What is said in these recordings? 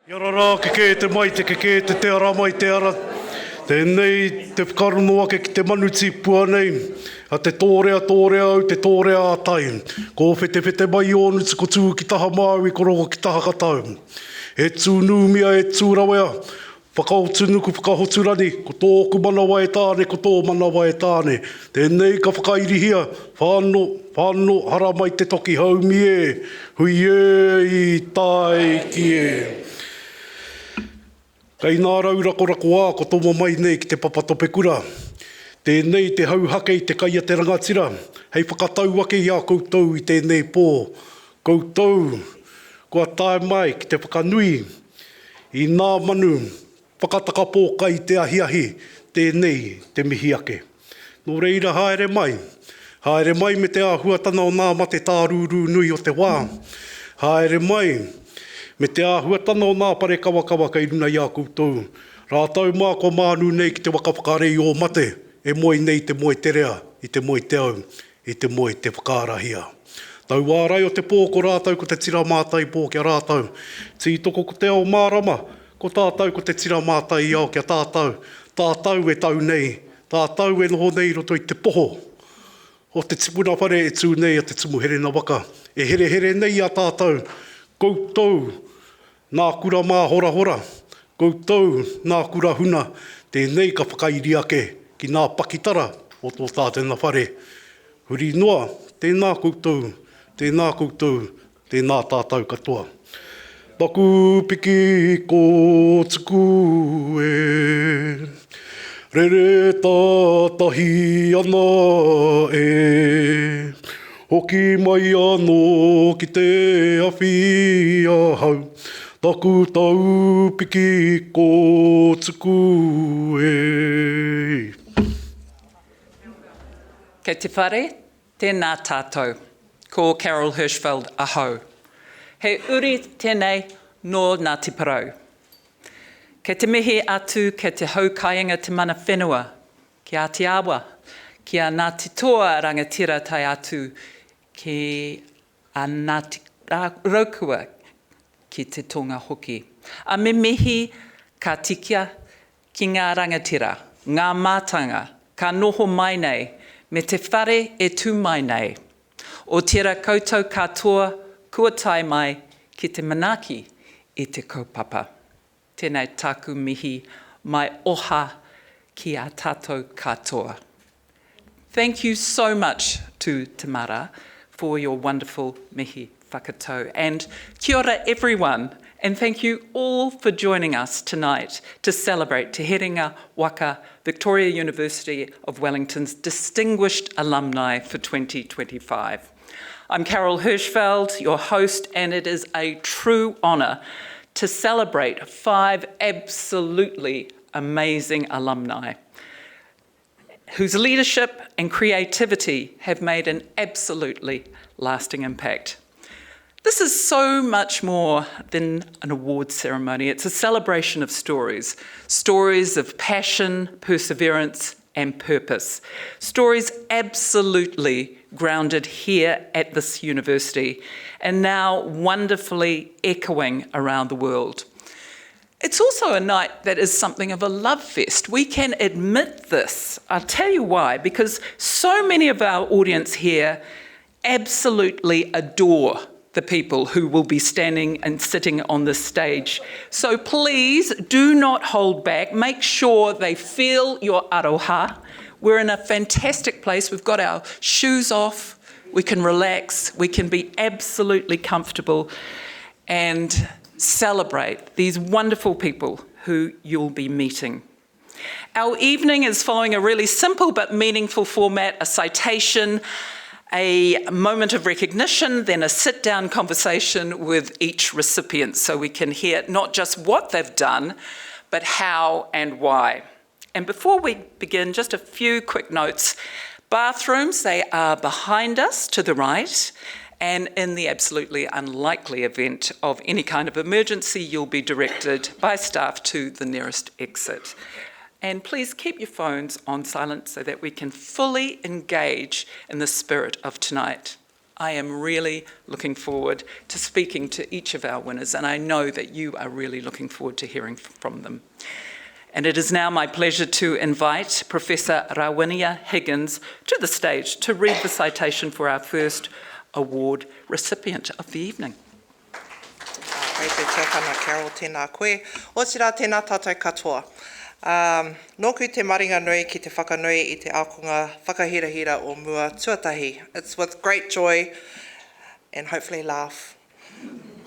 Yarara, ke te mai, te ara mai, te ara. Tēnei te whakaronua ke te manuti pua nei. A te tōrea au, te tōrea a tai. Ko whete mai o nuti ko tū ki taha mau i koroko ki taha katau. E tūnūmia e tūrawea. Whakaotunuku, whakahoturani. Ko tōku manawa e tāne, ko tō manawa e tāne. Tēnei ka whakairihia. Whāno, hara mai te toki haumi e. Hui e i tai ki e. Kei nā raurako ā, ko tōma mai nei ki te papatope kura. Tēnei te hauhake i te kaia te rangatira. Hei whakatau ake i a koutou i tēnei pō. Koutou, kua tae mai ki te whakanui. I nā manu, whakataka kai te ahiahi, tēnei te mihi ake. Nō reira haere mai. Haere mai me te āhuatana o nā mate tārūrū nui o te wā. Haere mai. Me te āhuatana o nā pare kawakawa kei runa i a koutou. Rātau mā ko mānu nei ki te wakawhakarei o mate. E moi nei te moi terea, i te moi te au, i te moi te whakarahia. Tau ārai o te pō ko rātau ko te tira mātai pō kia rātau. Tī toko ko te ao mārama, ko tātau ko te tira mātai i ao kia tātau. Tātau e tau nei, tātau e noho nei roto i te poho. O te tipuna whare e tū nei a te Te Herenga Waka. E here nei a tātau. Koutou, nā kura mā hora. Koutou, nā kura huna. Tēnei ka whakairi ake ki nā pakitara o tō tātena whare. Huri noa, tēnā koutou, tēnā tātou katoa. Taku piki ko tuku e, rere tātahi ana e. Hoki mai anō ki te awhi ahau, taku tau piki ko tuku e. Kei te whare, tēnā tātou, ko Carol Hirschfeld ahau. He uri tēnei nō Ngāti Parau. Kei te mihi atu, kei te haukainga te mana whenua, ki Aotearoa, ki a Ngāti Toa rangatira tai atu, ki a Ngāti Raukua ki te tonga hoki. A me mihi ka tikia ki ngā rangatira, ngā mātanga, ka noho mai nei, me te whare e tū mai nei. O tira koutou katoa, kua tai mai ki te manaki i te kaupapa. Tēnei taku mihi mai oha ki a tātou katoa. Thank you so much to Te Mara for your wonderful mihi whakatau. And kia ora everyone, and thank you all for joining us tonight to celebrate Te Herenga Waka, Victoria University of Wellington's Distinguished Alumni for 2025. I'm Carol Hirschfeld, your host, and it is a true honour to celebrate 5 absolutely amazing alumni whose leadership and creativity have made an absolutely lasting impact. This is so much more than an awards ceremony. It's a celebration of stories, stories of passion, perseverance, and purpose. Stories absolutely grounded here at this university and now wonderfully echoing around the world. It's also a night that is something of a love fest. We can admit this. I'll tell you why, because so many of our audience here absolutely adore the people who will be standing and sitting on this stage. So please do not hold back. Make sure they feel your aroha. We're in a fantastic place. We've got our shoes off. We can relax. We can be absolutely comfortable and celebrate these wonderful people who you'll be meeting. Our evening is following a really simple but meaningful format: a citation, a moment of recognition, then a sit-down conversation with each recipient so we can hear not just what they've done, but how and why. And before we begin, just a few quick notes. Bathrooms, they are behind us to the right, and in the absolutely unlikely event of any kind of emergency, you'll be directed by staff to the nearest exit. And please keep your phones on silent so that we can fully engage in the spirit of tonight. I am really looking forward to speaking to each of our winners, and I know that you are really looking forward to hearing from them. And it is now my pleasure to invite Professor Rawinia Higgins to the stage to read the citation for our first award recipient of the evening. Kei te tēkana Carol, tēnā koe. O tira tēnā tātou katoa. Nōku te maringa nui ki te whakanui I te aokonga whakahirahira o mua tuatahi. It's with great joy and hopefully laugh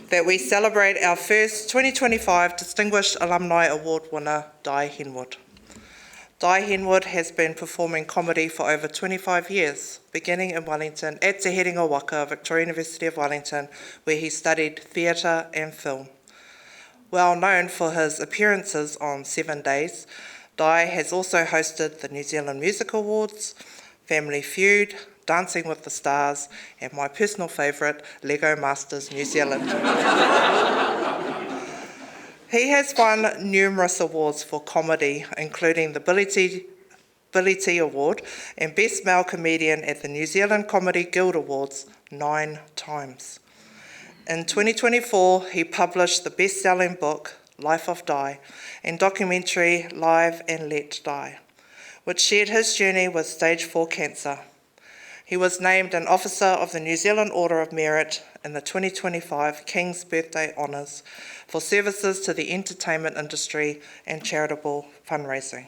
that we celebrate our first 2025 Distinguished Alumni Award winner, Dai Henwood. Dai Henwood has been performing comedy for over 25 years, beginning in Wellington at Te Herenga Waka, Victoria University of Wellington, where he studied theatre and film. Well known for his appearances on 7 Days, Dai has also hosted the New Zealand Music Awards, Family Feud, Dancing with the Stars, and my personal favourite, Lego Masters New Zealand. He has won numerous awards for comedy, including the Billy T Award and Best Male Comedian at the New Zealand Comedy Guild Awards 9 times. In 2024, he published the best-selling book, Life of Dai, and documentary Live and Let Die, which shared his journey with stage 4 cancer. He was named an Officer of the New Zealand Order of Merit in the 2025 King's Birthday Honours for services to the entertainment industry and charitable fundraising.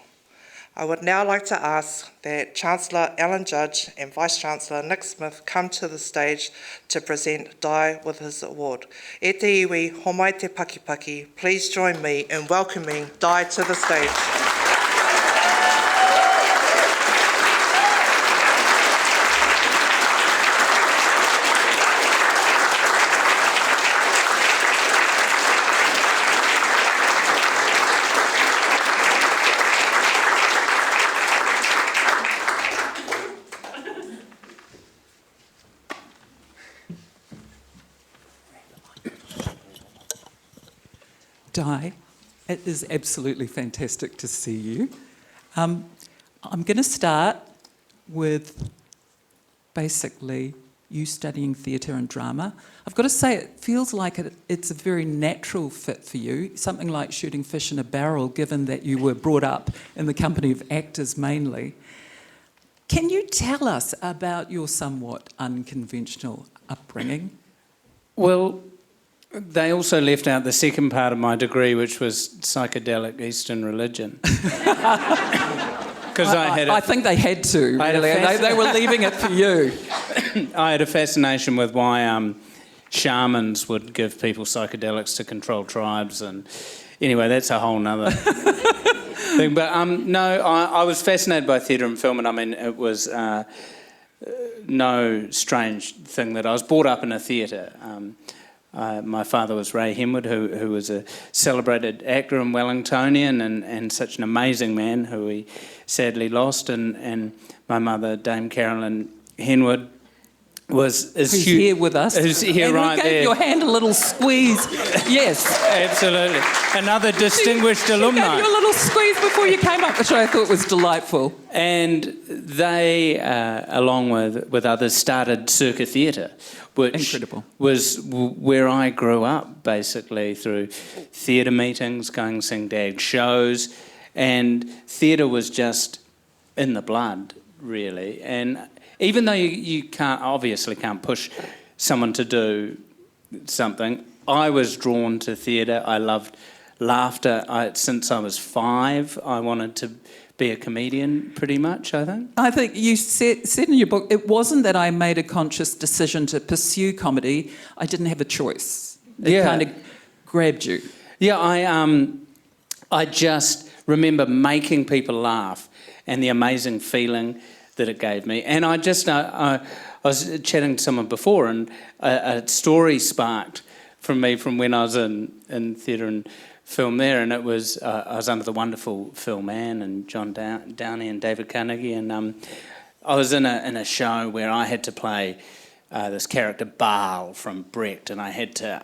I would now like to ask that Chancellor Alan Judge and Vice-Chancellor Nick Smith come to the stage to present Dai with his award. E te iwi, homai te pakipaki, please join me in welcoming Dai to the stage. Dai, it is absolutely fantastic to see you. I'm going to start with basically you studying theatre and drama. I've got to say, it feels like it's a very natural fit for you, something like shooting fish in a barrel, given that you were brought up in the company of actors mainly. Can you tell us about your somewhat unconventional upbringing? Well, they also left out the second part of my degree, which was psychedelic Eastern religion. Because I think they had to, really. They were leaving it for you. I had a fascination with why shamans would give people psychedelics to control tribes, and anyway, that's a whole nother thing. But no, I was fascinated by theatre and film, and I mean, it was no strange thing that I was brought up in a theatre. My father was Dai Henwood, who was a celebrated actor and Wellingtonian and such an amazing man who we sadly lost. And my mother, Dame Carol Hirschfeld, is here with us. Who's here and right we gave there. your hand a little squeeze. Yes. Absolutely. Another distinguished alumni. She gave you a little squeeze before you came up, which I thought was delightful. And they, along with others, started Circa Theatre, which Incredible. was where I grew up, basically, through theatre meetings, going seeing Dad shows, and theatre was just in the blood, really. And even though you can't push someone to do something, I was drawn to theatre. I loved laughter. Since I was 5, I wanted to be a comedian, pretty much, I think. I think you said in your book, it wasn't that I made a conscious decision to pursue comedy. I didn't have a choice. It kind of grabbed you. Yeah, I just remember making people laugh and the amazing feeling that it gave me. And I was chatting to someone before, and a story sparked from me from when I was in theatre and film there, and it was I was under the wonderful Phil Mann and John Downey and David Carnegie, and I was in a show where I had to play this character Baal from Brecht, and I had to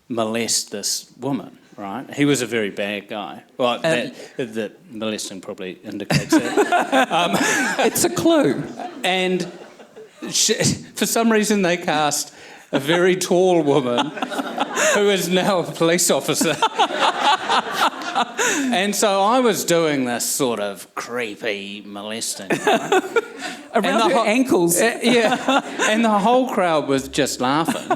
molest this woman. Right, he was a very bad guy. Well, that molesting probably indicates that. It's a clue. And for some reason they cast a very tall woman who is now a police officer. And so I was doing this sort of creepy molesting. Right? Around her ankles. Yeah. And the whole crowd was just laughing.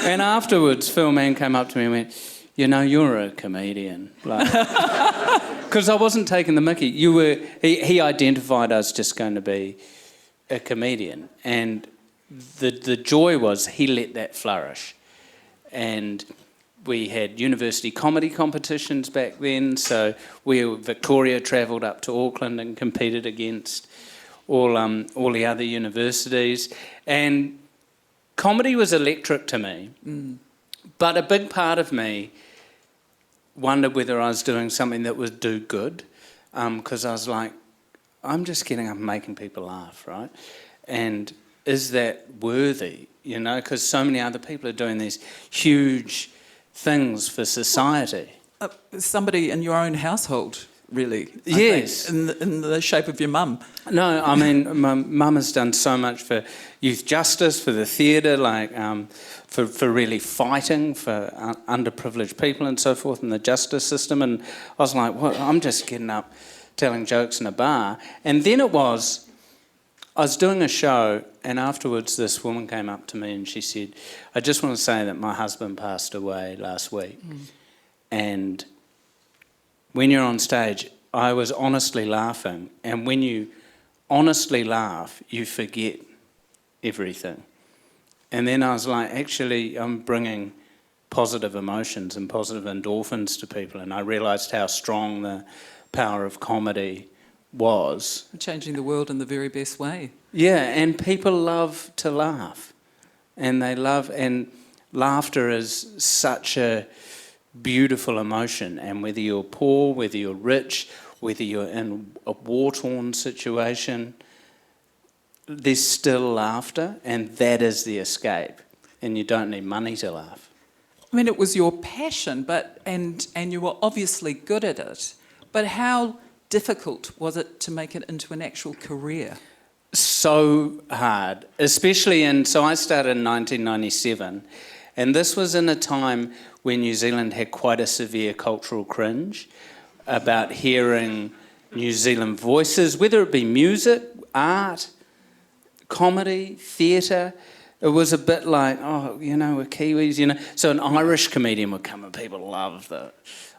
And afterwards, Phil Mann came up to me and went, you know, you're a comedian. Because I wasn't taking the mickey. He identified us just going to be a comedian. And the joy was he let that flourish. And we had university comedy competitions back then, so Victoria travelled up to Auckland and competed against all the other universities. And comedy was electric to me, but a big part of me wondered whether I was doing something that would do good, because I was like, I'm just getting up and making people laugh, right? And is that worthy, you know? Because so many other people are doing these huge things for society. Somebody in your own household, really. I Yes. think, in the shape of your mum. No, I mean, my mum has done so much for youth justice, for the theatre, like for really fighting for underprivileged people and so forth in the justice system. And I was like, well, I'm just getting up telling jokes in a bar. And then I was doing a show, and afterwards this woman came up to me and she said, I just want to say that my husband passed away last week. And when you're on stage, I was honestly laughing. And when you honestly laugh, you forget everything. And then I was like, actually, I'm bringing positive emotions and positive endorphins to people. And I realised how strong the power of comedy was. Changing the world in the very best way. Yeah, and people love to laugh. And laughter is such a beautiful emotion. And whether you're poor, whether you're rich, whether you're in a war-torn situation, there's still laughter, and that is the escape. And you don't need money to laugh. I mean, it was your passion, and you were obviously good at it. But how difficult was it to make it into an actual career? So hard, especially so I started in 1997, and this was in a time when New Zealand had quite a severe cultural cringe about hearing New Zealand voices, whether it be music, art, comedy, theatre. It was a bit like, oh, you know, we're Kiwis, you know. So an Irish comedian would come and people love the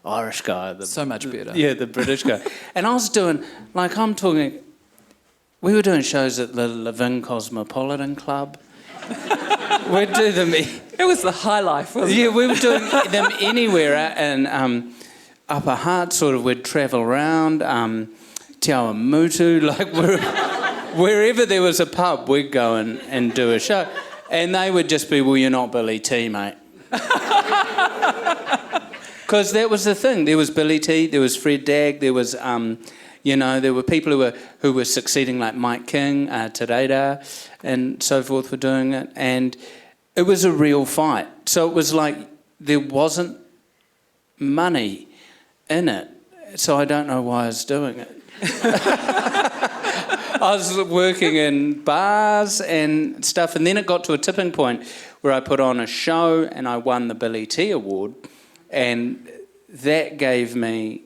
Irish guy. So much better. Yeah, the British guy. And I was doing, we were doing shows at the Levin Cosmopolitan Club. We'd do them. It was the high life, wasn't it? Yeah, we were doing them anywhere. And Upper Hutt, sort of, we'd travel around, Te Awamutu, wherever there was a pub, we'd go and do a show. And they would just be, well, you're not Billy T, mate. Because that was the thing. There was Billy T, there was Fred Dagg, there was, there were people who were succeeding, like Mike King, Te Reira, and so forth were doing it. And it was a real fight. So it was like there wasn't money in it. So I don't know why I was doing it. I was working in bars and stuff, and then it got to a tipping point where I put on a show and I won the Billy T Award, and that gave me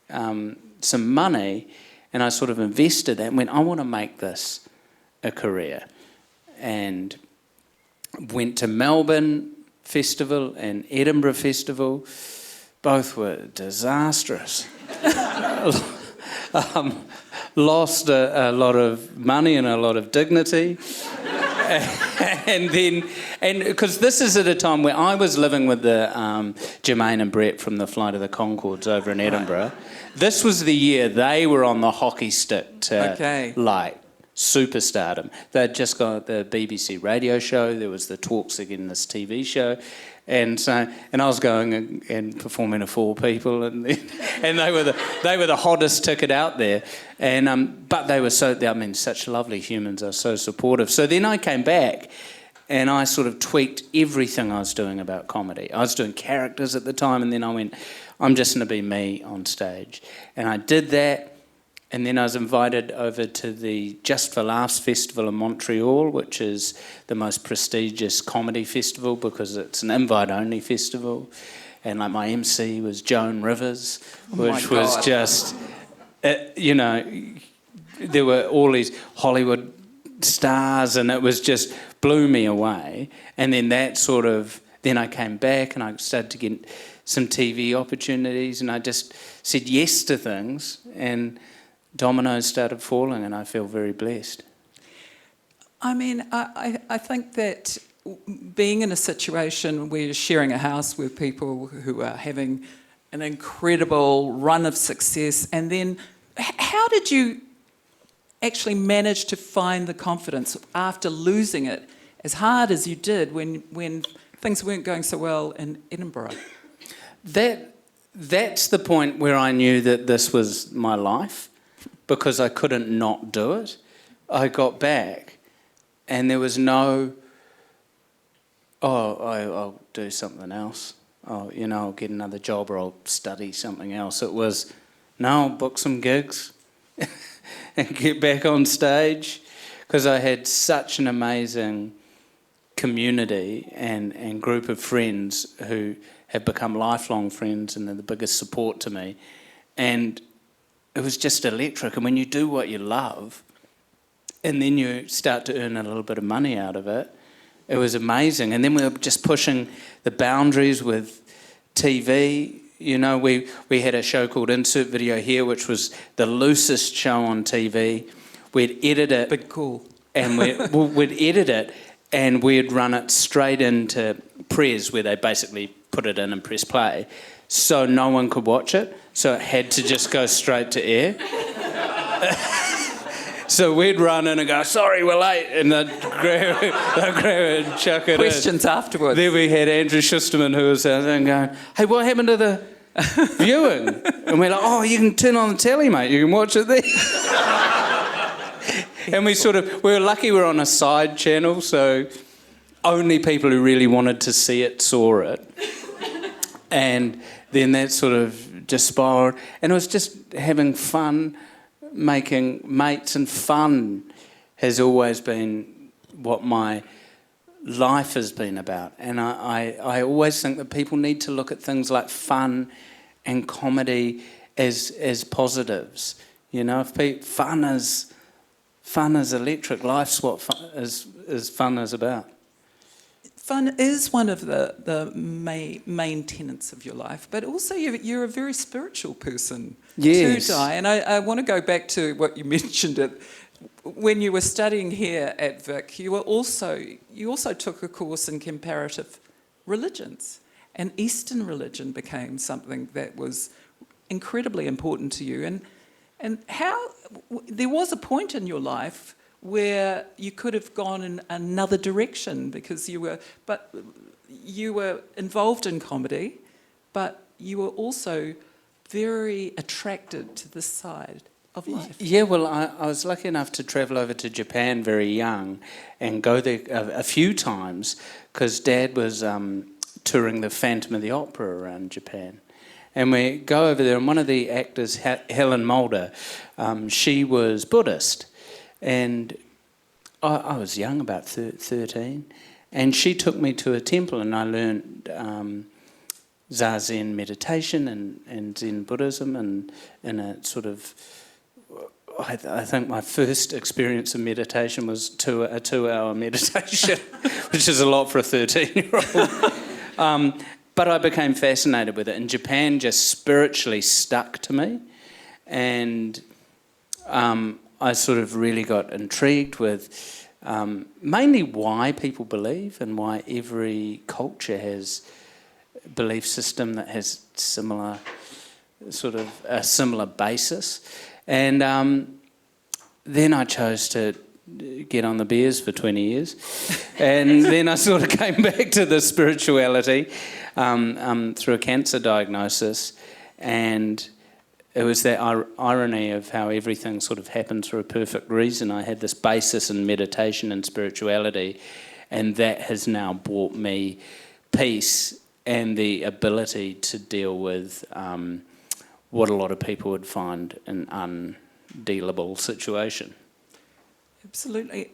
some money, and I sort of invested that and went, I want to make this a career. And went to Melbourne Festival and Edinburgh Festival. Both were disastrous. Lost a lot of money and a lot of dignity. And because this is at a time where I was living with the Jermaine and Brett from the Flight of the Conchords over in Edinburgh. This was the year they were on the hockey stick to superstardom. They'd just got the BBC radio show. There was the talks again, this TV show. And I was going and performing to 4 people, and they were the hottest ticket out there. And but they were such lovely humans. They were so supportive. So then I came back, and I sort of tweaked everything I was doing about comedy. I was doing characters at the time, and then I went, I'm just going to be me on stage. And I did that, And then I was invited over to the Just for Laughs Festival in Montreal, which is the most prestigious comedy festival because it's an invite-only festival. And like my MC was Joan Rivers, which was just, you know, there were all these Hollywood stars, and it was just blew me away. And then that sort of, then I came back and I started to get some TV opportunities, and I just said yes to things, and dominoes started falling, and I feel very blessed. I mean, I think that being in a situation where you're sharing a house with people who are having an incredible run of success, and then how did you actually manage to find the confidence after losing it as hard as you did when things weren't going so well in Edinburgh? That's the point where I knew that this was my life, because I couldn't not do it. I got back and there was no, I'll do something else. Oh, you know, I'll get another job or I'll study something else. It was, no, I'll book some gigs and get back on stage, because I had such an amazing community and group of friends who have become lifelong friends and they're the biggest support to me. And it was just electric. And when you do what you love and then you start to earn a little bit of money out of it, it was amazing. And then we were just pushing the boundaries with TV. You know, we had a show called Insert Video Here, which was the loosest show on TV. We'd edit it. But cool. And we'd edit it and we'd run it straight into Prez, where they basically put it in and press play. So no one could watch it. So it had to just go straight to air. So we'd run in and go, sorry, we're late. And they'd grab it and chuck it Questions in. afterwards. Then we had Andrew Schusterman, who was out there and going, hey, what happened to the viewing? And we're like, oh, you can turn on the telly, mate. You can watch it there. And we were lucky we were on a side channel, so only people who really wanted to see it saw it. And then that sort of just spiraled. And it was just having fun, making mates, and fun has always been what my life has been about. And I always think that people need to look at things like fun and comedy as positives. You know, if fun is electric, life's what fun is about. Fun is one of the main tenets of your life, but also you're a very spiritual person too, Dai. And I want to go back to what you mentioned. When you were studying here at Vic, you also took a course in comparative religions, and Eastern religion became something that was incredibly important to you. And how there was a point in your life where you could have gone in another direction, because you were involved in comedy, but you were also very attracted to this side of life. Yeah, well, I was lucky enough to travel over to Japan very young and go there a few times, because Dad was touring the Phantom of the Opera around Japan. And we go over there, and one of the actors, Helen Mulder, she was Buddhist. And I was young, about 13, and she took me to a temple, and I learned Zazen meditation and Zen Buddhism, and in a sort of, I think my first experience of meditation was a 2-hour meditation, which is a lot for a 13-year-old. But I became fascinated with it, and Japan just spiritually stuck to me, and I sort of really got intrigued with mainly why people believe, and why every culture has a belief system that has a similar basis. And then I chose to get on the beers for 20 years. And then I sort of came back to the spirituality through a cancer diagnosis. And it was that irony of how everything sort of happens for a perfect reason. I had this basis in meditation and spirituality, and that has now brought me peace and the ability to deal with what a lot of people would find an dealable situation. Absolutely.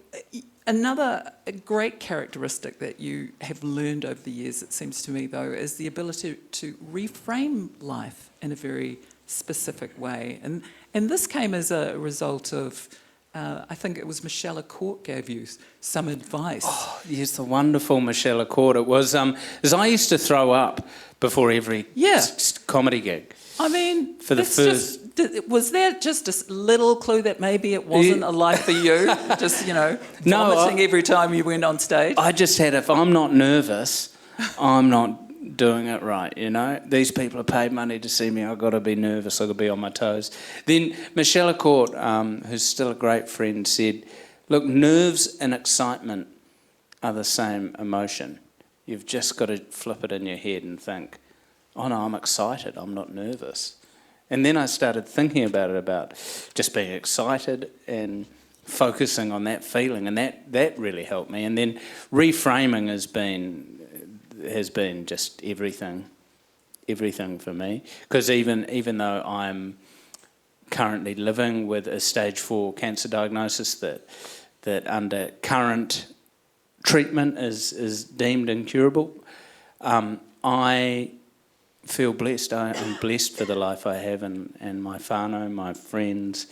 Another great characteristic that you have learned over the years, it seems to me, though, is the ability to reframe life in a very specific way. And this came as a result of, I think it was Michelle Court gave you some advice. Oh, yes, the wonderful Michelle Court. It was, as I used to throw up before every comedy gig. I mean, for the first... was there just a little clue that maybe it wasn't a life for you? Just, vomiting every time you went on stage? I just had, if I'm not nervous, I'm not doing it right, These people are paid money to see me. I've got to be nervous. I've got to be on my toes. Then Michelle Court, who's still a great friend, said, look, nerves and excitement are the same emotion. You've just got to flip it in your head and think, oh no, I'm excited, I'm not nervous. And then I started thinking about it, about just being excited and focusing on that feeling, and that really helped me. And then reframing has been just everything for me. Because even though I'm currently living with a stage 4 cancer diagnosis that under current treatment is deemed incurable, I feel blessed. I'm blessed for the life I have and my whānau, my friends.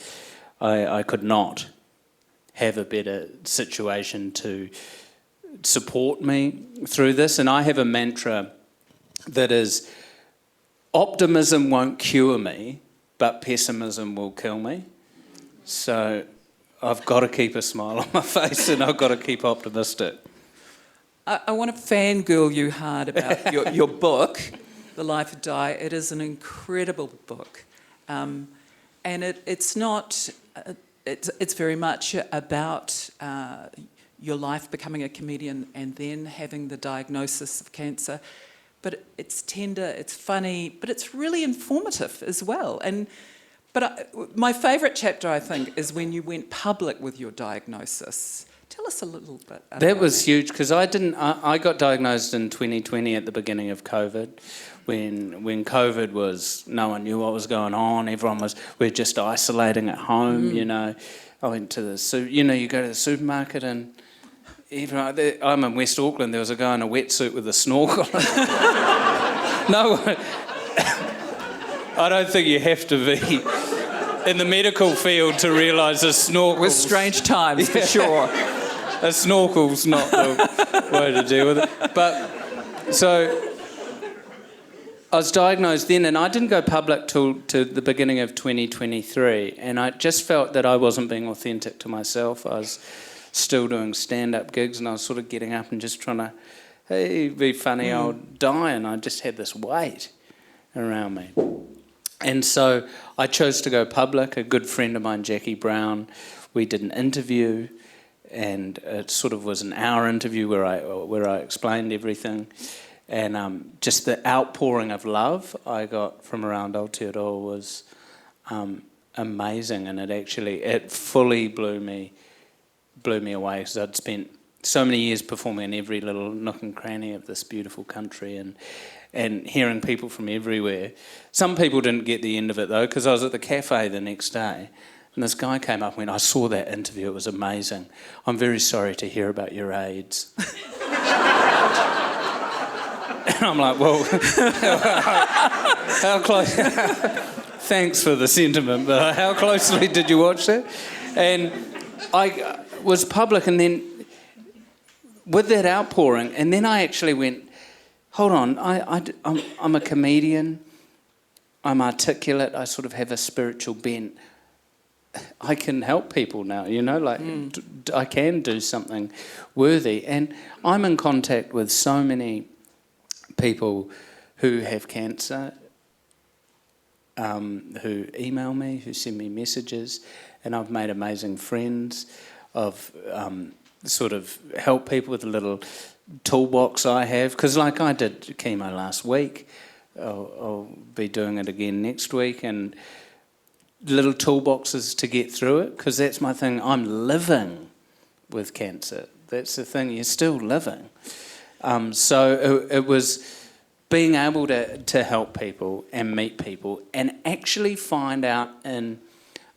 I could not have a better situation to support me through this. And I have a mantra that is, optimism won't cure me, but pessimism will kill me. So I've got to keep a smile on my face and I've got to keep optimistic. I want to fangirl you hard about your book, The Life of Dai. It is an incredible book, and it's not. It's very much about your life becoming a comedian and then having the diagnosis of cancer. But it's tender, it's funny, but it's really informative as well. My favourite chapter, I think, is when you went public with your diagnosis. Tell us a little bit about that. Was huge because I got diagnosed in 2020 at the beginning of COVID, when COVID was, no one knew what was going on. We're just isolating at home. I went to you go to the supermarket and I'm in West Auckland. There was a guy in a wetsuit with a snorkel. No one. I don't think you have to be in the medical field to realise a snorkel. With strange times, for sure. A snorkel's not the way to deal with it. But, so, I was diagnosed then, and I didn't go public till to the beginning of 2023, and I just felt that I wasn't being authentic to myself. I was still doing stand-up gigs, and I was sort of getting up and just trying to, hey, be funny, I'll die, and I just had this weight around me. And so I chose to go public. A good friend of mine, Jackie Brown, we did an interview, and it sort of was an hour interview where I explained everything, and just the outpouring of love I got from around Aotearoa was amazing, and it fully blew me away, because I'd spent so many years performing in every little nook and cranny of this beautiful country, and hearing people from everywhere. Some people didn't get the end of it though, because I was at the cafe the next day. And this guy came up and went, I saw that interview, it was amazing. I'm very sorry to hear about your AIDS. And I'm like, well, how close... Thanks for the sentiment, but how closely did you watch that? And I was public, and then with that outpouring, and then I actually went, hold on, I'm a comedian, I'm articulate, I sort of have a spiritual bent. I can help people now, I can do something worthy. And I'm in contact with so many people who have cancer, who email me, who send me messages, and I've made amazing friends. I've sort of helped people with a little toolbox I have, because like I did chemo last week, I'll be doing it again next week, and little toolboxes to get through it, because that's my thing. I'm living with cancer. That's the thing, you're still living. So it was being able to help people and meet people and actually find out in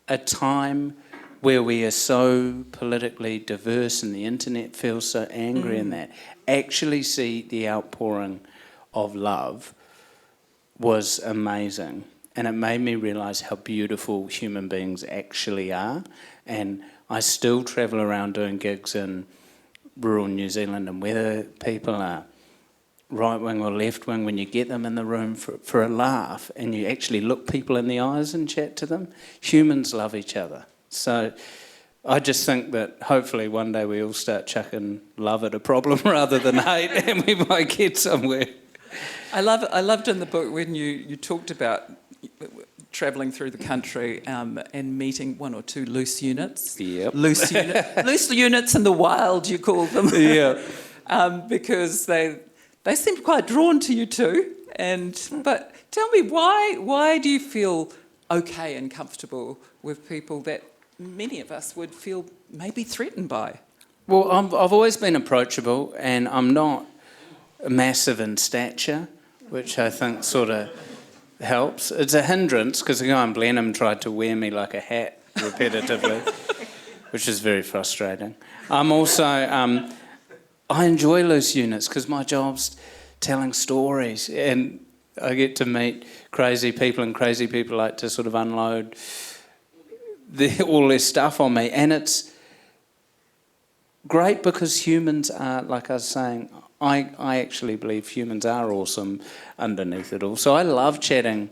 a time where we are so politically diverse and the internet feels so angry and that, actually see the outpouring of love was amazing. And it made me realise how beautiful human beings actually are. And I still travel around doing gigs in rural New Zealand, and whether people are right wing or left wing, when you get them in the room for a laugh and you actually look people in the eyes and chat to them, humans love each other. So I just think that hopefully one day we all start chucking love at a problem rather than hate, and we might get somewhere. I loved in the book when you talked about travelling through the country and meeting one or two loose units. Yep. Loose units in the wild, you call them. Yeah. Because they seemed quite drawn to you too. But tell me, why do you feel okay and comfortable with people that many of us would feel maybe threatened by? Well, I've always been approachable, and I'm not massive in stature, which I think sort of helps. It's a hindrance because the guy in Blenheim tried to wear me like a hat repetitively, which is very frustrating. I'm also, I enjoy loose units because my job's telling stories, and I get to meet crazy people, and crazy people like to sort of unload all their stuff on me, and it's great because humans are, like I was saying, I actually believe humans are awesome underneath it all. So I love chatting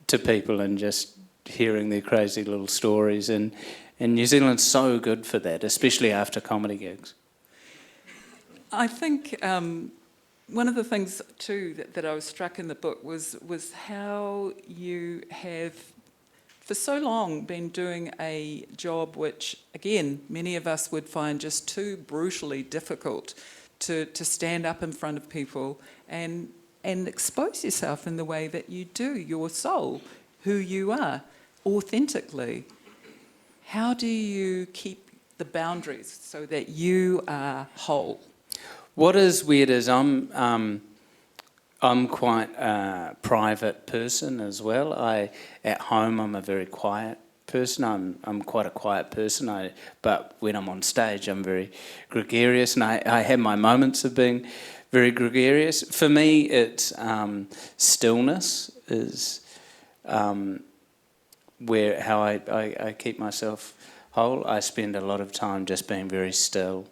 to people and just hearing their crazy little stories, and New Zealand's so good for that, especially after comedy gigs. I think one of the things too that I was struck in the book was how you have for so long been doing a job which, again, many of us would find just too brutally difficult to stand up in front of people and expose yourself in the way that you do, your soul, who you are, authentically. How do you keep the boundaries so that you are whole? What is weird is I'm quite a private person as well. At home I'm a very quiet person. I'm quite a quiet person. But when I'm on stage I'm very gregarious, and I have my moments of being very gregarious. For me, it's stillness is how I keep myself whole. I spend a lot of time just being very still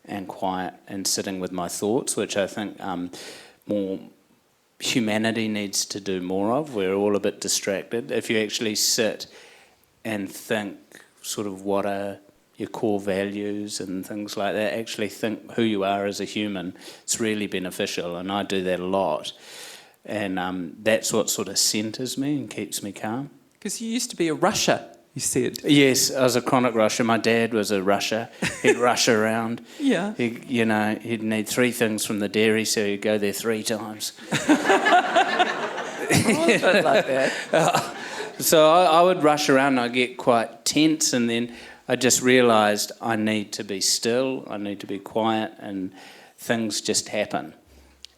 and quiet and sitting with my thoughts, which I think more humanity needs to do more of. We're all a bit distracted. If you actually sit and think sort of what are your core values and things like that, actually think who you are as a human, it's really beneficial, and I do that a lot. And that's what sort of centres me and keeps me calm. Because you used to be a rusher, you said. Yes, I was a chronic rusher. My dad was a rusher. He'd rush around. Yeah. He'd need 3 things from the dairy, so he'd go there 3 times. A bit like that. So I would rush around and I'd get quite tense, and then I just realised I need to be still, I need to be quiet, and things just happen.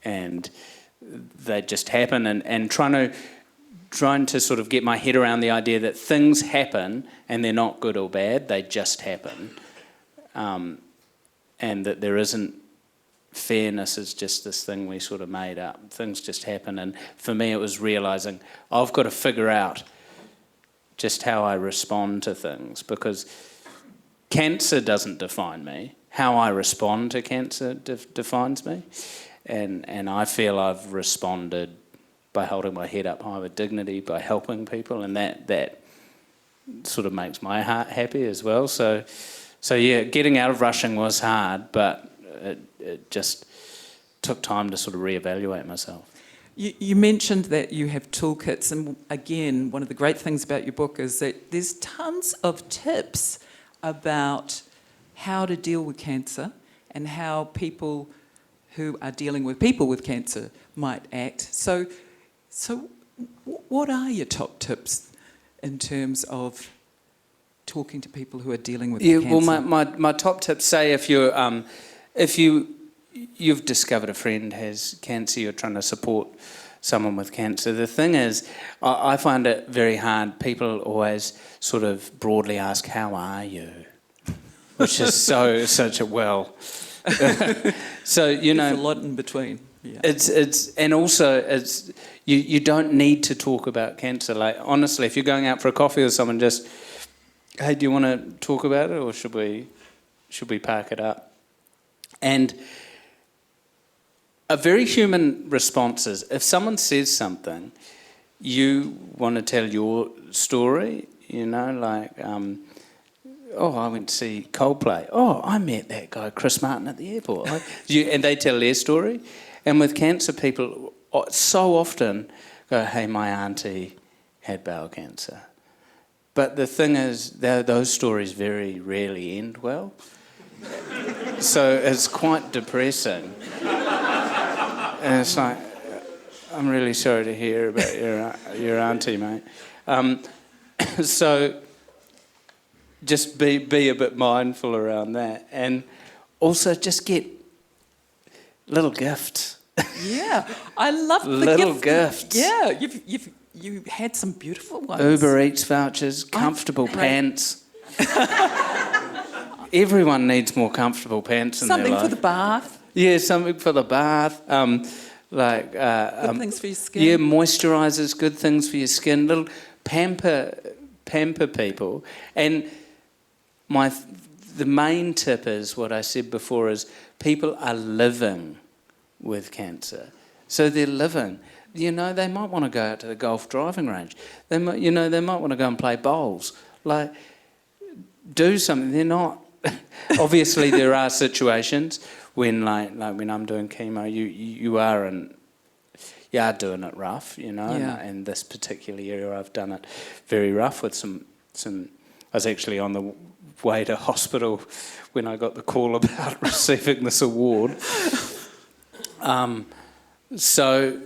And they just happen, and trying to sort of get my head around the idea that things happen and they're not good or bad, they just happen. And that there isn't fairness is just this thing we sort of made up. Things just happen, and for me it was realising I've got to figure out just how I respond to things, because cancer doesn't define me. How I respond to cancer defines me, and I feel I've responded by holding my head up high with dignity, by helping people, and that sort of makes my heart happy as well. So yeah, getting out of rushing was hard, but it just took time to sort of reevaluate myself. You mentioned that you have toolkits, and again, one of the great things about your book is that there's tons of tips about how to deal with cancer and how people who are dealing with people with cancer might act. So what are your top tips in terms of talking to people who are dealing with cancer? Well, my top tips say if you've discovered a friend has cancer, you're trying to support someone with cancer. The thing is, I find it very hard. People always sort of broadly ask, "How are you?" Which is such a so you know, There's a lot in between. Yeah. It's you don't need to talk about cancer. Like honestly, if you're going out for a coffee with someone, just, "Hey, do you want to talk about it, or should we park it up?" And a very human response is, if someone says something, you want to tell your story. You know, like, "Oh, I went to see Coldplay. Oh, I met that guy Chris Martin at the airport." And they tell their story. And with cancer, people so often go, "Hey, my auntie had bowel cancer." But the thing is, those stories very rarely end well. So it's quite depressing. And it's like, "I'm really sorry to hear about your auntie, mate." So just be a bit mindful around that. And also just get little gifts. Yeah, I love the little gifts. Yeah, you had some beautiful ones. Uber Eats vouchers, comfortable pants. Everyone needs more comfortable pants in their life. Something for the bath. Yeah, something for the bath. Good things for your skin. Yeah, moisturisers, good things for your skin. Little pamper people. And the main tip is what I said before, is people are living with cancer. So they're living. You know, they might want to go out to the golf driving range. They might want to go and play bowls. Like, do something. They're not. Obviously, there are situations when, like when I'm doing chemo, you are doing it rough, you know. Yeah. And this particular year, I've done it very rough with some. I was actually on the way to hospital when I got the call about receiving this award. So,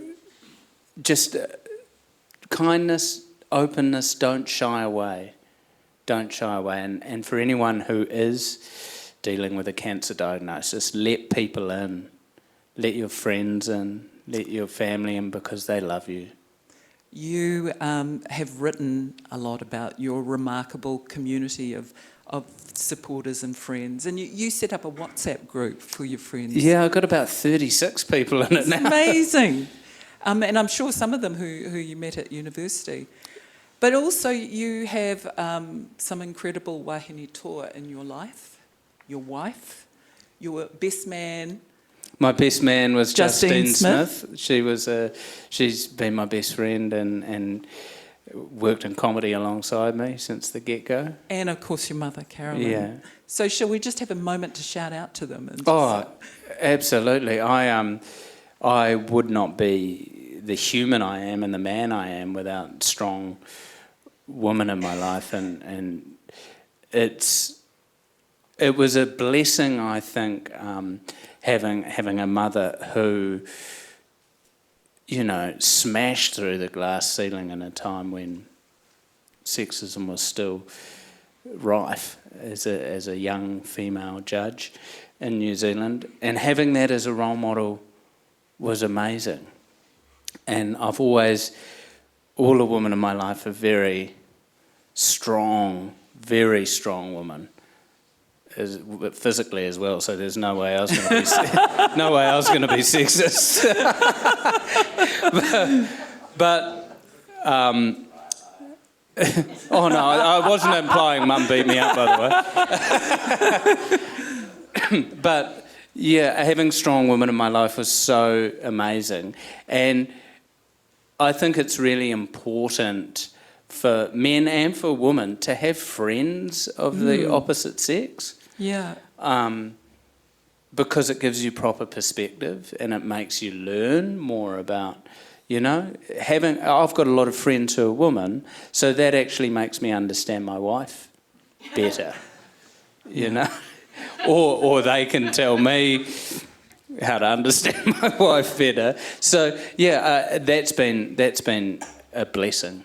just kindness, openness. Don't shy away. Don't shy away. And for anyone who is dealing with a cancer diagnosis, let people in. Let your friends in. Let your family in, because they love you. You have written a lot about your remarkable community of supporters and friends, and you set up a WhatsApp group for your friends. Yeah, I've got about 36 people in it now. It's amazing. And I'm sure some of them who you met at university. But also you have some incredible wahine toa in your life, your wife, your best man. My best man was Justine Smith. She's been my best friend and worked in comedy alongside me since the get-go. And of course your mother, Carol. Yeah. So shall we just have a moment to shout out to them? And Absolutely. I would not be the human I am and the man I am without strong women in my life, and it was a blessing, I think, having a mother who, you know, smashed through the glass ceiling in a time when sexism was still rife as a young female judge in New Zealand, and having that as a role model was amazing. And I've always, all the women in my life are very strong women, physically as well. So there's no way I was going to be sexist. but oh no, I wasn't implying Mum beat me up, by the way. But yeah, having strong women in my life was so amazing, and I think it's really important for men and for women to have friends of the opposite sex. Yeah. Because it gives you proper perspective and it makes you learn more about, you know, I've got a lot of friends who are women, so that actually makes me understand my wife better, you know, or they can tell me how to understand my wife better. So yeah, that's been a blessing.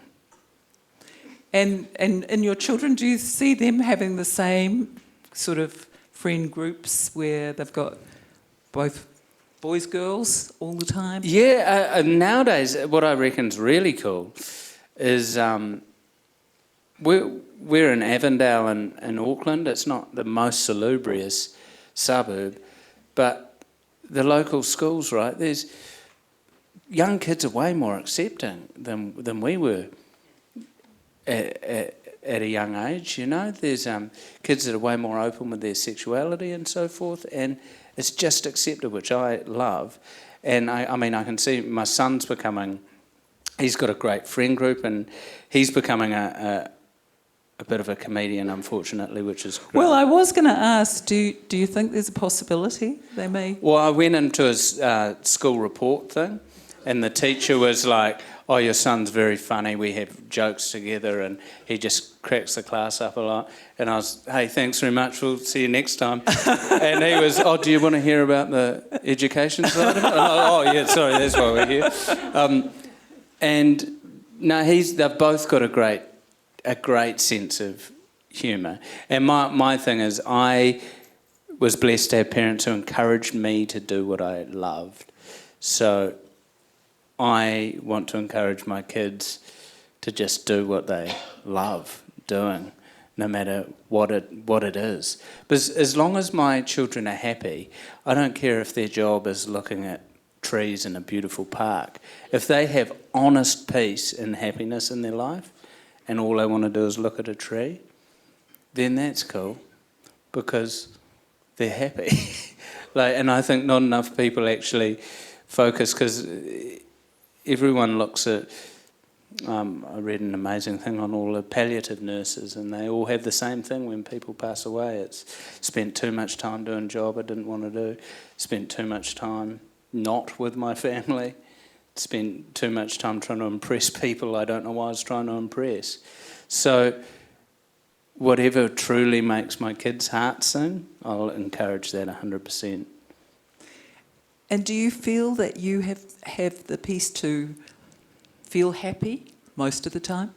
And your children, do you see them having the same sort of friend groups where they've got both boys, girls, all the time? Yeah, nowadays what I reckon's really cool is we're in Avondale in Auckland. It's not the most salubrious suburb, but the local schools, right, there's young kids are way more accepting than we were at a young age, you know. There's kids that are way more open with their sexuality and so forth, and it's just accepted, which I love. And I mean, I can see my son's becoming, he's got a great friend group, and he's becoming a bit of a comedian, unfortunately, which is great. Well, I was going to ask, do you think there's a possibility they may... Well, I went into his school report thing, and the teacher was like, "Oh, your son's very funny, we have jokes together," and he just cracks the class up a lot. And I was, "Hey, thanks very much, we'll see you next time." And he was, "Oh, do you want to hear about the education side of it?" Oh, yeah, sorry, that's why we're here. And no, they've both got a great sense of humour. And my thing is, I was blessed to have parents who encouraged me to do what I loved. So I want to encourage my kids to just do what they love doing, no matter what it is. But as long as my children are happy, I don't care if their job is looking at trees in a beautiful park. If they have honest peace and happiness in their life, and all they want to do is look at a tree, then that's cool, because they're happy. And I think not enough people actually focus, because everyone looks at, I read an amazing thing on all the palliative nurses, and they all have the same thing when people pass away. It's spent too much time doing a job I didn't want to do, spent too much time not with my family, spent too much time trying to impress people I don't know why I was trying to impress. So whatever truly makes my kids' hearts sing, I'll encourage that 100%. And do you feel that you have the peace to feel happy most of the time?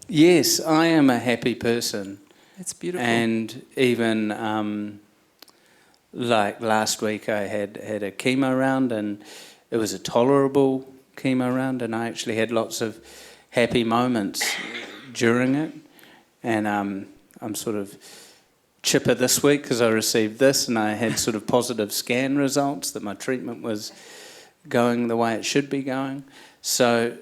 Yes, I am a happy person. That's beautiful. And even like last week I had a chemo round, and it was a tolerable chemo round, and I actually had lots of happy moments during it. And I'm sort of chipper this week because I received this, and I had sort of positive scan results that my treatment was going the way it should be going. So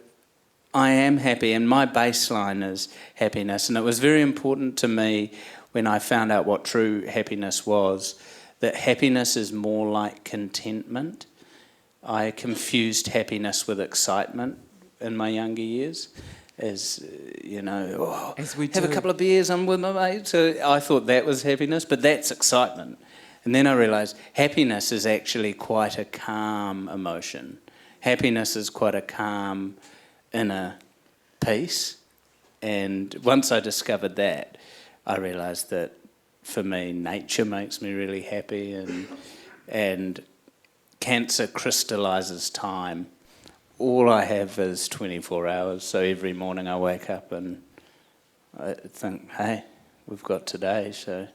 I am happy, and my baseline is happiness. And it was very important to me when I found out what true happiness was, that happiness is more like contentment. I confused happiness with excitement in my younger years. As, you know, as we have do. a couple of beers, I'm with my mate. So I thought that was happiness, but that's excitement. And then I realised happiness is actually quite a calm emotion. Happiness is quite a calm inner peace. And once I discovered that, I realised that for me, nature makes me really happy, and cancer crystallises time. All I have is 24 hours, so every morning I wake up and I think, hey, we've got today, so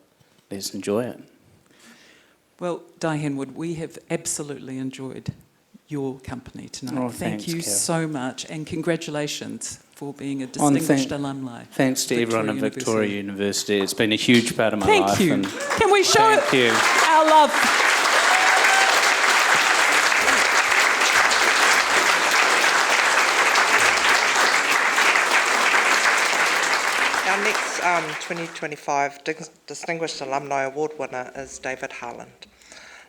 let's enjoy it. Well, Dai Henwood, we have absolutely enjoyed your company tonight. Oh, Thank thanks, you Carol. so much, and congratulations for being a distinguished alumni. Thanks to everyone at Victoria University. It's been a huge part of my Thank life. you. And Can we show thank you. our love? Our next 2025 Distinguished Alumni Award winner is David Harland.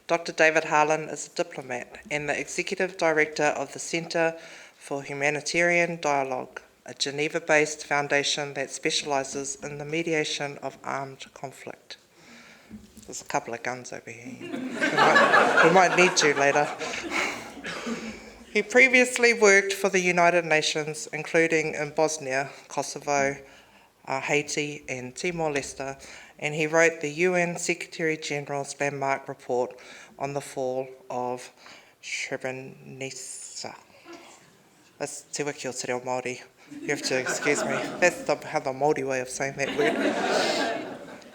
Dr. David Harland is a diplomat and the Executive Director of the Centre for Humanitarian Dialogue, a Geneva-based foundation that specialises in the mediation of armed conflict. There's a couple of guns over here. We might need you later. He previously worked for the United Nations, including in Bosnia, Kosovo, Haiti and Timor-Leste, and he wrote the UN Secretary-General's landmark report on the fall of Srebrenica. That's Te Wiki o Te Reo Māori. You have to excuse me. That's how the Māori way of saying that word.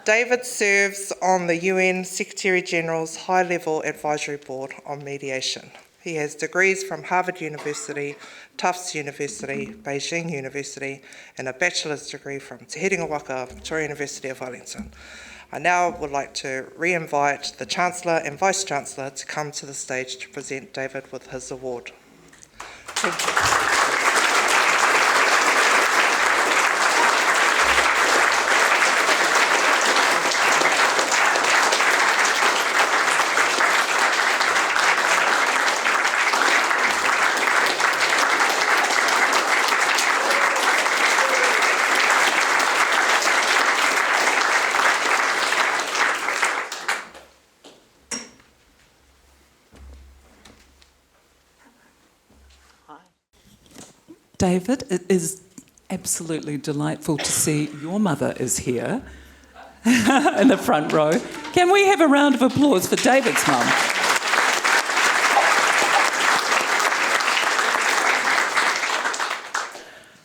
David serves on the UN Secretary-General's High-Level Advisory Board on Mediation. He has degrees from Harvard University, Tufts University, Beijing University, and a bachelor's degree from Te Herenga Waka, Victoria University of Wellington. I now would like to re-invite the Chancellor and Vice-Chancellor to come to the stage to present David with his award. Thank you. David, it is absolutely delightful to see your mother is here in the front row. Can we have a round of applause for David's mum?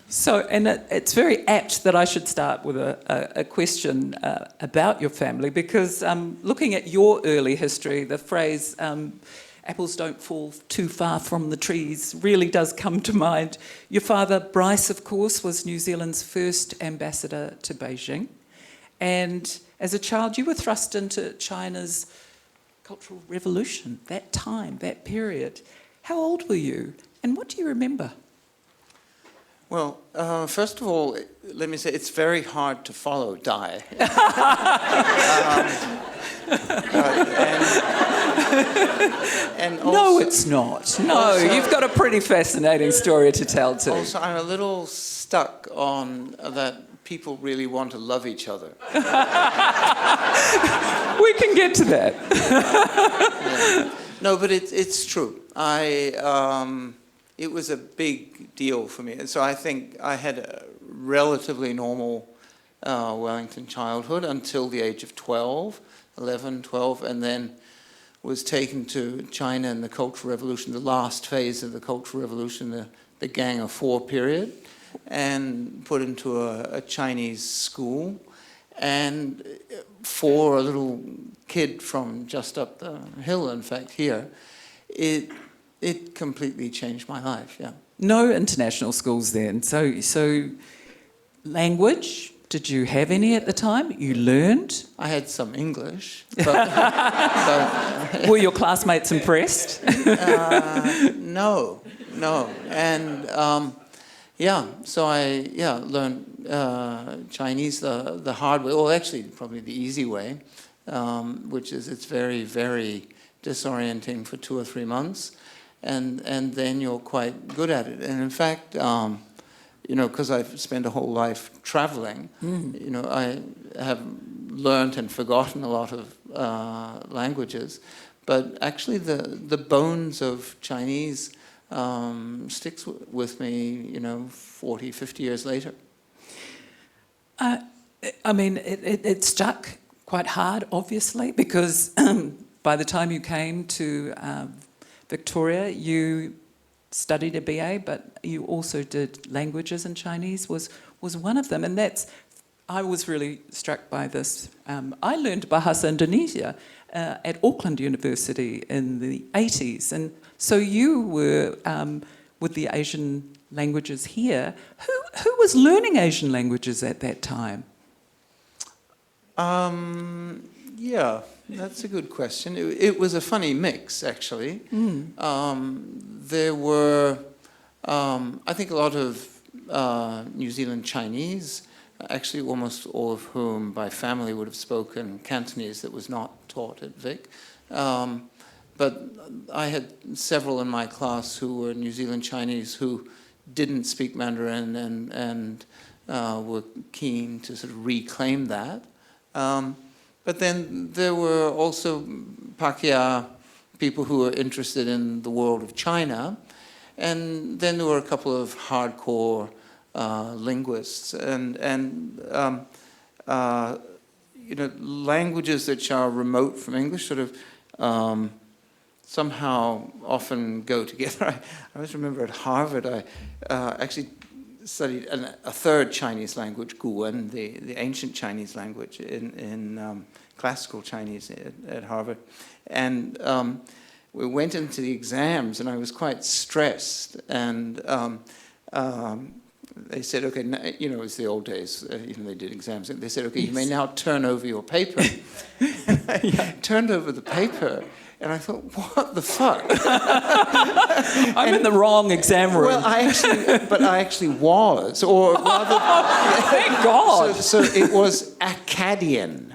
So, and it's very apt that I should start with a question about your family, because looking at your early history, the phrase apples don't fall too far from the trees really does come to mind. Your father, Bryce, of course, was New Zealand's first ambassador to Beijing. And as a child, you were thrust into China's Cultural Revolution, that time, that period. How old were you? And what do you remember? Well, first of all, let me say it's very hard to follow Dai. And also, no, it's not. No, also, you've got a pretty fascinating story to tell too. Also, I'm a little stuck on that people really want to love each other. We can get to that. Yeah. No, but it's true. It was a big deal for me. And so I think I had a relatively normal Wellington childhood until the age of 11, 12, and then was taken to China in the Cultural Revolution, the last phase of the Cultural Revolution, the Gang of Four period, and put into a Chinese school. And for a little kid from just up the hill, in fact, here, it completely changed my life, yeah. No international schools then. So language, did you have any at the time? You learned? I had some English, but were your classmates impressed? No. And so I learned Chinese the hard way, well, actually probably the easy way, which is it's very, very disorienting for 2 or 3 months. And then you're quite good at it. And in fact, because I've spent a whole life traveling, I have learned and forgotten a lot of languages. But actually the bones of Chinese sticks with me, 40, 50 years later. It stuck quite hard, obviously, because by the time you came to Victoria, you studied a BA, but you also did languages, and Chinese was one of them. And I was really struck by this. I learned Bahasa Indonesia at Auckland University in the 80s. And so you were with the Asian languages here. Who was learning Asian languages at that time? Yeah, that's a good question. It was a funny mix, actually. There were, I think, a lot of New Zealand Chinese, actually almost all of whom by family would have spoken Cantonese that was not taught at Vic. But I had several in my class who were New Zealand Chinese who didn't speak Mandarin and were keen to sort of reclaim that. But then there were also Pakeha people who were interested in the world of China. And then there were a couple of hardcore linguists. And languages that are remote from English sort of somehow often go together. I always remember at Harvard, I actually studied a third Chinese language, Guwen, the ancient Chinese language in classical Chinese at Harvard. And we went into the exams, and I was quite stressed. And they said, okay, it was the old days, they did exams. They said, okay, you may now turn over your paper. And I turned over the paper, and I thought, what the fuck? I'm in the wrong exam room. Well, I actually was, or rather... Thank God! So it was Akkadian.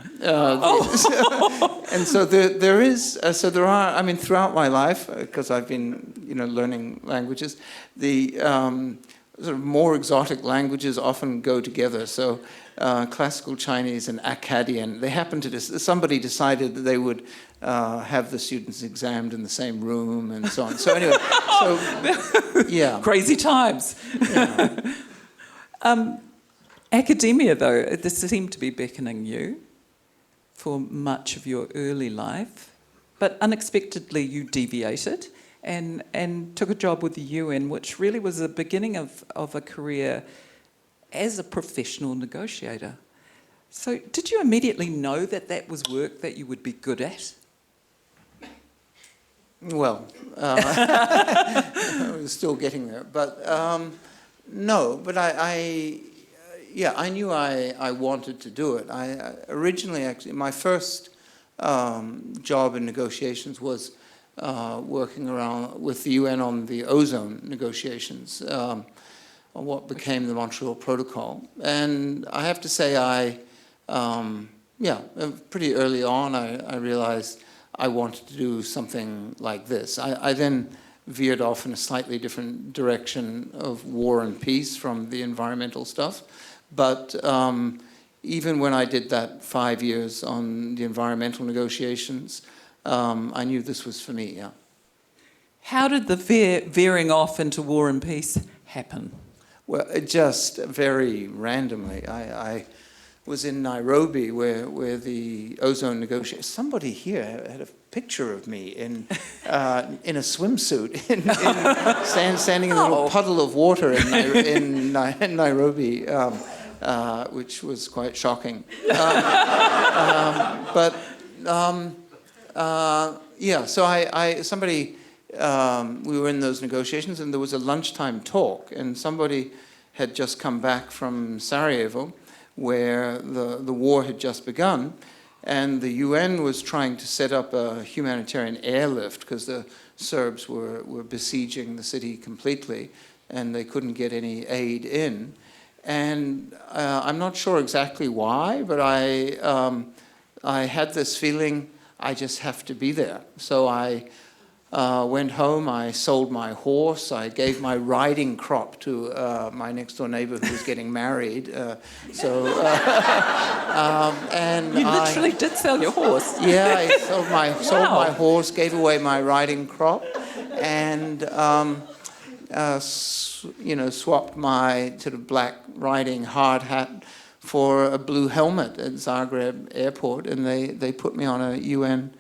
And so there are, throughout my life, because I've been, learning languages, the sort of more exotic languages often go together. So classical Chinese and Akkadian, they happened to, somebody decided that they would have the students examined in the same room and so on. So anyway, yeah. Crazy times. Yeah. Academia, though, this seemed to be beckoning you for much of your early life, but unexpectedly you deviated and took a job with the UN, which really was the beginning of a career as a professional negotiator. So did you immediately know that was work that you would be good at? Well, I was still getting there, but no, but I knew I wanted to do it. I originally, actually, my first job in negotiations was working around with the UN on the ozone negotiations, on what became the Montreal Protocol. And I have to say, pretty early on, I realized I wanted to do something like this. I then veered off in a slightly different direction of war and peace from the environmental stuff. But even when I did that 5 years on the environmental negotiations, I knew this was for me, yeah. How did the veering off into war and peace happen? Well, just very randomly. I was in Nairobi where the ozone negotiations. Somebody here had a picture of me in a swimsuit, standing in a little puddle of water in Nairobi, which was quite shocking. We were in those negotiations, and there was a lunchtime talk, and somebody had just come back from Sarajevo, where the war had just begun, and the UN was trying to set up a humanitarian airlift because the Serbs were besieging the city completely, and they couldn't get any aid in. And I'm not sure exactly why, but I had this feeling I just have to be there. So I went home, I sold my horse, I gave my riding crop to my next door neighbor who was getting married. And you literally did sell your horse. Yeah, I sold my horse, gave away my riding crop, and swapped my sort of black riding hard hat for a blue helmet at Zagreb airport, and they put me on a UN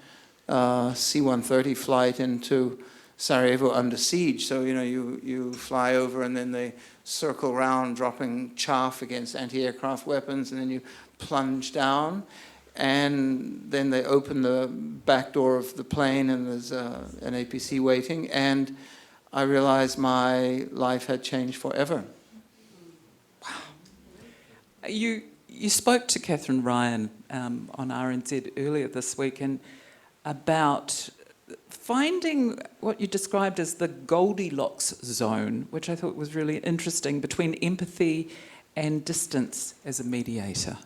C-130 flight into Sarajevo under siege. So, you fly over and then they circle around dropping chaff against anti-aircraft weapons, and then you plunge down, and then they open the back door of the plane and there's an APC waiting, and I realized my life had changed forever. Wow. You spoke to Catherine Ryan on RNZ earlier this week and about finding what you described as the Goldilocks zone, which I thought was really interesting, between empathy and distance as a mediator.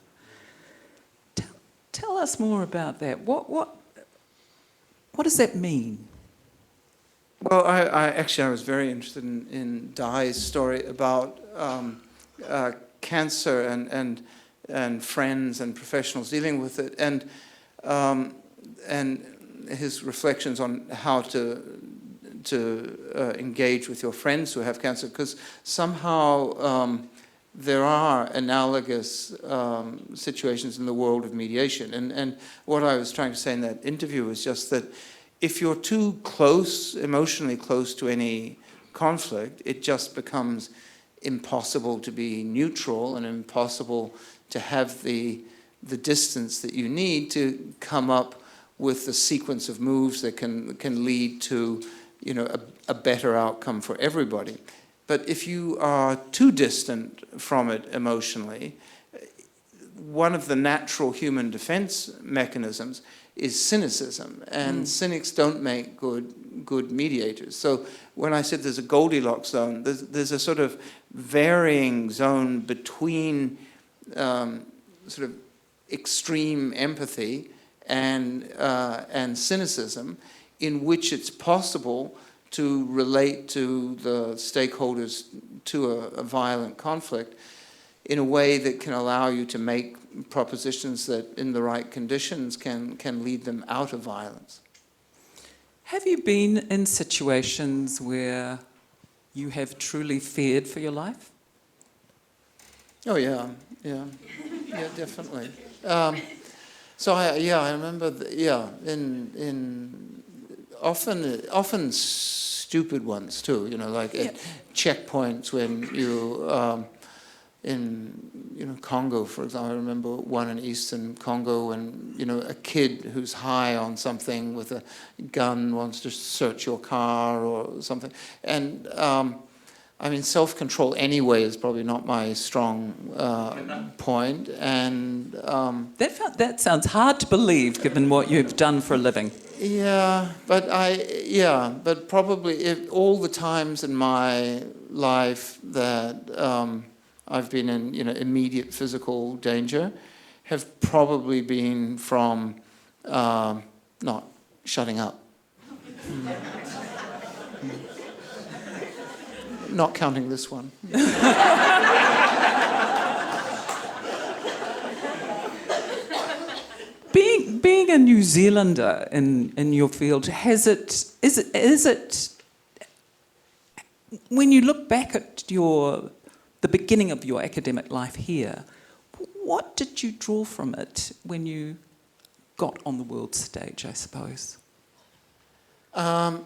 Tell us more about that. What does that mean? Well, I was very interested in Dai's story about cancer and friends and professionals dealing with it, and his reflections on how to engage with your friends who have cancer, because somehow there are analogous situations in the world of mediation. And what I was trying to say in that interview was just that if you're too close, emotionally close to any conflict, it just becomes impossible to be neutral and impossible to have the distance that you need to come up with the sequence of moves that can lead to, you know, a better outcome for everybody. But if you are too distant from it emotionally, one of the natural human defense mechanisms is cynicism, and cynics don't make good mediators. So when I said there's a Goldilocks zone, there's a sort of varying zone between sort of extreme empathy and cynicism, in which it's possible to relate to the stakeholders to a violent conflict in a way that can allow you to make propositions that, in the right conditions, can lead them out of violence. Have you been in situations where you have truly feared for your life? Oh yeah, definitely. So I remember, in often stupid ones too. You know, like at checkpoints when you. In Congo, for example, I remember one in eastern Congo when, you know, a kid who's high on something with a gun wants to search your car or something. And, I mean, self-control anyway is probably not my strong point. And that sounds hard to believe, given what you've done for a living. But probably all the times in my life that I've been in, you know, immediate physical danger have probably been from not shutting up. Not counting this one. Being a New Zealander in your field, is it when you look back at the beginning of your academic life here, what did you draw from it when you got on the world stage, I suppose? I'm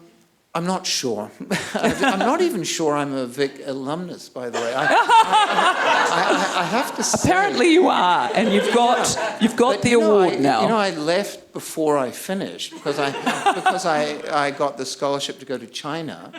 not sure. I'm not even sure I'm a Vic alumnus, by the way. I have to say. Apparently you are, and you've got the award now. You know, I left before I finished because I got the scholarship to go to China.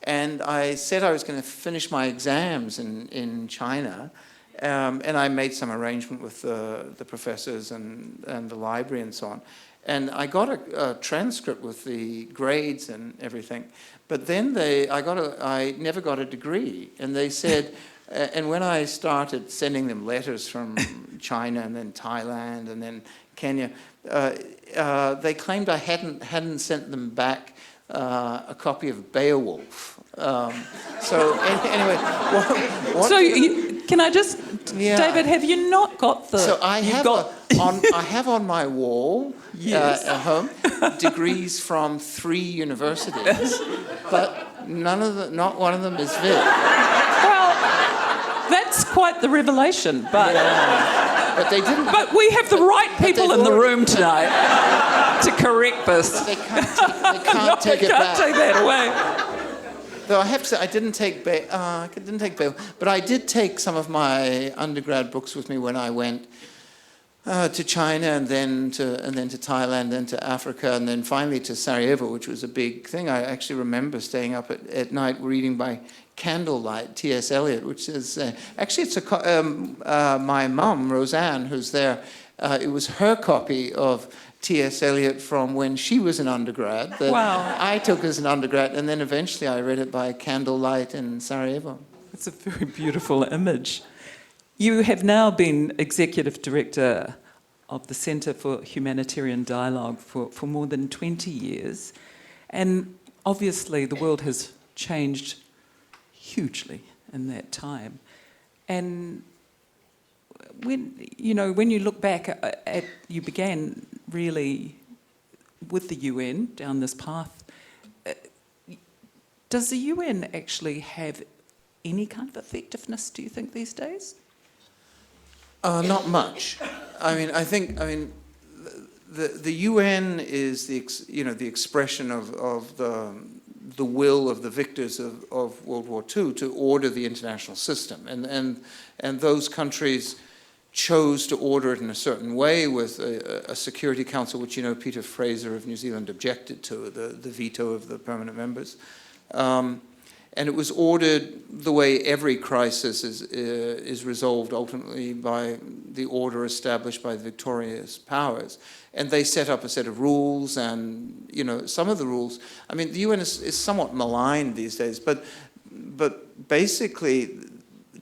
And I said I was going to finish my exams in China, and I made some arrangement with the professors and the library and so on. And I got a transcript with the grades and everything, but then I never got a degree. And they said, and when I started sending them letters from China and then Thailand and then Kenya, they claimed I hadn't sent them back a copy of Beowulf. So anyway, can I just, David? Have you not got the? So I have on my wall at home degrees from 3 universities, but not one of them is Vic. Well, that's quite the revelation, but. But they didn't. But we have the right people in the room tonight to correct this. They can't take it back. Take that away. Though I have to say, I didn't take Bail, but I did take some of my undergrad books with me when I went to China and then to Thailand, then to Africa, and then finally to Sarajevo, which was a big thing. I actually remember staying up at night reading by candlelight T.S. Eliot, which is it's my mum Roseanne, who's there. It was her copy of T.S. Eliot from when she was an undergrad that I took as an undergrad, and then eventually I read it by candlelight in Sarajevo. It's a very beautiful image. You have now been Executive Director of the Centre for Humanitarian Dialogue for more than 20 years, and obviously the world has changed hugely in that time. And when you look back at you began really with the UN down this path, does the UN actually have any kind of effectiveness, do you think, these days? Not much. I think the UN is the expression of the will of the victors of World War II to order the international system. And those countries chose to order it in a certain way with a Security Council, which, you know, Peter Fraser of New Zealand objected to, the veto of the permanent members. And it was ordered the way every crisis is resolved ultimately by the order established by the victorious powers. And they set up a set of rules, and, you know, some of the rules, I mean, the UN is somewhat maligned these days, but basically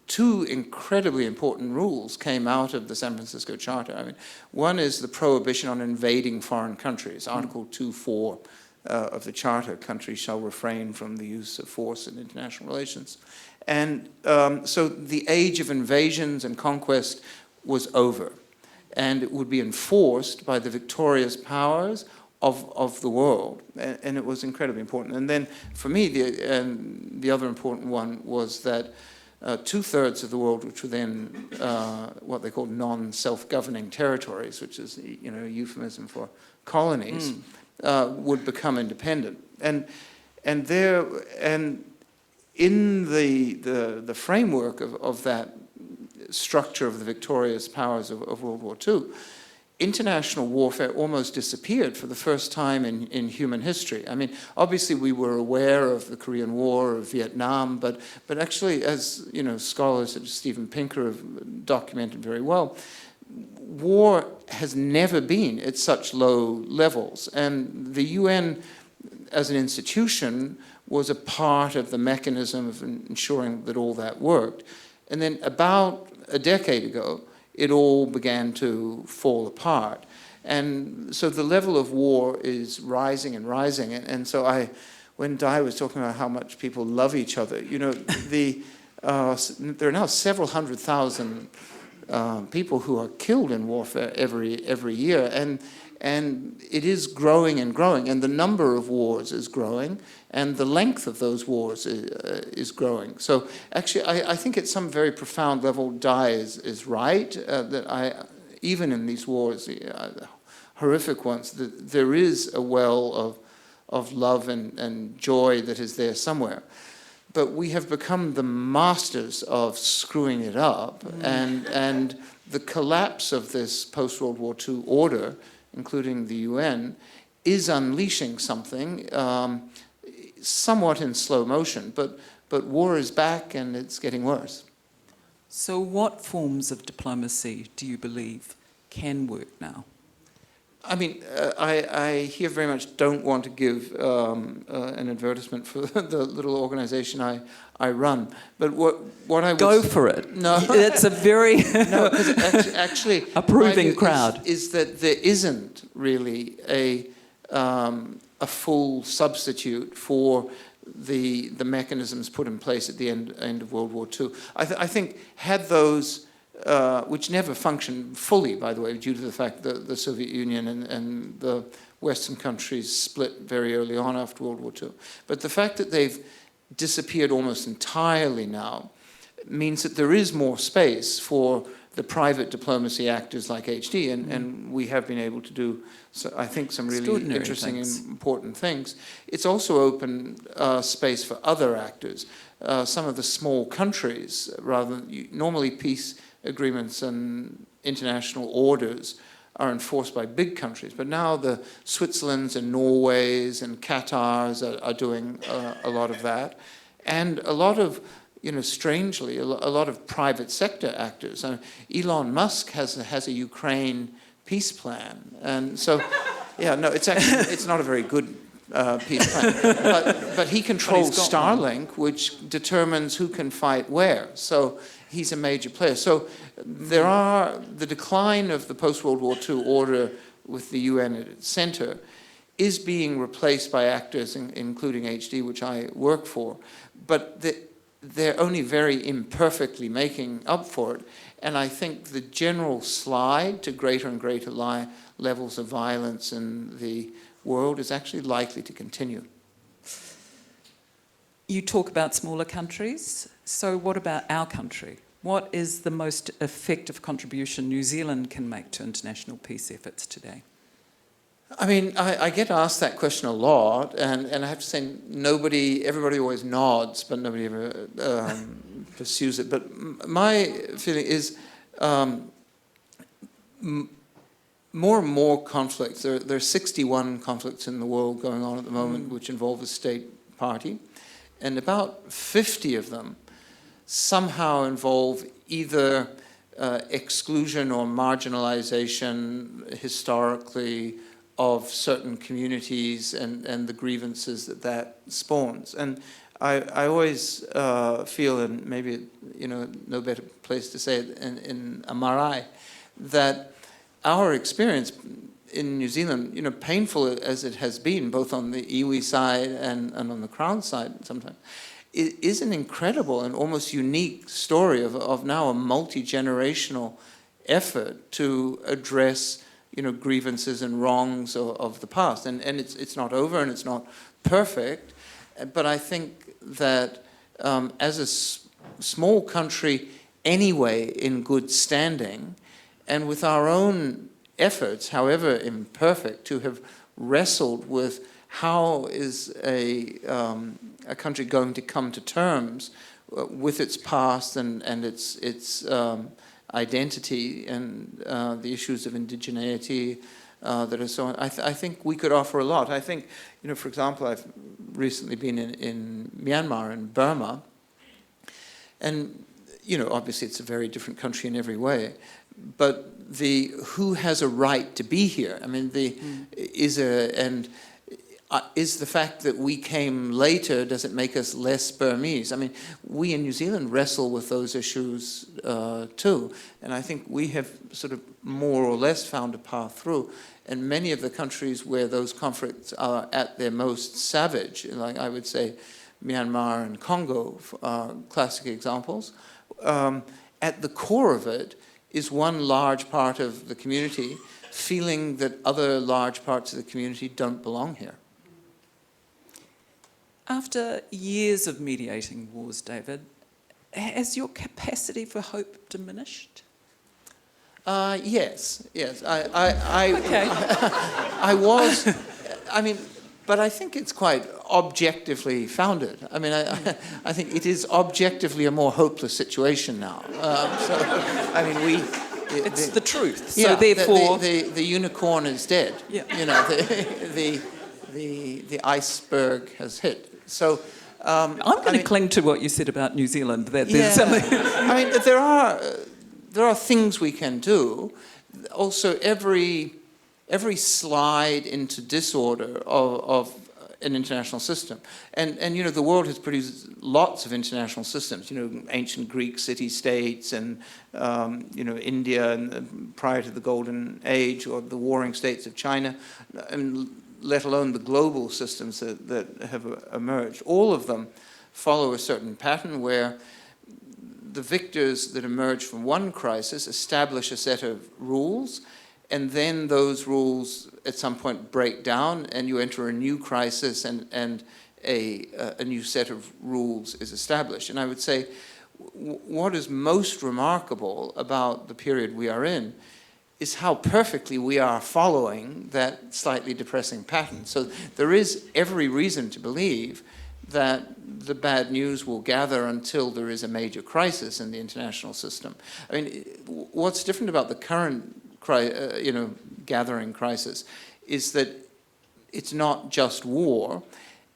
two incredibly important rules came out of the San Francisco Charter. I mean, one is the prohibition on invading foreign countries, Article 2.4 of the Charter. Countries shall refrain from the use of force in international relations. And so the age of invasions and conquest was over, and it would be enforced by the victorious powers of the world, and it was incredibly important. And then for me, the other important one was that 2/3 of the world, which were then what they called non-self-governing territories, which is, you know, a euphemism for colonies, would become independent. And in the framework of that structure of the victorious powers of World War II, international warfare almost disappeared for the first time in human history. I mean, obviously we were aware of the Korean War, of Vietnam, but actually, as, you know, scholars such as Steven Pinker have documented very well, war has never been at such low levels. And the UN as an institution was a part of the mechanism of ensuring that all that worked. And then about a decade ago, it all began to fall apart. And so the level of war is rising and rising. And so when Dai was talking about how much people love each other, you know, there are now several 100,000 people who are killed in warfare every year. And it is growing and growing, and the number of wars is growing, and the length of those wars is growing. So actually, I think at some very profound level, Dai is right, that even in these wars, horrific ones, that there is a well of love and joy that is there somewhere. But we have become the masters of screwing it up, and the collapse of this post-World War II order, including the UN, is unleashing something somewhat in slow motion, but war is back and it's getting worse. So what forms of diplomacy do you believe can work now? I mean, I here very much don't want to give an advertisement for the little organization I run, but what I would go for it. No, it's a very no, because actually approving crowd is that there isn't really a full substitute for the mechanisms put in place at the end of World War II. I think had those. Which never functioned fully, by the way, due to the fact that the Soviet Union and the Western countries split very early on after World War II. But the fact that they've disappeared almost entirely now means that there is more space for the private diplomacy actors like HD, and we have been able to do, I think, some really interesting and important things. It's also opened space for other actors. Some of the small countries, normally peace agreements and international orders are enforced by big countries, but now the Switzerlands and Norways and Qatars are doing a lot of that, and a lot of, you know, strangely, a lot of private sector actors. Elon Musk has a Ukraine peace plan, and so, yeah, no, it's not a very good peace plan, but he controls Starlink, which determines who can fight where. So he's a major player. So the decline of the post-World War II order with the UN at its center is being replaced by actors, including HD, which I work for, but they're only very imperfectly making up for it. And I think the general slide to greater and greater levels of violence in the world is actually likely to continue. You talk about smaller countries, so what about our country? What is the most effective contribution New Zealand can make to international peace efforts today? I mean, I get asked that question a lot, and I have to say, everybody always nods, but nobody ever pursues it. But my feeling is more and more conflicts. There are 61 conflicts in the world going on at the moment which involve a state party, and about 50 of them somehow involve either exclusion or marginalization historically of certain communities and the grievances that spawns. And I always feel, and maybe no better place to say it in a marae, that our experience in New Zealand, painful as it has been, both on the iwi side and on the Crown side sometimes, is an incredible and almost unique story of now a multi-generational effort to address grievances and wrongs of the past. And it's not over and it's not perfect, but I think that as a small country anyway in good standing, and with our own efforts, however imperfect, to have wrestled with how is a country going to come to terms with its past and its identity and the issues of indigeneity that are so on. I think we could offer a lot. I think, for example, I've recently been in Myanmar and Burma, and obviously it's a very different country in every way, but who has a right to be here? I mean, is the fact that we came later, does it make us less Burmese? I mean, we in New Zealand wrestle with those issues too, and I think we have sort of more or less found a path through. And many of the countries where those conflicts are at their most savage, like I would say Myanmar and Congo are classic examples, at the core of it is one large part of the community feeling that other large parts of the community don't belong here. After years of mediating wars, David, has your capacity for hope diminished? Yes. Okay. But I think it's quite objectively founded. I mean, I think it is objectively a more hopeless situation now. It's the truth. Yeah, so therefore, the unicorn is dead. Yeah. The iceberg has hit. So I'm going to cling to what you said about New Zealand. That yeah. there's something. I mean, there are things we can do. Also, every slide into disorder of an international system, and the world has produced lots of international systems. Ancient Greek city-states, and India, and prior to the Golden Age, or the warring states of China, and let alone the global systems that have emerged. All of them follow a certain pattern where the victors that emerge from one crisis establish a set of rules, and then those rules at some point break down, and you enter a new crisis, and a new set of rules is established. And I would say what is most remarkable about the period we are in is how perfectly we are following that slightly depressing pattern. So there is every reason to believe that the bad news will gather until there is a major crisis in the international system. I mean, what's different about the current gathering crisis is that it's not just war,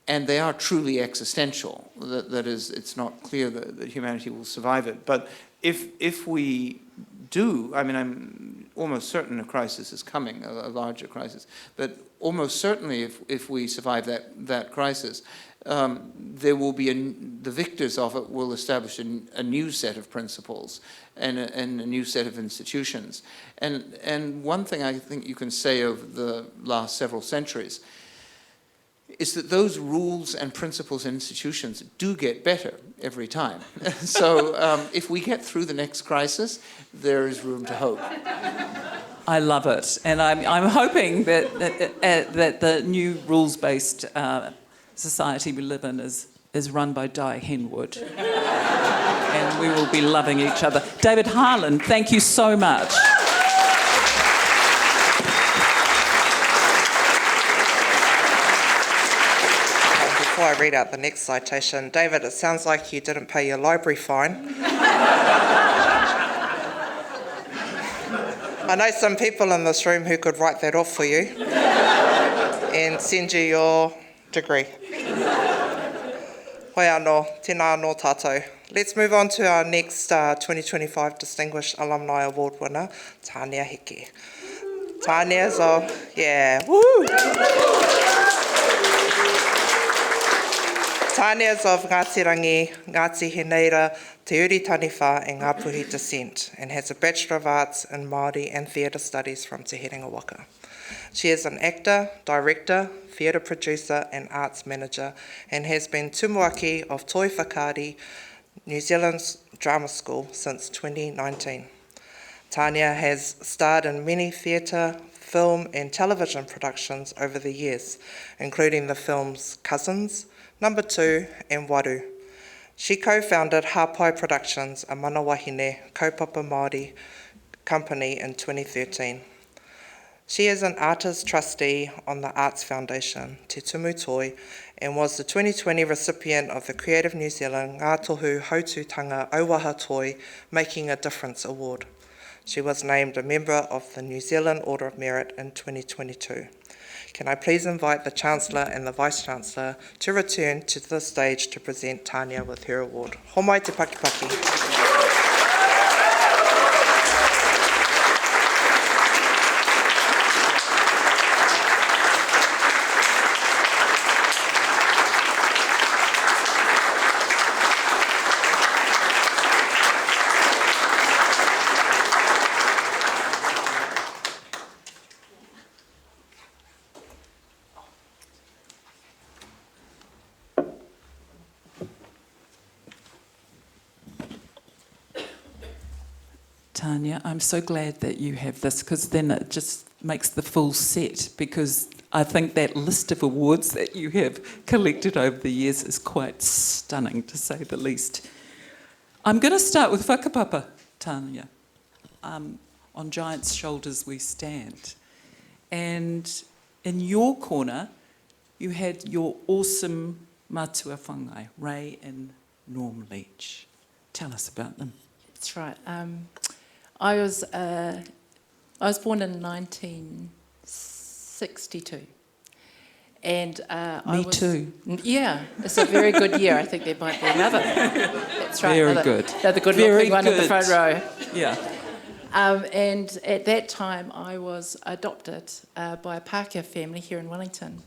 and they are truly existential. That is, it's not clear that humanity will survive it. But if we do, I mean, I'm almost certain a crisis is coming, a larger crisis, but almost certainly if we survive that crisis, there will be the victors of it will establish a new set of principles and a new set of institutions. And one thing I think you can say over the last several centuries is that those rules and principles and institutions do get better every time. So if we get through the next crisis, there is room to hope. I love it, and I'm hoping that the new rules-based society we live in is run by Dai Henwood, and we will be loving each other. David Harland, thank you so much. before I read out the next citation, David, it sounds like you didn't pay your library fine. I know some people in this room who could write that off for you and send you your degree. Hoi anō, tēnā anō tātou. Let's move on to our next 2025 Distinguished Alumni Award winner, Tanea Heke. Tanea's of, Tanea's of Ngāti Rangi, Ngāti Herenga, Te Uri Taniwha and Ngāpuhi descent, and has a Bachelor of Arts in Māori and Theatre Studies from Te Herenga Waka. She is an actor, director, theatre producer and arts manager, and has been tumuaki of Toi Whakaari, New Zealand's drama school since 2019. Tanea has starred in many theatre, film and television productions over the years, including the films Cousins, Number 2 and Waru. She co-founded Hapai Productions, a manawahine kaupapa Māori company in 2013. She is an artist trustee on the Arts Foundation, Te Tumu Toi, and was the 2020 recipient of the Creative New Zealand Ngā Tohu Hautūtanga Auaha Toi Making a Difference Award. She was named a member of the New Zealand Order of Merit in 2022. Can I please invite the Chancellor and the Vice-Chancellor to return to the stage to present Tanea with her award. Homai te pakipaki. Tanea, I'm so glad that you have this, because then it just makes the full set, because I think that list of awards that you have collected over the years is quite stunning, to say the least. I'm going to start with whakapapa, Tanea. On giants' shoulders we stand. And in your corner, you had your awesome matua whangai, Ray and Norm Leach. Tell us about them. That's right. I was born in 1962, and Me too. Yeah, it's a very good year. I think there might be another. That's right. Very good. Another good Very looking one in the good. front row. Yeah. And at that time, I was adopted by a Pākehā family here in Wellington.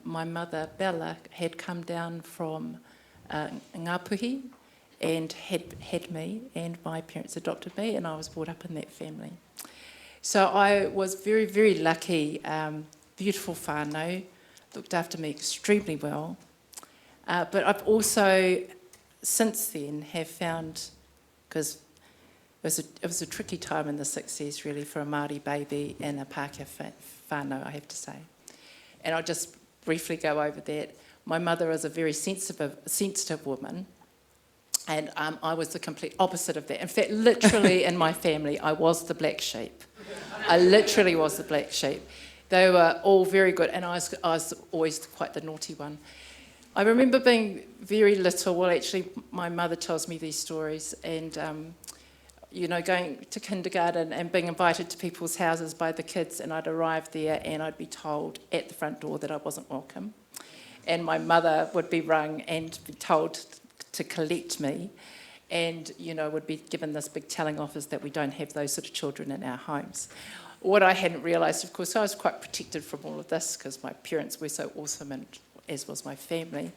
My mother, Bella, had come down from Ngāpuhi and had me, and my parents adopted me, and I was brought up in that family. So I was very, very lucky, beautiful whānau, looked after me extremely well. But I've also, since then, have found, because it was a tricky time in the 60s, really, for a Māori baby and a Pākehā whānau, I have to say. And I'll just briefly go over that. My mother is a very sensitive woman, and I was the complete opposite of that. In fact, literally in my family, I was the black sheep. I literally was the black sheep. They were all very good, and I was always quite the naughty one. I remember being very little. Well, actually, my mother tells me these stories, and going to kindergarten and being invited to people's houses by the kids, and I'd arrive there and I'd be told at the front door that I wasn't welcome. And my mother would be rung and be told to collect me, and would be given this big telling off is that we don't have those sort of children in our homes. What I hadn't realised, of course, I was quite protected from all of this because my parents were so awesome, and as was my family,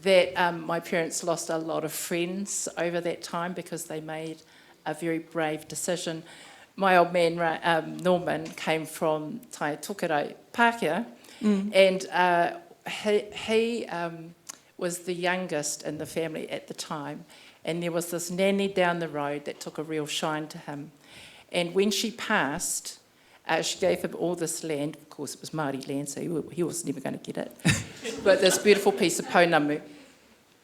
that my parents lost a lot of friends over that time because they made a very brave decision. My old man, Norman, came from Tai Tokerau, Pākehā, and he was the youngest in the family at the time, and there was this nanny down the road that took a real shine to him. And when she passed, she gave him all this land. Of course, it was Māori land, so he was never going to get it. But this beautiful piece of pounamu.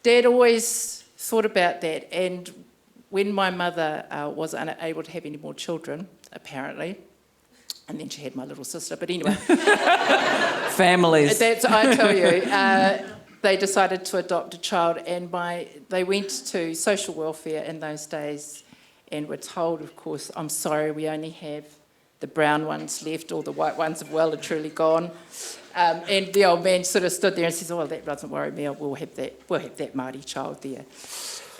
Dad always thought about that, and when my mother was unable to have any more children, apparently, And then she had my little sister. But anyway, Families. I tell you, they decided to adopt a child, and they went to social welfare in those days and were told, of course, I'm sorry, we only have the brown ones left, all the white ones have well and truly gone. And the old man sort of stood there and says, oh, that doesn't worry me, we'll have that Māori child there.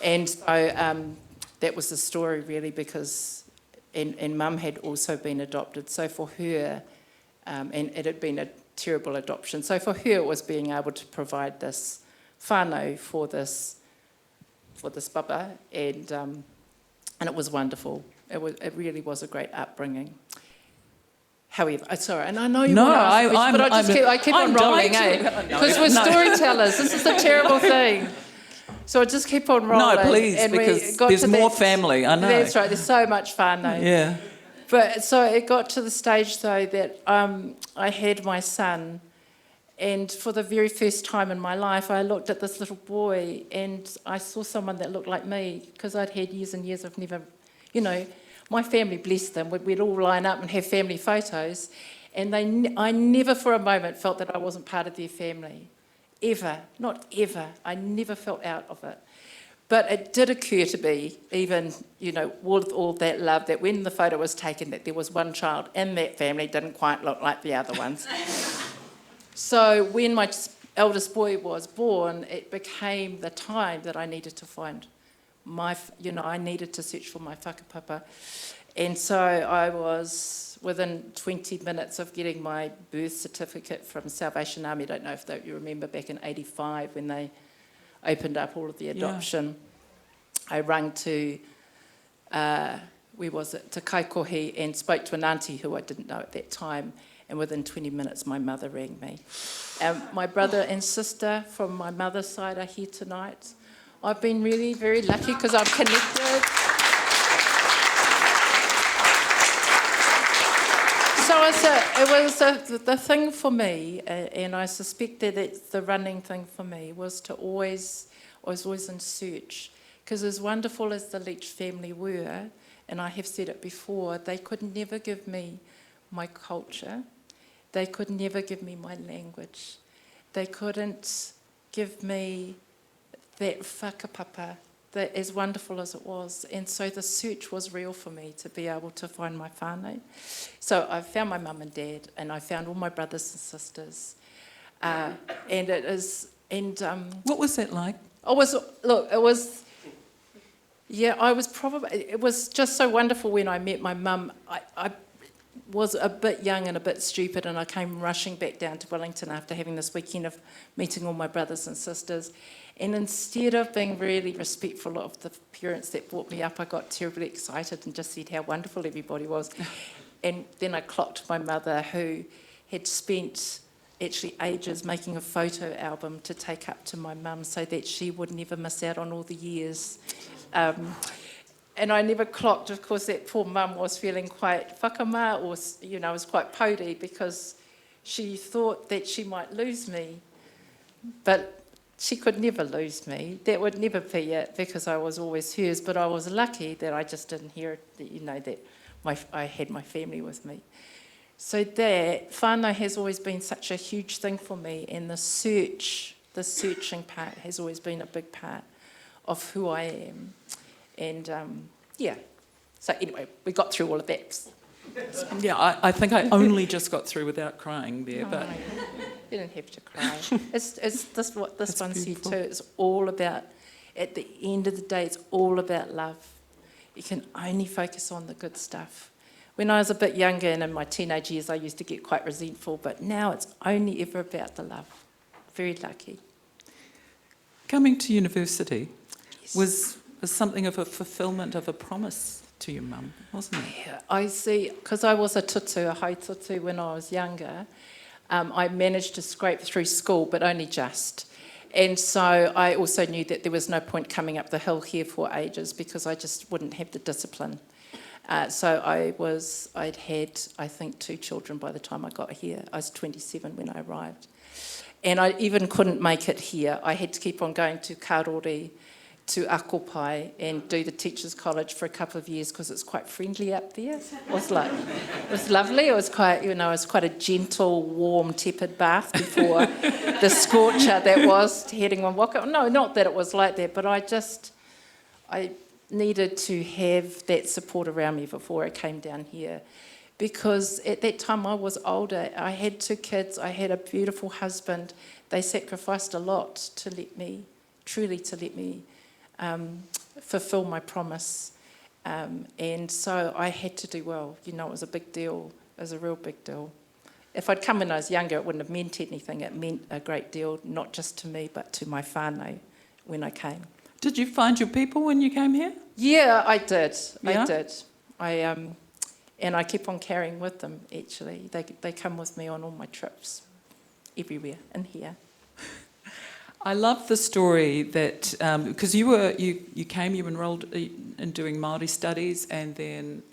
And so that was the story really, because, and Mum had also been adopted, so for her, and it had been a terrible adoption, so for her it was being able to provide this whānau for this papa, and it was wonderful. It really was a great upbringing. However, sorry, and I know you want to ask me, but I keep on rolling, because we're storytellers. This is the terrible thing. So I just keep on rolling. No, please, and because there's more family, I know. That's right, there's so much whānau. Yeah. But so it got to the stage, though, that I had my son, and for the very first time in my life, I looked at this little boy and I saw someone that looked like me, because I'd had years and years of never, my family, bless them, we'd all line up and have family photos, and I never for a moment felt that I wasn't part of their family. Ever. Not ever. I never felt out of it. But it did occur to me, even, with all that love, that when the photo was taken, that there was one child in that family didn't quite look like the other ones. So when my eldest boy was born, it became the time that I needed to find I needed to search for my whakapapa. And so I was within 20 minutes of getting my birth certificate from Salvation Army. I don't know if you remember back in 85 when they opened up all of the adoption. Yeah. I rang to, where was it, to Kaikohi, and spoke to an auntie who I didn't know at that time, and within 20 minutes my mother rang me. My brother and sister from my mother's side are here tonight. I've been really very lucky because I'm connected. So the thing for me, and I suspect that it's the running thing for me, was I was always in search. Because as wonderful as the Leach family were, and I have said it before, they could never give me my culture. They could never give me my language. They couldn't give me that whakapapa, that as wonderful as it was. And so the search was real for me to be able to find my whānau. So I found my mum and dad, and I found all my brothers and sisters. And it is... what was that like? It was just so wonderful when I met my mum. I was a bit young and a bit stupid, and I came rushing back down to Wellington after having this weekend of meeting all my brothers and sisters. And instead of being really respectful of the parents that brought me up, I got terribly excited and just said how wonderful everybody was. And then I clocked my mother, who had spent actually ages making a photo album to take up to my mum so that she would never miss out on all the years. And I never clocked, of course, that poor mum was feeling quite whakama, or, was quite pouty, because she thought that she might lose me. But she could never lose me. That would never be it, because I was always hers. But I was lucky that I just didn't hear it, that I had my family with me. So that whānau has always been such a huge thing for me, and the searching part has always been a big part of who I am. And, so anyway, we got through all of that. Yeah, I think I only just got through without crying there, but... You didn't have to cry. It's this what this one said too. It's all about, at the end of the day, it's all about love. You can only focus on the good stuff. When I was a bit younger and in my teenage years, I used to get quite resentful, but now it's only ever about the love. Very lucky. Coming to university was something of a fulfilment of a promise to your mum, wasn't it? Yeah, I see, because I was a high tutu when I was younger. I managed to scrape through school, but only just. And so I also knew that there was no point coming up the hill here for ages, because I just wouldn't have the discipline. So I'd had, I think, 2 children by the time I got here. I was 27 when I arrived. And I even couldn't make it here. I had to keep on going to Karori to Akopai and do the Teachers College for a couple of years because it's quite friendly up there. It was lovely. It was quite, it was quite a gentle, warm, tepid bath before the scorcher that was Te Herenga Waka. No, not that it was like that, but I needed to have that support around me before I came down here. Because at that time I was older, I had 2 kids, I had a beautiful husband. They sacrificed a lot to let me fulfill my promise. And so I had to do well. It was a big deal. It was a real big deal. If I'd come when I was younger, it wouldn't have meant anything. It meant a great deal, not just to me, but to my whānau when I came. Did you find your people when you came here? Yeah, I did. Yeah? I did. And I keep on carrying with them, actually. They come with me on all my trips, everywhere, in here. I love the story that, because you came, you enrolled in doing Māori studies, and then,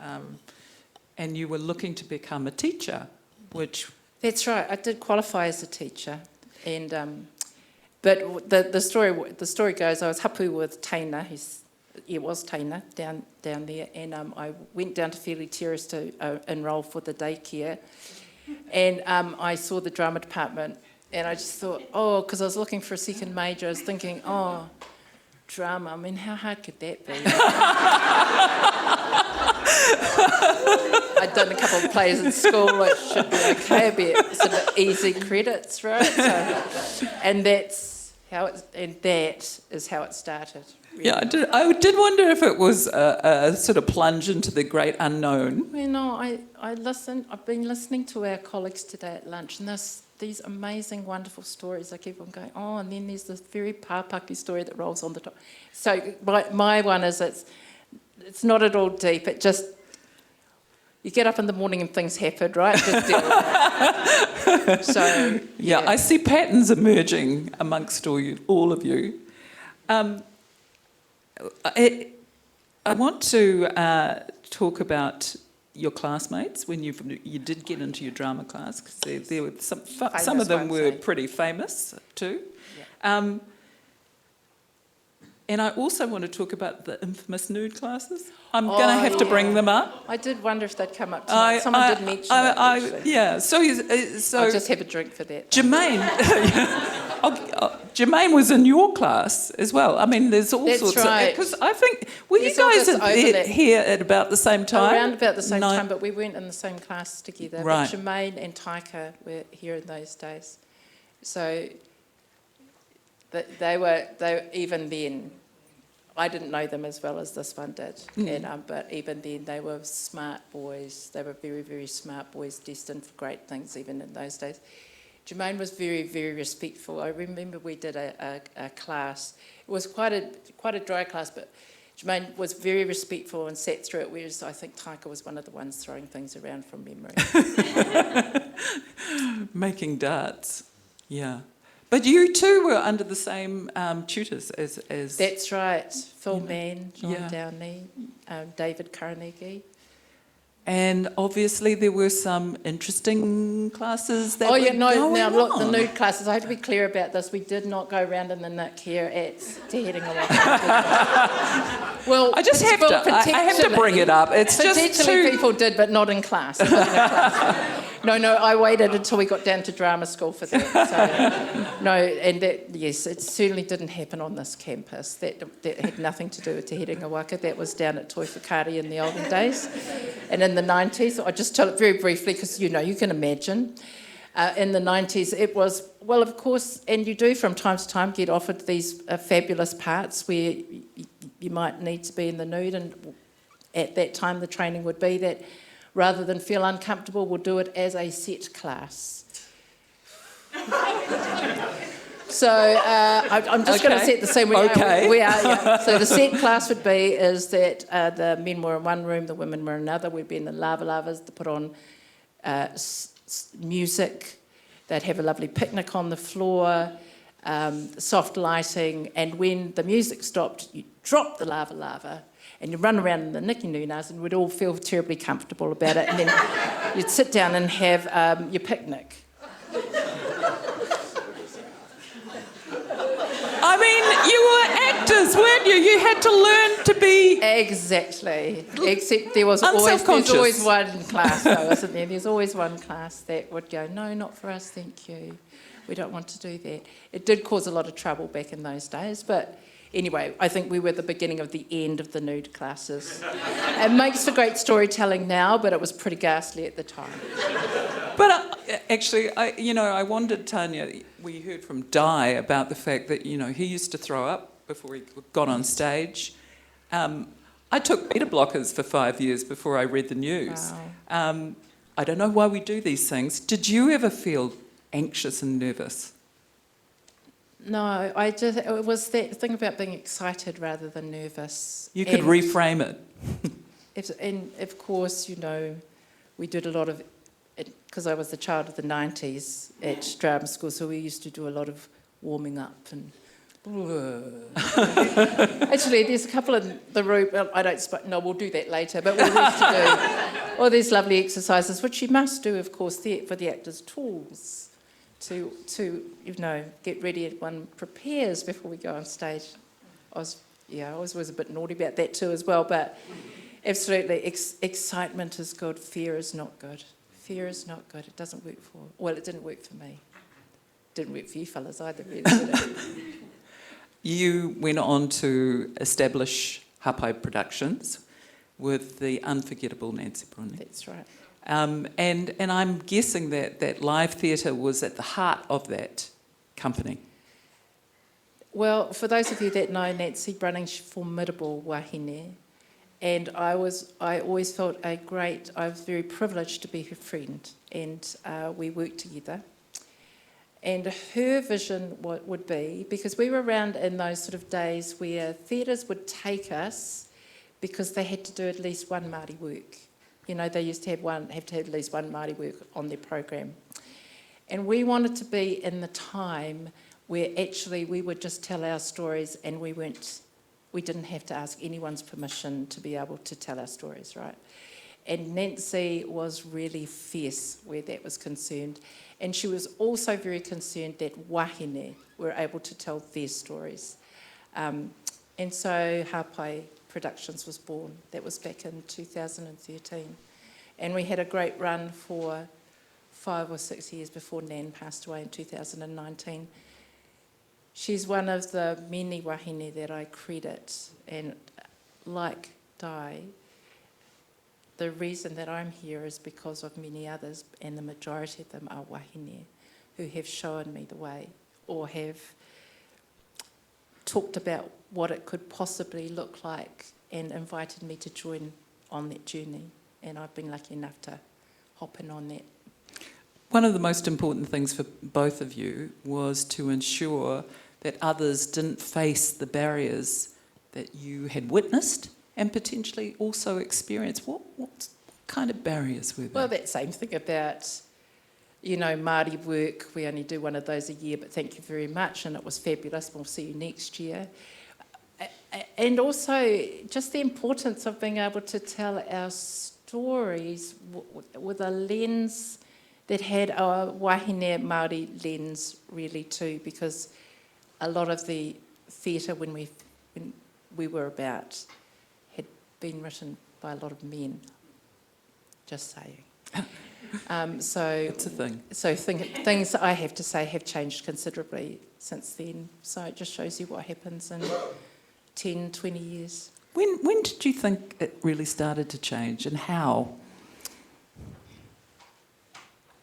and you were looking to become a teacher, which... That's right, I did qualify as a teacher. And but the story goes, I was hapu with Taina, was Taina down there, and I went down to Fairley Terrace to enrol for the daycare, and I saw the drama department, and I just thought, because I was looking for a second major, I was thinking, drama, I mean, how hard could that be? I'd done a couple of plays in school, which should be okay, a bit sort of easy credits, right? So, and that is how it started. Really. Yeah, I did wonder if it was a sort of plunge into the great unknown. I listened. I've been listening to our colleagues today at lunch, and these amazing, wonderful stories. I keep on going, and then there's this very pāpaki story that rolls on the top. So my one is it's not at all deep. It just, you get up in the morning and things happen, right? Just deal with it. So yeah, I see patterns emerging amongst all of you. I want to talk about your classmates when you did get into your drama class, because there were some of them were pretty famous too. Yeah. And I also want to talk about the infamous nude classes. I'm going to have to bring them up. I did wonder if they'd come up tonight. Someone did mention that, actually. Yeah, so I'll just have a drink for that. Jermaine, Jermaine was in your class as well. I mean, there's all sorts of... Because I think... Were you guys here at about the same time? Around about the same time, but we weren't in the same class together. Right. But Jermaine and Taika were here in those days. So they were even then... I didn't know them as well as this one did, but even then they were smart boys. They were very, very smart boys, destined for great things even in those days. Jermaine was very, very respectful. I remember we did a class. It was quite a dry class, but Jermaine was very respectful and sat through it, whereas I think Taika was one of the ones throwing things around from memory. Making darts, yeah. But you too were under the same tutors as... That's right. Phil Mann, John Downey, David Carnegie. And obviously there were some interesting classes that look, the nude classes, I have to be clear about this. We did not go around in the nick here at Te Herenga Waka. Well, I have to bring it up. It's just people did, but not in class. No, I waited until we got down to drama school for that. So, it certainly didn't happen on this campus. That had nothing to do with Te Herenga Waka. That was down at Toi Whakaari in the olden days. And in the 90s, I'll just tell it very briefly because, you can imagine. In the 90s, it was, well, of course, and you do from time to time get offered these fabulous parts where you might need to be in the nude, and at that time the training would be that rather than feel uncomfortable, we'll do it as a set class. So I'm just going to set the scene. We are. So the set class would be is that the men were in one room, the women were in another. We'd be in the lavas to put on music. They'd have a lovely picnic on the floor, soft lighting, and when the music stopped, you drop the lava, and you run around in the Niki Nunas, and we'd all feel terribly comfortable about it, and then you'd sit down and have your picnic. I mean, you were actors, weren't You had to learn to be... Exactly. Except there's Unselfconscious. always one class, though, isn't there? There's always one class that would go, no, not for us, thank you. We don't want to do that. It did cause a lot of trouble back in those days, but anyway, I think we were the beginning of the end of the nude classes. It makes for great storytelling now, but it was pretty ghastly at the time. But actually, I wondered, Tanea, we heard from Dai about the fact that, he used to throw up before he got on stage. I took beta blockers for 5 years before I read the news. Wow. I don't know why we do these things. Did you ever feel anxious and nervous? No, it was that thing about being excited rather than nervous. You could reframe it. And of course, we did a lot of, because I was the child of the 90s at drama school, so we used to do a lot of warming up and... Actually, there's a couple in the room, we'll do that later, but we used to do all these lovely exercises, which you must do, of course, for the actors' tools. To get ready as one prepares before we go on stage. I was a bit naughty about that too as well, but absolutely, excitement is good, fear is not good. Fear is not good, it doesn't work it didn't work for me. It didn't work for you fellas either, really, did it? You went on to establish Hapai Productions with the unforgettable Nancy Brunley. That's right. And I'm guessing that live theatre was at the heart of that company. Well, for those of you that know Nancy Brunning's formidable wahine, and I always felt I was very privileged to be her friend, and we worked together. And her vision would be, because we were around in those sort of days where theatres would take us because they had to do at least one Māori work. They used to have at least one Māori work on their program. And we wanted to be in the time where actually we would just tell our stories and we didn't have to ask anyone's permission to be able to tell our stories, right? And Nancy was really fierce where that was concerned. And she was also very concerned that wahine were able to tell their stories. And so Hapai Productions was born. That was back in 2013. And we had a great run for 5 or 6 years before Nan passed away in 2019. She's one of the many wahine that I credit. And like Dai, the reason that I'm here is because of many others, and the majority of them are wahine who have shown me the way or have talked about what it could possibly look like and invited me to join on that journey. And I've been lucky enough to hop in on that. One of the most important things for both of you was to ensure that others didn't face the barriers that you had witnessed and potentially also experienced. What kind of barriers were there? Well, that same thing about, Māori work. We only do one of those a year, but thank you very much, and it was fabulous. We'll see you next year. And also just the importance of being able to tell our stories with a lens that had a wahine Māori lens really too, because a lot of the theatre when we were about had been written by a lot of men. Just saying. So it's a thing. So things I have to say have changed considerably since then. So it just shows you what happens in 10, 20 years. When did you think it really started to change, and how?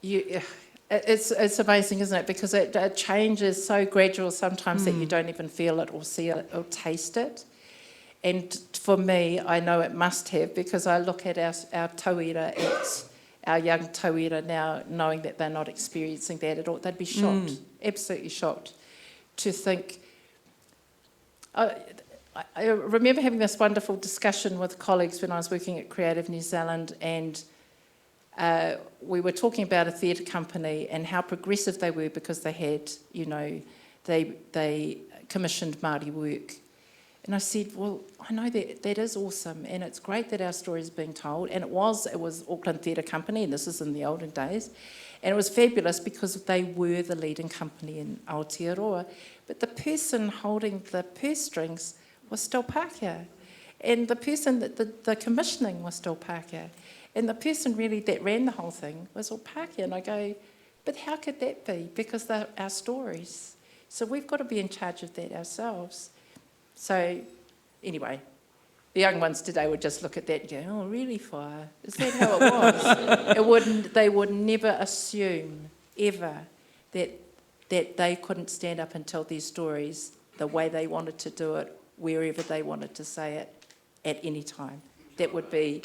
It's amazing, isn't it? Because it changes so gradual sometimes that you don't even feel it or see it or taste it. And for me, I know it must have, because I look at our tauira, our young tauira now, knowing that they're not experiencing that at all. They'd be shocked, absolutely shocked, to think... I remember having this wonderful discussion with colleagues when I was working at Creative New Zealand, and we were talking about a theatre company and how progressive they were because they had, they commissioned Māori work. And I said, well, I know that is awesome, and it's great that our story is being told. And it was Auckland Theatre Company, and this is in the olden days. And it was fabulous because they were the leading company in Aotearoa. But the person holding the purse strings was still Pākehā. And the person, the commissioning was still Pākehā. And the person really that ran the whole thing was all Pākehā. And I go, but how could that be? Because they're our stories. So we've got to be in charge of that ourselves. So anyway, the young ones today would just look at that and go, oh, really, Fire? Is that how it was? They would never assume, ever, that they couldn't stand up and tell these stories the way they wanted to do it, wherever they wanted to say it, at any time. That would be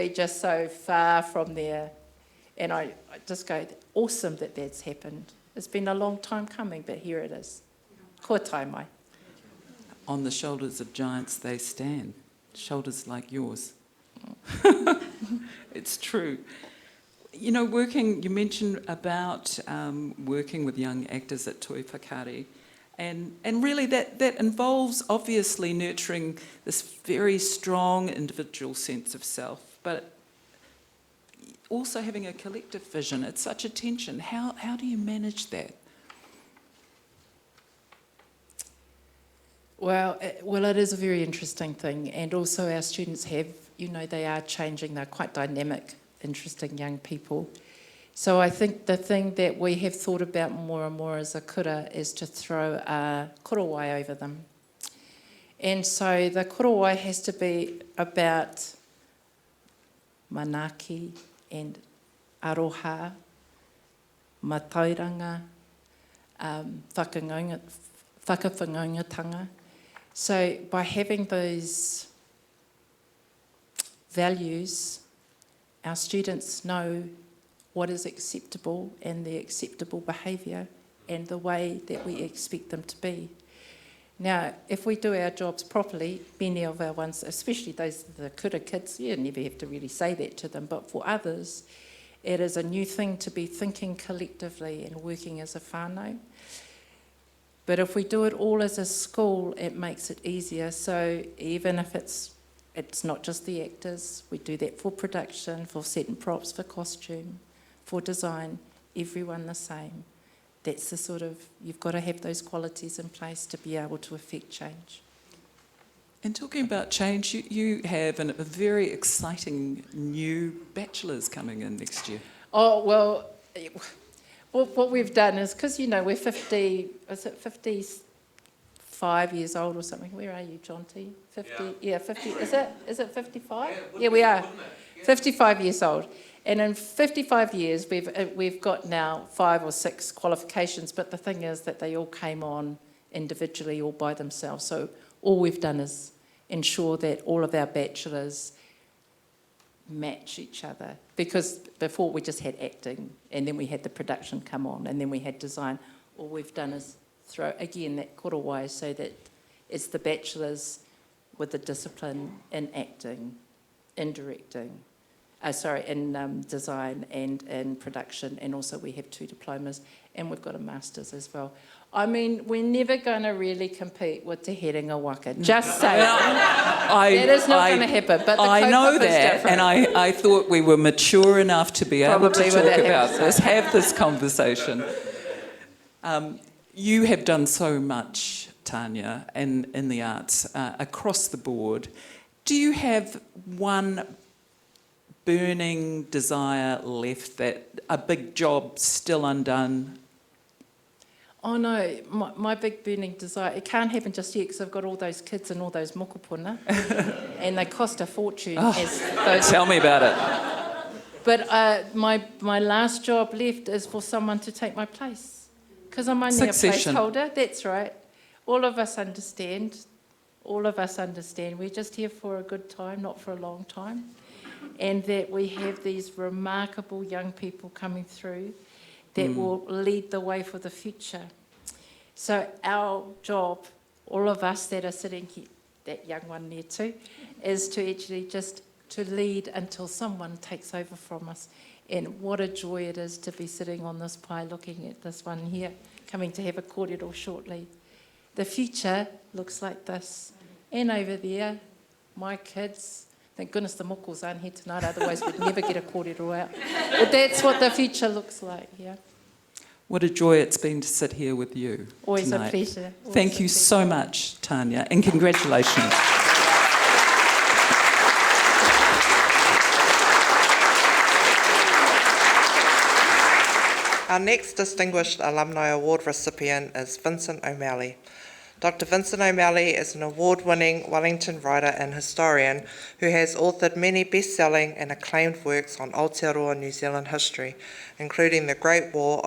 just so far from there. And I just go, awesome that that's happened. It's been a long time coming, but here it is. Ko tai mai. On the shoulders of giants they stand, shoulders like yours. It's true. You know, you mentioned about working with young actors at Toi Whakaari, and really that involves obviously nurturing this very strong individual sense of self, but also having a collective vision. It's such a tension. How do you manage that? Well, it is a very interesting thing, and also our students they are changing. They're quite dynamic, interesting young people. So I think the thing that we have thought about more and more as a kura is to throw a korowai over them. And so the korowai has to be about manaki and aroha, matairanga, whakawhangaungatanga. So by having those values, our students know what is acceptable and the acceptable behaviour and the way that we expect them to be. Now, if we do our jobs properly, many of our ones, especially those the kura kids, you never have to really say that to them, but for others, it is a new thing to be thinking collectively and working as a whānau. But if we do it all as a school, it makes it easier. So even if it's not just the actors, we do that for production, for set and props, for costume, for design, everyone the same. That's the sort of, you've got to have those qualities in place to be able to affect change. And talking about change, you have a very exciting new bachelor's coming in next year. Oh, well, what we've done is, because, we're 55 years old or something. Where are you, John T? 50? Yeah, 50. Is it 55? Yeah, we are. 55 years old. And in 55 years, we've got now 5 or 6 qualifications, but the thing is that they all came on individually or by themselves. So all we've done is ensure that all of our bachelors match each other. Because before we just had acting, and then we had the production come on, and then we had design. All we've done is throw, again, that korowai, so that it's the bachelors with the discipline in acting, in directing, in design and in production, and also we have 2 diplomas, and we've got a master's as well. I mean, we're never going to really compete with Te Herenga Waka. Just saying. That is not going to happen. But the I know that, different. and I thought we were mature enough to be able to talk about this, have this conversation. You have done so much, Tanea, in the arts across the board. Do you have one burning desire left, that a big job still undone? Oh no, my big burning desire, it can't happen just yet because I've got all those kids and all those mokopuna and they cost a fortune. Tell me about it. But my last job left is for someone to take my place, because I'm only Succession. a placeholder. That's right. All of us understand. We're just here for a good time, not for a long time. And that we have these remarkable young people coming through that will lead the way for the future. So our job, all of us that are sitting here, that young one there too, is to actually just to lead until someone takes over from us. And what a joy it is to be sitting on this pie looking at this one here, coming to have a kōrero shortly. The future looks like this. And over there, my kids. Thank goodness the mokos aren't here tonight, otherwise we'd never get a kōrero out. But that's what the future looks like, yeah. What a joy it's been to sit here with you Always tonight. a pleasure. Thank you so much, Tanea, and congratulations. Our next Distinguished Alumni Award recipient is Vincent O'Malley. Dr. Vincent O'Malley is an award-winning Wellington writer and historian who has authored many best-selling and acclaimed works on Aotearoa New Zealand history, including the Great War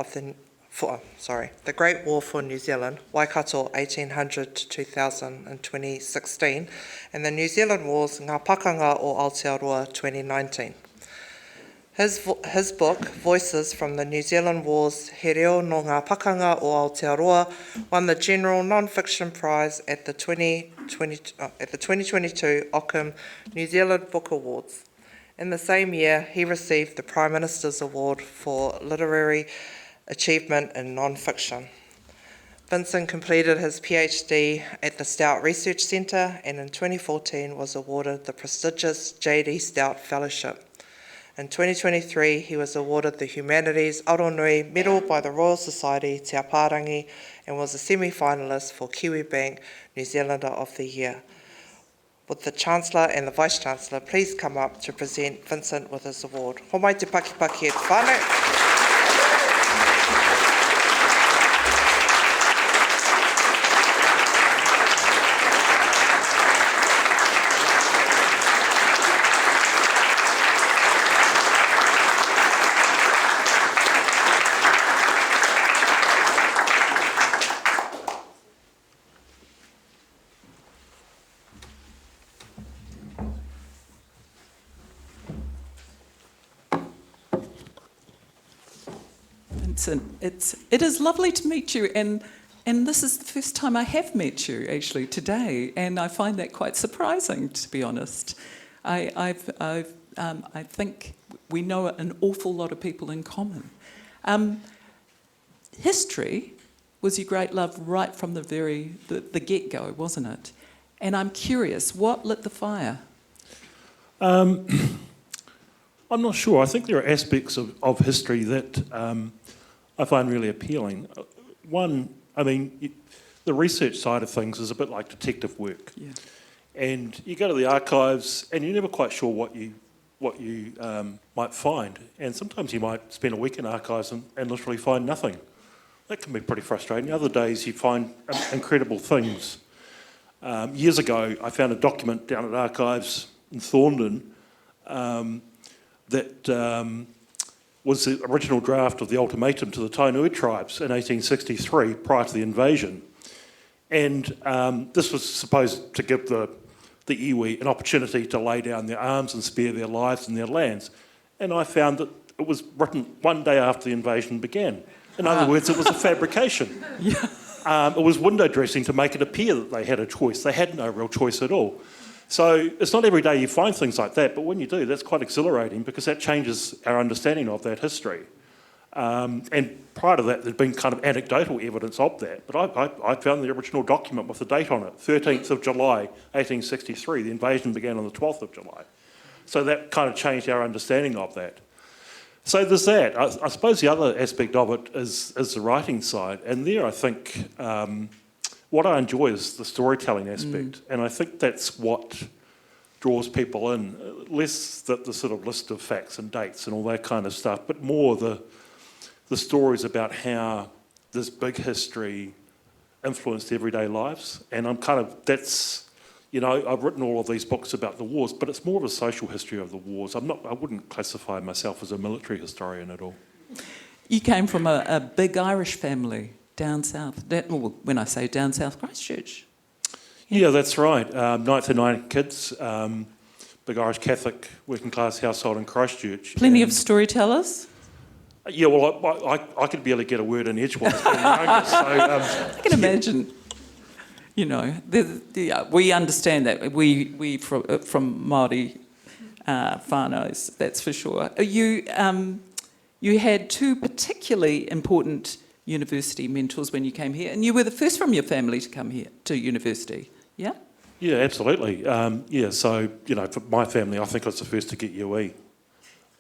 for New Zealand, Waikato 1800 to 2000 in 2016, and the New Zealand Wars, Ngā Pakanga o Aotearoa 2019. His book, Voices from the New Zealand Wars, He Reo no Ngā Pakanga o Aotearoa, won the General Non-Fiction Prize at the 2022 Ockham New Zealand Book Awards. In the same year, he received the Prime Minister's Award for Literary Achievement in Non-Fiction. Vincent completed his PhD at the Stout Research Centre and in 2014 was awarded the prestigious J.D. Stout Fellowship. In 2023, he was awarded the Humanities Aronui Medal by the Royal Society Te Aparangi and was a semi-finalist for Kiwi Bank New Zealander of the Year. Would the Chancellor and the Vice-Chancellor please come up to present Vincent with his award. Homai te pakipaki e te whānau. It is lovely to meet you, and this is the first time I have met you actually today, and I find that quite surprising, to be honest. I think we know an awful lot of people in common. History was your great love right from the get-go, wasn't it? And I'm curious, what lit the fire? I'm not sure. I think there are aspects of history that I find really appealing. One, I mean, the research side of things is a bit like detective work. Yeah. And you go to the archives and you're never quite sure what you might find. And sometimes you might spend a week in archives and literally find nothing. That can be pretty frustrating. Other days you find incredible things. Years ago, I found a document down at archives in Thorndon that was the original draft of the ultimatum to the Tainui tribes in 1863, prior to the invasion. And this was supposed to give the iwi an opportunity to lay down their arms and spare their lives and their lands. And I found that it was written one day after the invasion began. In other words, it was a fabrication. Yeah. It was window dressing to make it appear that they had a choice. They had no real choice at all. So it's not every day you find things like that, but when you do, that's quite exhilarating because that changes our understanding of that history. And prior to that, there'd been kind of anecdotal evidence of that, but I found the original document with the date on it, 13th of July, 1863. The invasion began on the 12th of July. So that kind of changed our understanding of that. So there's that. I suppose the other aspect of it is the writing side, and there I think what I enjoy is the storytelling aspect, and I think that's what draws people in, less the sort of list of facts and dates and all that kind of stuff, but more the stories about how this big history influenced everyday lives. And I'm kind of, that's, you know, I've written all of these books about the wars, but it's more of a social history of the wars. I wouldn't classify myself as a military historian at all. You came from a big Irish family down south. When I say down south, Christchurch. Yeah, that's right. 9th and 9 kids, big Irish Catholic working class household in Christchurch. Plenty of storytellers. Yeah, well, I could barely get a word in edgewise being younger, so... I can imagine. You know, we understand that. We from Māori whānaus, that's for sure. You had two particularly important university mentors when you came here, and you were the first from your family to come here to university, yeah? Yeah, absolutely. So, you know, for my family, I think I was the first to get UE.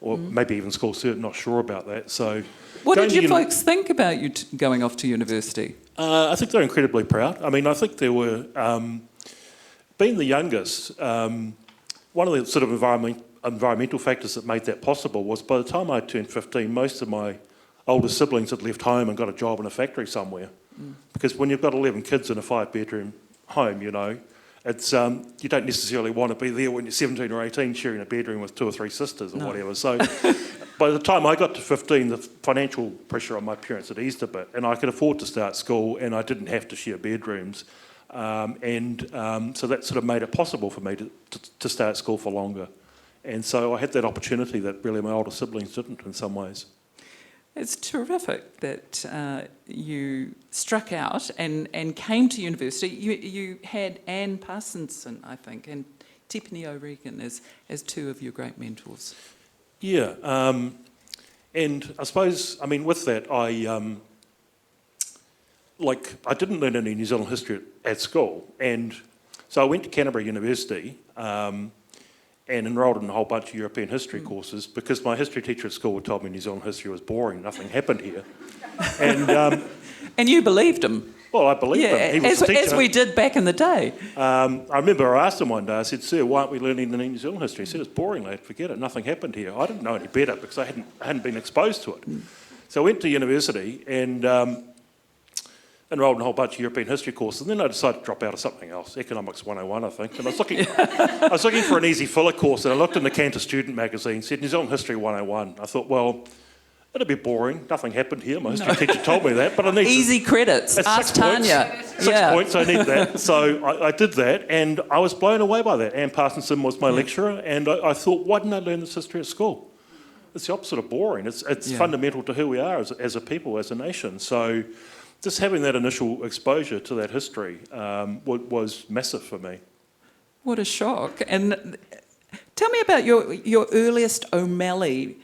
or maybe even school cert, not sure about that. So, What going did to your folks think about you going off to university? I think they're incredibly proud. I mean, I think there were, being the youngest, one of the sort of environmental factors that made that possible was by the time I turned 15, most of my older siblings had left home and got a job in a factory somewhere. Because when you've got 11 kids in a 5-bedroom home, you know, it's you don't necessarily want to be there when you're 17 or 18 sharing a bedroom with 2 or 3 sisters or whatever. So by the time I got to 15, the financial pressure on my parents had eased a bit, and I could afford to start school, and I didn't have to share bedrooms. So that sort of made it possible for me to start school for longer. And so I had that opportunity that really my older siblings didn't in some ways. It's terrific that you struck out and came to university. You had Anne Parsonson, I think, and Tipene O'Regan as 2 of your great mentors. Yeah, and I suppose, I mean, with that, I didn't learn any New Zealand history at school, and so I went to Canterbury University and enrolled in a whole bunch of European history courses because my history teacher at school had told me New Zealand history was boring, nothing happened here. And you believed him. Well, I believed him. He was a teacher. As we did back in the day. I remember I asked him one day, I said, "Sir, why aren't we learning any New Zealand history?" He said, "It's boring, lad, forget it, nothing happened here." I didn't know any better because I hadn't been exposed to it. So I went to university and enrolled in a whole bunch of European history courses, and then I decided to drop out of something else, Economics 101, I think. And I was looking for an easy filler course, and I looked in the Cantor Student magazine, said New Zealand History 101. I thought, well, it'd be boring. Nothing happened here. My history teacher told me that, but I need easy credits. Ask Tanea. 6 points. I need that. So I did that, and I was blown away by that. Anne Parsonson was my lecturer, and I thought, why didn't I learn this history at school? It's the opposite of boring. It's fundamental to who we are as a people, as a nation. So just having that initial exposure to that history was massive for me. What a shock. And tell me about your earliest O'Malley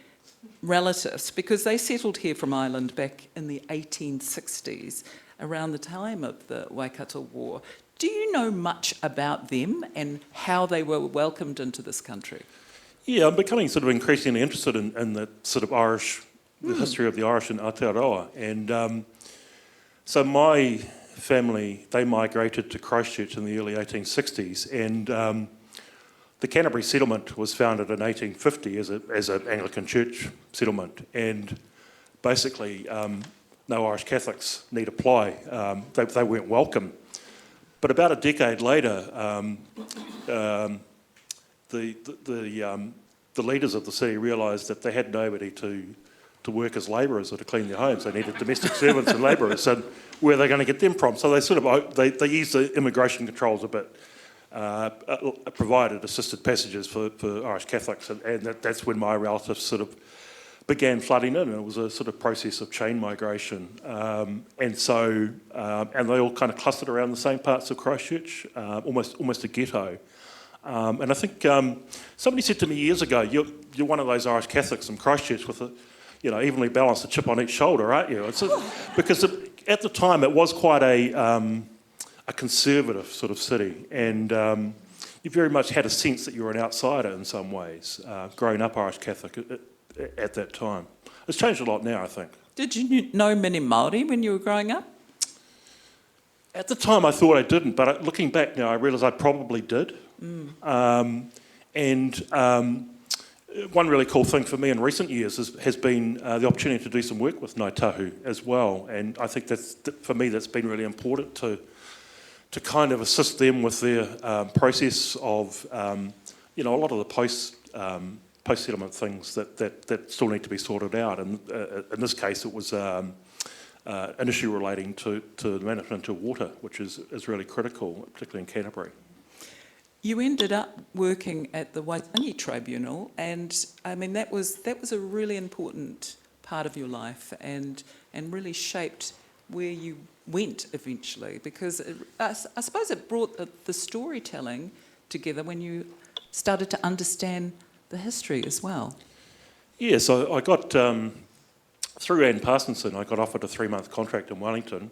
relatives, because they settled here from Ireland back in the 1860s, around the time of the Waikato War. Do you know much about them and how they were welcomed into this country? Yeah, I'm becoming sort of increasingly interested in the sort of Irish, the history of the Irish in Aotearoa. And so my family, they migrated to Christchurch in the early 1860s, and the Canterbury settlement was founded in 1850 as an Anglican church settlement, and basically no Irish Catholics need apply. They weren't welcome. But about a decade later, the leaders of the city realised that they had nobody to work as labourers or to clean their homes. They needed domestic servants and labourers, and where are they going to get them from? So they sort of they used the immigration controls a bit. Provided assisted passages for Irish Catholics, and that's when my relatives sort of began flooding in, and it was a sort of process of chain migration. And they all kind of clustered around the same parts of Christchurch, almost a ghetto. And I think somebody said to me years ago, "You're one of those Irish Catholics from Christchurch with a, evenly balanced, a chip on each shoulder, aren't you?" Because at the time it was quite a conservative sort of city, and you very much had a sense that you were an outsider in some ways, growing up Irish Catholic at that time. It's changed a lot now, I think. Did you know many Māori when you were growing up? At the time I thought I didn't, but looking back now I realise I probably did. One really cool thing for me in recent years has been the opportunity to do some work with Ngāi Tahu as well, and I think for me that's been really important to kind of assist them with their process of, a lot of the post-settlement things that still need to be sorted out. And in this case, it was an issue relating to the management of water, which is really critical, particularly in Canterbury. You ended up working at the Waitangi Tribunal, and I mean that was a really important part of your life, and really shaped where you went eventually, because I suppose it brought the storytelling together when you started to understand the history as well. Yeah, so I got, through Anne Parsonson, I got offered a 3-month contract in Wellington.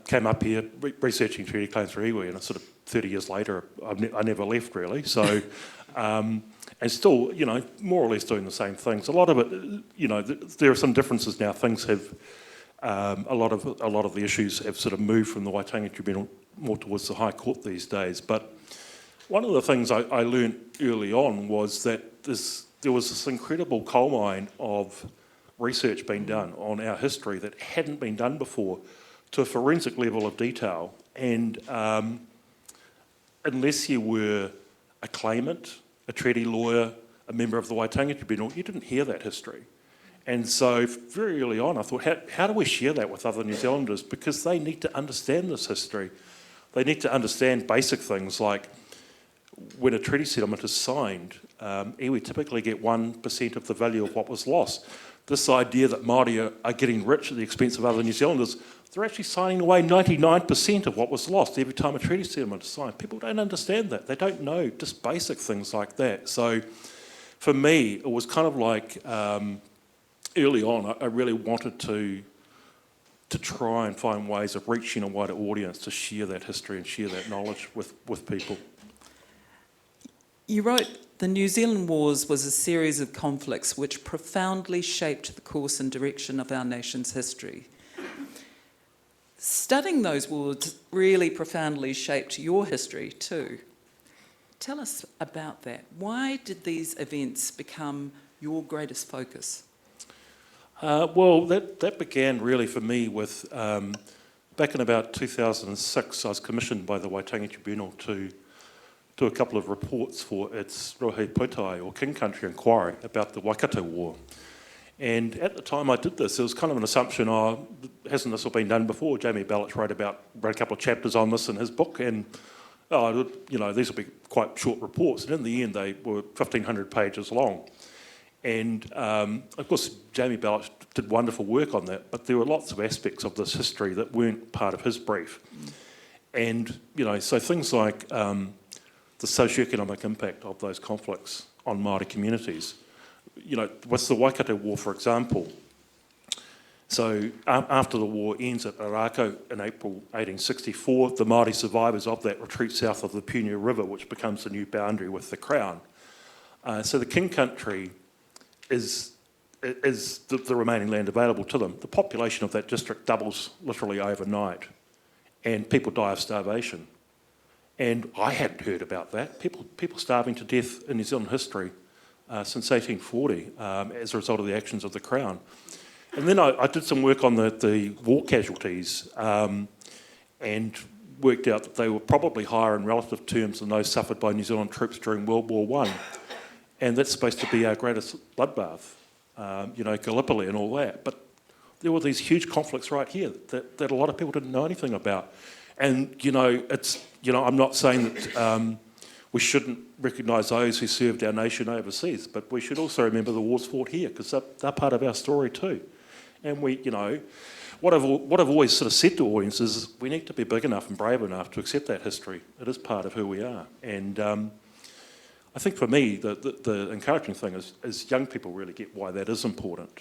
Came up here researching treaty claims for iwi, and I sort of 30 years later, I never left really. So, and still, you know, more or less doing the same things. A lot of it, you know, there are some differences now. Things have, a lot of the issues have sort of moved from the Waitangi Tribunal more towards the High Court these days. But one of the things I learned early on was that there was this incredible coal mine of research being done on our history that hadn't been done before to a forensic level of detail. And unless you were a claimant, a treaty lawyer, a member of the Waitangi Tribunal, you didn't hear that history. And so very early on I thought, how do we share that with other New Zealanders? Because they need to understand this history. They need to understand basic things like when a treaty settlement is signed, iwi typically get 1% of the value of what was lost. This idea that Māori are getting rich at the expense of other New Zealanders, they're actually signing away 99% of what was lost every time a treaty settlement is signed. People don't understand that. They don't know just basic things like that. So for me, it was kind of like early on, I really wanted to try and find ways of reaching a wider audience to share that history and share that knowledge with people. You wrote, the New Zealand Wars was a series of conflicts which profoundly shaped the course and direction of our nation's history. Studying those wars really profoundly shaped your history too. Tell us about that. Why did these events become your greatest focus? Well, that began really for me with, back in about 2006, I was commissioned by the Waitangi Tribunal to do a couple of reports for its Rohe Potai, or King Country inquiry, about the Waikato War. And at the time I did this, there was kind of an assumption, hasn't this all been done before? Jamie Ballach wrote a couple of chapters on this in his book, and you know, these will be quite short reports. And in the end, they were 1,500 pages long. And of course, Jamie Ballach did wonderful work on that, but there were lots of aspects of this history that weren't part of his brief. And, you know, so things like the socioeconomic impact of those conflicts on Māori communities. You know, with the Waikato War, for example, so after the war ends at Arako in April 1864, the Māori survivors of that retreat south of the Punea River, which becomes the new boundary with the Crown. So the King Country is the remaining land available to them. The population of that district doubles literally overnight, and people die of starvation. And I hadn't heard about that. People starving to death in New Zealand history since 1840 as a result of the actions of the Crown. And then I did some work on the war casualties and worked out that they were probably higher in relative terms than those suffered by New Zealand troops during World War I. And that's supposed to be our greatest bloodbath, you know, Gallipoli and all that. But there were these huge conflicts right here that a lot of people didn't know anything about. And, you know, I'm not saying that we shouldn't recognise those who served our nation overseas, but we should also remember the wars fought here, because they're part of our story too. And we, you know, what I've always sort of said to audiences is we need to be big enough and brave enough to accept that history. It is part of who we are. And I think for me, the encouraging thing is young people really get why that is important.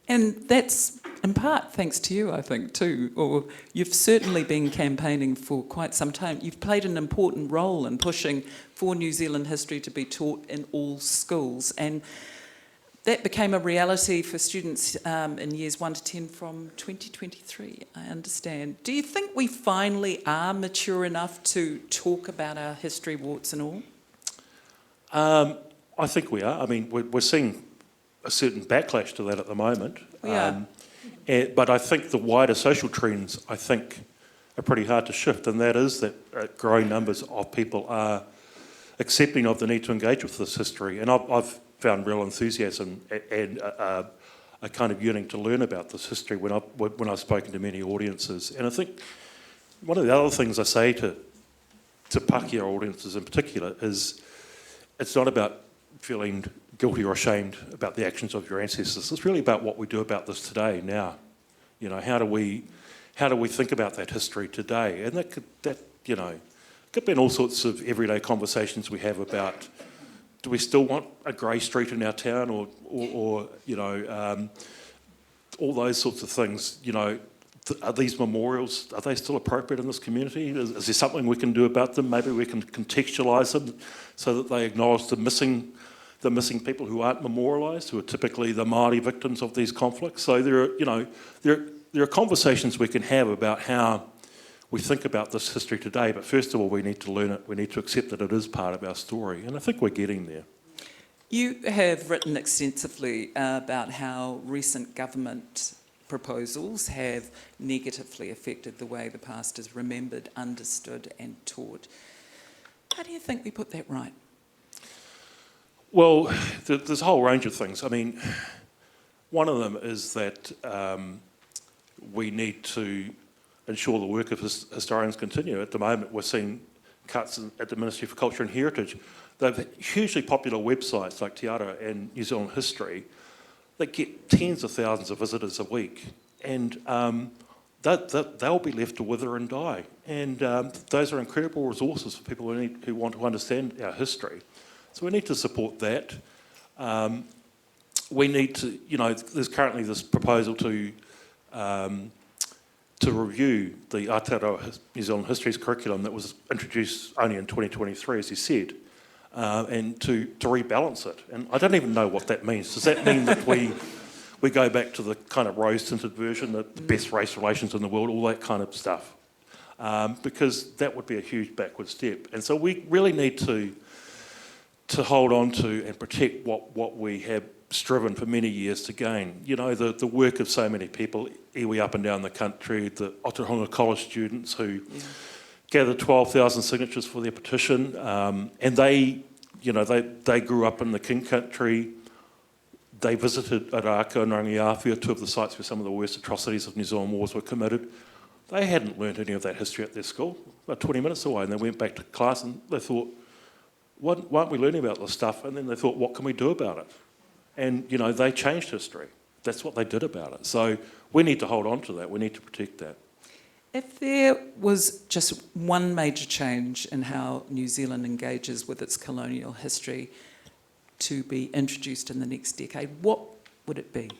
And that's in part thanks to you, I think, too. Or you've certainly been campaigning for quite some time. You've played an important role in pushing for New Zealand history to be taught in all schools. And that became a reality for students in years 1 to 10 from 2023, I understand. Do you think we finally are mature enough to talk about our history, warts and all? I think we are. I mean, we're seeing a certain backlash to that at the moment. Yeah. But I think the wider social trends, I think, are pretty hard to shift, and that is that growing numbers of people are accepting of the need to engage with this history. And I've found real enthusiasm and a kind of yearning to learn about this history when I've spoken to many audiences. And I think one of the other things I say to Pākehā audiences in particular is it's not about feeling guilty or ashamed about the actions of your ancestors. It's really about what we do about this today, now. You know, how do we think about that history today? And that could be in all sorts of everyday conversations we have about, do we still want a grey street in our town, or you know, all those sorts of things. You know, are these memorials, are they still appropriate in this community? Is there something we can do about them? Maybe we can contextualise them so that they acknowledge the missing people who aren't memorialised, who are typically the Māori victims of these conflicts. So there are conversations we can have about how we think about this history today, but first of all, we need to learn it. We need to accept that it is part of our story, and I think we're getting there. You have written extensively about how recent government proposals have negatively affected the way the past is remembered, understood and taught. How do you think we put that right? Well, there's a whole range of things. I mean, one of them is that we need to ensure the work of historians continue. At the moment, we're seeing cuts at the Ministry for Culture and Heritage. They have hugely popular websites like Te Ara and New Zealand History that get tens of thousands of visitors a week, and they'll be left to wither and die. And those are incredible resources for people who want to understand our history. So we need to support that. We need to, there's currently this proposal to review the Aotearoa New Zealand Histories curriculum that was introduced only in 2023, as you said, and to rebalance it. And I don't even know what that means. Does that mean that we go back to the kind of rose-tinted version, the best race relations in the world, all that kind of stuff? Because that would be a huge backward step. And so we really need to hold on to and protect what we have striven for many years to gain. The work of so many people, iwi up and down the country, the Aotearoa College students who gathered 12,000 signatures for their petition, and they grew up in the King Country. They visited Araka and Rangiawhia, two of the sites where some of the worst atrocities of New Zealand wars were committed. They hadn't learned any of that history at their school, about 20 minutes away, and they went back to class and they thought, why aren't we learning about this stuff? And then they thought, what can we do about it? And, they changed history. That's what they did about it. So we need to hold on to that. We need to protect that. If there was just one major change in how New Zealand engages with its colonial history to be introduced in the next decade, what would it be?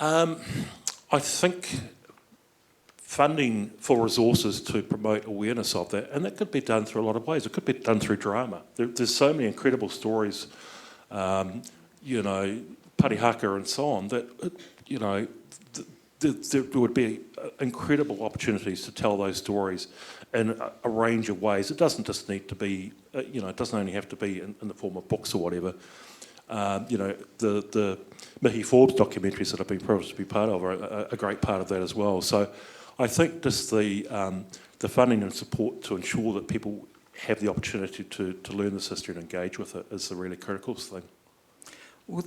I think funding for resources to promote awareness of that, and that could be done through a lot of ways. It could be done through drama. There's so many incredible stories, parihaka and so on, that, there would be incredible opportunities to tell those stories in a range of ways. It doesn't just need to be, it doesn't only have to be in the form of books or whatever. The Mickey Forbes documentaries that I've been privileged to be part of are a great part of that as well. So I think just the funding and support to ensure that people have the opportunity to learn this history and engage with it is the really critical thing. Well,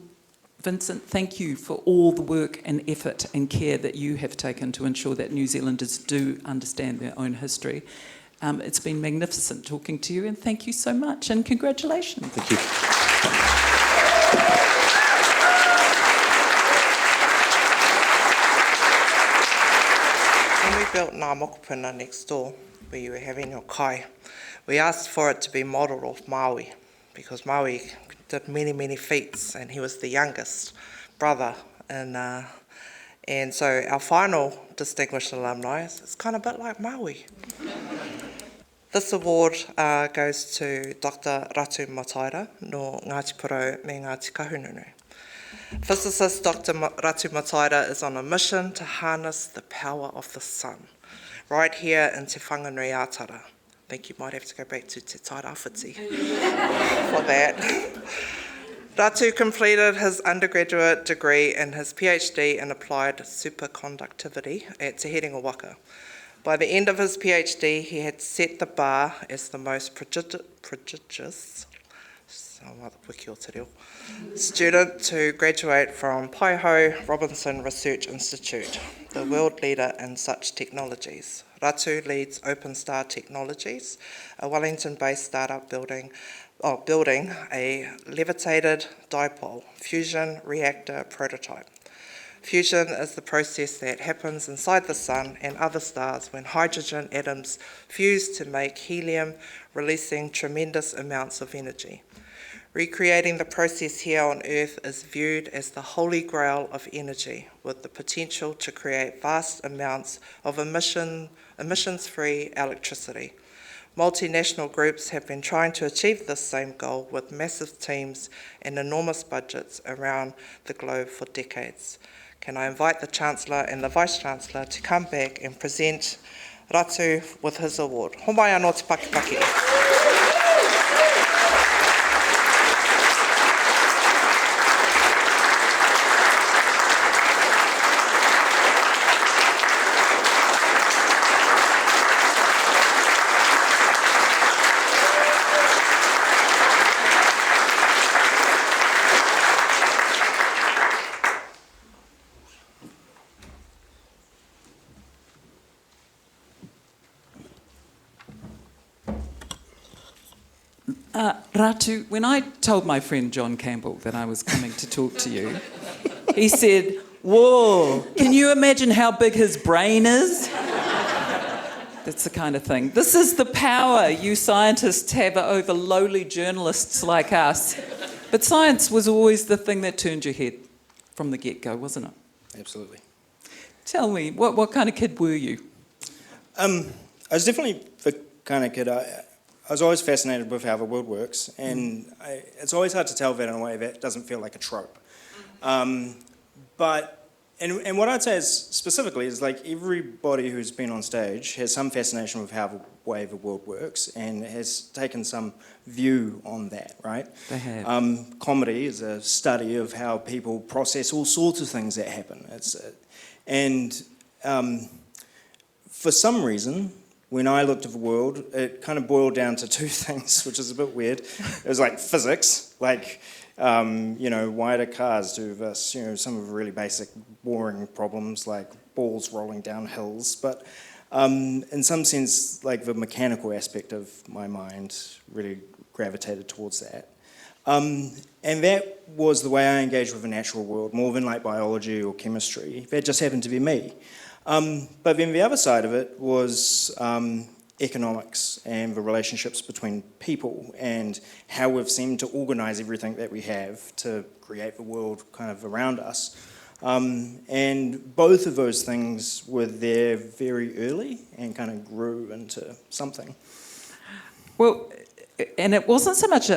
Vincent, thank you for all the work and effort and care that you have taken to ensure that New Zealanders do understand their own history. It's been magnificent talking to you, and thank you so much, and congratulations. Thank you. When we built Ngā Mokopuna next door, where you were having your kai, we asked for it to be modelled off Maui, because Maui did many, many feats, and he was the youngest brother. And so our final Distinguished Alumni is kind of a bit like Maui. This award goes to Dr. Ratu Mataira no Ngāti Porou me Ngāti Kahungunu. Physicist Dr. Ratu Mataira is on a mission to harness the power of the sun, right here in Te Whanganui Atara. I think you might have to go back to Te Tairawhiti for that. Ratu completed his undergraduate degree and his PhD in applied superconductivity at Te Herenga Waka. By the end of his PhD, he had set the bar as the most prodigious student to graduate from Paiho Robinson Research Institute, the world leader in such technologies. Ratu leads OpenStar Technologies, a Wellington-based startup building a levitated dipole fusion reactor prototype. Fusion is the process that happens inside the sun and other stars when hydrogen atoms fuse to make helium, releasing tremendous amounts of energy. Recreating the process here on Earth is viewed as the holy grail of energy, with the potential to create vast amounts of emissions-free electricity. Multinational groups have been trying to achieve this same goal with massive teams and enormous budgets around the globe for decades. Can I invite the Chancellor and the Vice-Chancellor to come back and present Ratu with his award. Homai anō te pakipaki. Ratu, when I told my friend John Campbell that I was coming to talk to you, he said, "Whoa, can you imagine how big his brain is?" That's the kind of thing. This is the power you scientists have over lowly journalists like us. But science was always the thing that turned your head from the get-go, wasn't it? Absolutely. Tell me, what kind of kid were you? I was definitely the kind of kid, I was always fascinated with how the world works, and it's always hard to tell that in a way that doesn't feel like a trope. But what I'd say is specifically is like everybody who's been on stage has some fascination with how the way the world works and has taken some view on that, right? They have. Comedy is a study of how people process all sorts of things that happen. For some reason, when I looked at the world, it kind of boiled down to two things, which is a bit weird. It was like physics, like, why do cars do this? Some of the really basic, boring problems like balls rolling down hills. But in some sense, like the mechanical aspect of my mind really gravitated towards that. And that was the way I engaged with the natural world, more than like biology or chemistry. That just happened to be me. But then the other side of it was economics and the relationships between people and how we've seemed to organise everything that we have to create the world kind of around us. And both of those things were there very early and kind of grew into something. Well, and it wasn't so much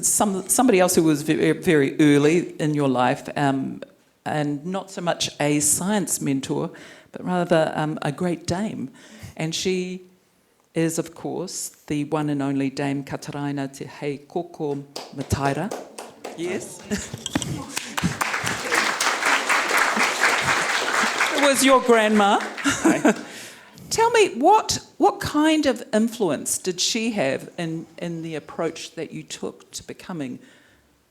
somebody else who was very, very early in your life and not so much a science mentor, but rather a great dame. And she is, of course, the one and only Dame Kataraina Te Herenga Mataira. Yes? It was your grandma. Tell me, what kind of influence did she have in the approach that you took to becoming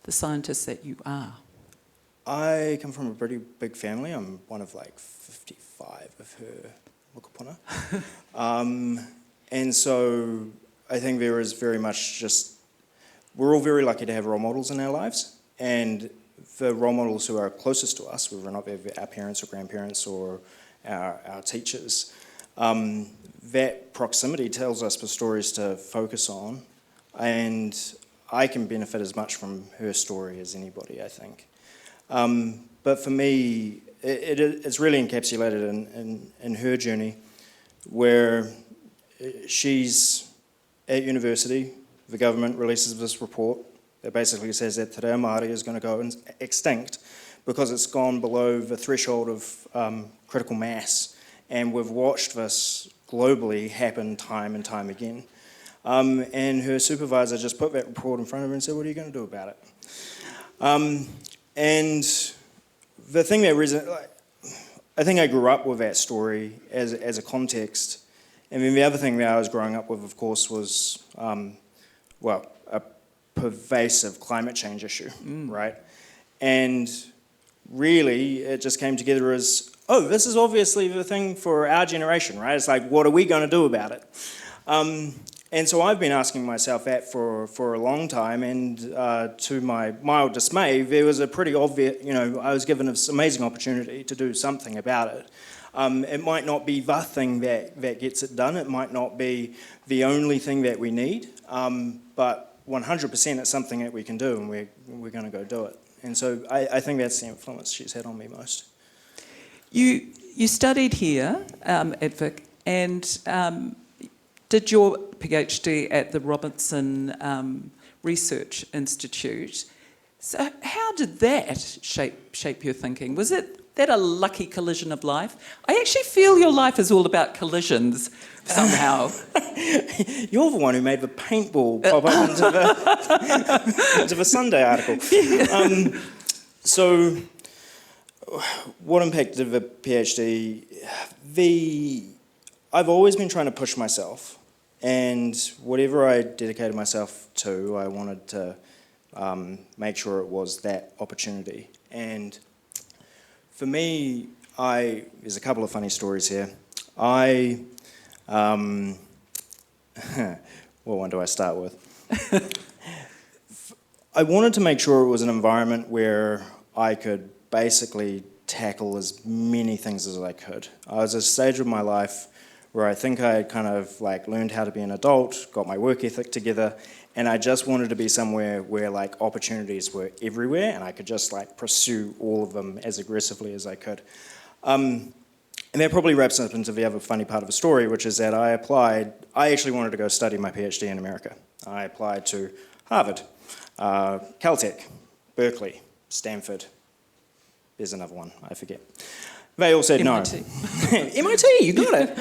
the scientist that you are? I come from a pretty big family. I'm one of like 55 of her Mokopuna. And so I think there is very much just, we're all very lucky to have role models in our lives. And the role models who are closest to us, whether or not they're our parents or grandparents or our teachers, that proximity tells us the stories to focus on. And I can benefit as much from her story as anybody, I think. But for me, it's really encapsulated in her journey, where she's at university. The government releases this report that basically says that Te Reo Māori is going to go extinct because it's gone below the threshold of critical mass. And we've watched this globally happen time and time again. And her supervisor just put that report in front of her and said, "What are you going to do about it?" And the thing that I think I grew up with that story as a context. And then the other thing that I was growing up with, of course, was, a pervasive climate change issue, right? And really, it just came together as, this is obviously the thing for our generation, right? It's like, what are we going to do about it? And so I've been asking myself that for a long time, and to my mild dismay, there was a pretty obvious, I was given this amazing opportunity to do something about it. It might not be the thing that gets it done, it might not be the only thing that we need, but 100% it's something that we can do, and we're going to go do it. And so I think that's the influence she's had on me most. You studied here at Vic and did your PhD at the Robinson Research Institute. So how did that shape your thinking? Was that a lucky collision of life? I actually feel your life is all about collisions somehow. You're the one who made the paintball pop up into the Sunday article. So what impacted the PhD? I've always been trying to push myself, and whatever I dedicated myself to, I wanted to make sure it was that opportunity. And for me, there's a couple of funny stories here. What one do I start with? I wanted to make sure it was an environment where I could basically tackle as many things as I could. I was at a stage of my life where I think I had kind of like learned how to be an adult, got my work ethic together, and I just wanted to be somewhere where like opportunities were everywhere and I could just like pursue all of them as aggressively as I could. And that probably wraps up into the other funny part of the story, which is that I actually wanted to go study my PhD in America. I applied to Harvard, Caltech, Berkeley, Stanford. There's another one, I forget. They all said MIT. no. MIT, you got it.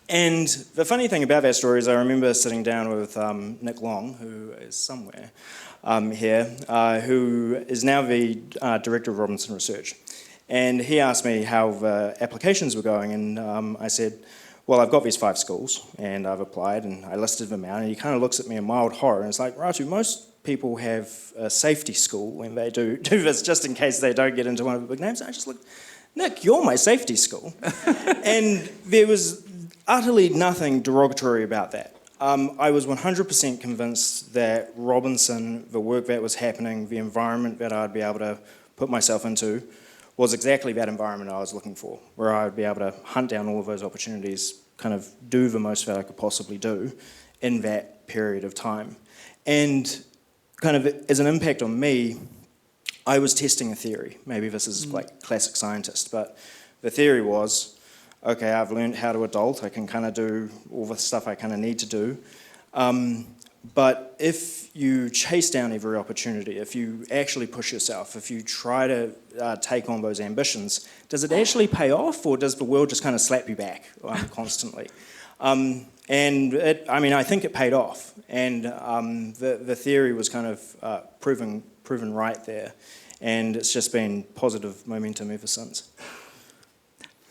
And the funny thing about that story is I remember sitting down with Nick Long, who is somewhere here, who is now the director of Robinson Research. And he asked me how the applications were going, and I said, well, I've got these 5 schools, and I've applied, and I listed them out, and he kind of looks at me in mild horror, and it's like, Ratu, most people have a safety school when they do this, just in case they don't get into one of the big names. And I just looked, Nick, you're my safety school. And there was utterly nothing derogatory about that. I was 100% convinced that Robinson, the work that was happening, the environment that I'd be able to put myself into, was exactly that environment I was looking for, where I would be able to hunt down all of those opportunities, kind of do the most that I could possibly do in that period of time. And kind of as an impact on me, I was testing a theory. Maybe this is like classic scientist, but the theory was, okay, I've learned how to adult, I can kind of do all the stuff I kind of need to do. But if you chase down every opportunity, if you actually push yourself, if you try to take on those ambitions, does it actually pay off, or does the world just kind of slap you back constantly? And I think it paid off, and the theory was kind of proven right there, and it's just been positive momentum ever since.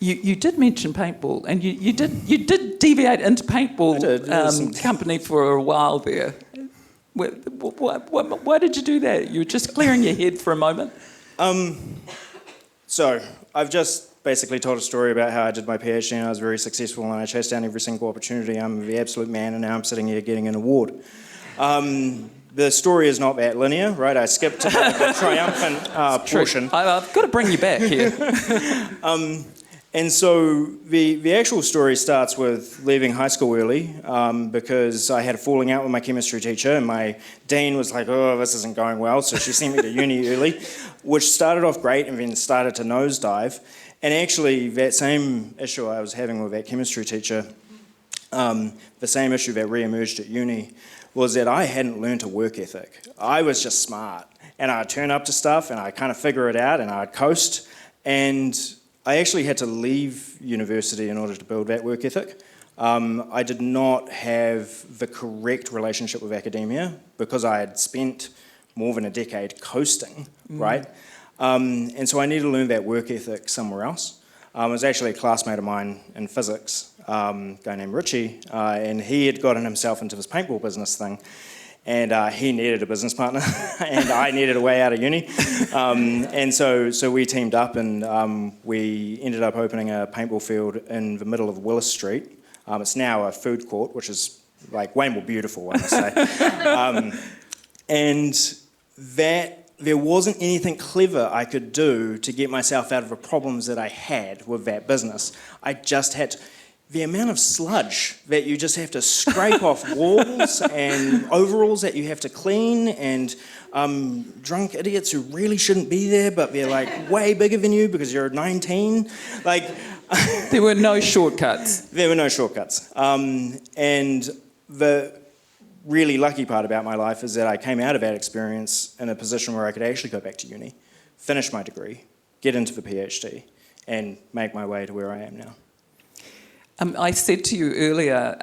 You did mention paintball, and you did deviate into paintball company for a while there. Why did you do that? You were just clearing your head for a moment. So I've just basically told a story about how I did my PhD and I was very successful and I chased down every single opportunity. I'm the absolute man, and now I'm sitting here getting an award. The story is not that linear, right? I skipped to the triumphant portion. I've got to bring you back here. And so the actual story starts with leaving high school early because I had a falling out with my chemistry teacher, and my dean was like, oh, this isn't going well, so she sent me to uni early, which started off great and then started to nosedive. And actually, that same issue I was having with that chemistry teacher, the same issue that re-emerged at uni, was that I hadn't learned a work ethic. I was just smart, and I'd turn up to stuff and I'd kind of figure it out and I'd coast, and I actually had to leave university in order to build that work ethic. I did not have the correct relationship with academia because I had spent more than a decade coasting, right? And so I needed to learn that work ethic somewhere else. It was actually a classmate of mine in physics, a guy named Richie, and he had gotten himself into this paintball business thing. And he needed a business partner, and I needed a way out of uni. And so we teamed up, and we ended up opening a paintball field in the middle of Willis Street. It's now a food court, which is like way more beautiful, I must say. And that there wasn't anything clever I could do to get myself out of the problems that I had with that business. I just had to. the amount of sludge that you just have to scrape off walls and overalls that you have to clean, and drunk idiots who really shouldn't be there, but they're like way bigger than you because you're 19. Like, There were no shortcuts. there were no shortcuts. And the really lucky part about my life is that I came out of that experience in a position where I could actually go back to uni, finish my degree, get into the PhD, and make my way to where I am now. I said to you earlier,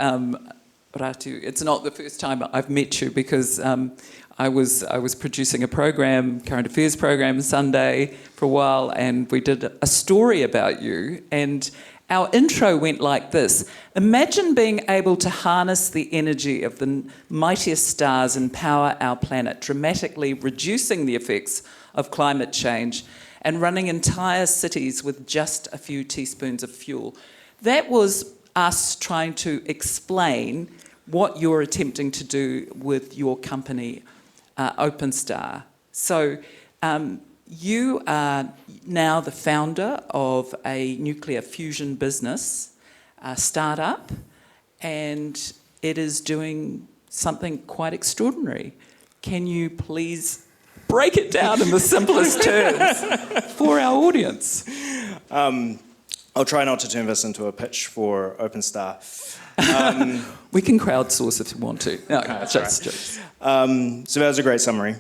Ratu, it's not the first time I've met you, because I was producing a program, current affairs program, Sunday for a while, and we did a story about you, and our intro went like this: imagine being able to harness the energy of the mightiest stars and power our planet, dramatically reducing the effects of climate change and running entire cities with just a few teaspoons of fuel. That was us trying to explain what you're attempting to do with your company, OpenStar. So you are now the founder of a nuclear fusion business, a startup, and it is doing something quite extraordinary. Can you please break it down in the simplest terms for our audience? I'll try not to turn this into a pitch for OpenStar. We can crowdsource if you want to. No, That's just So that was a great summary.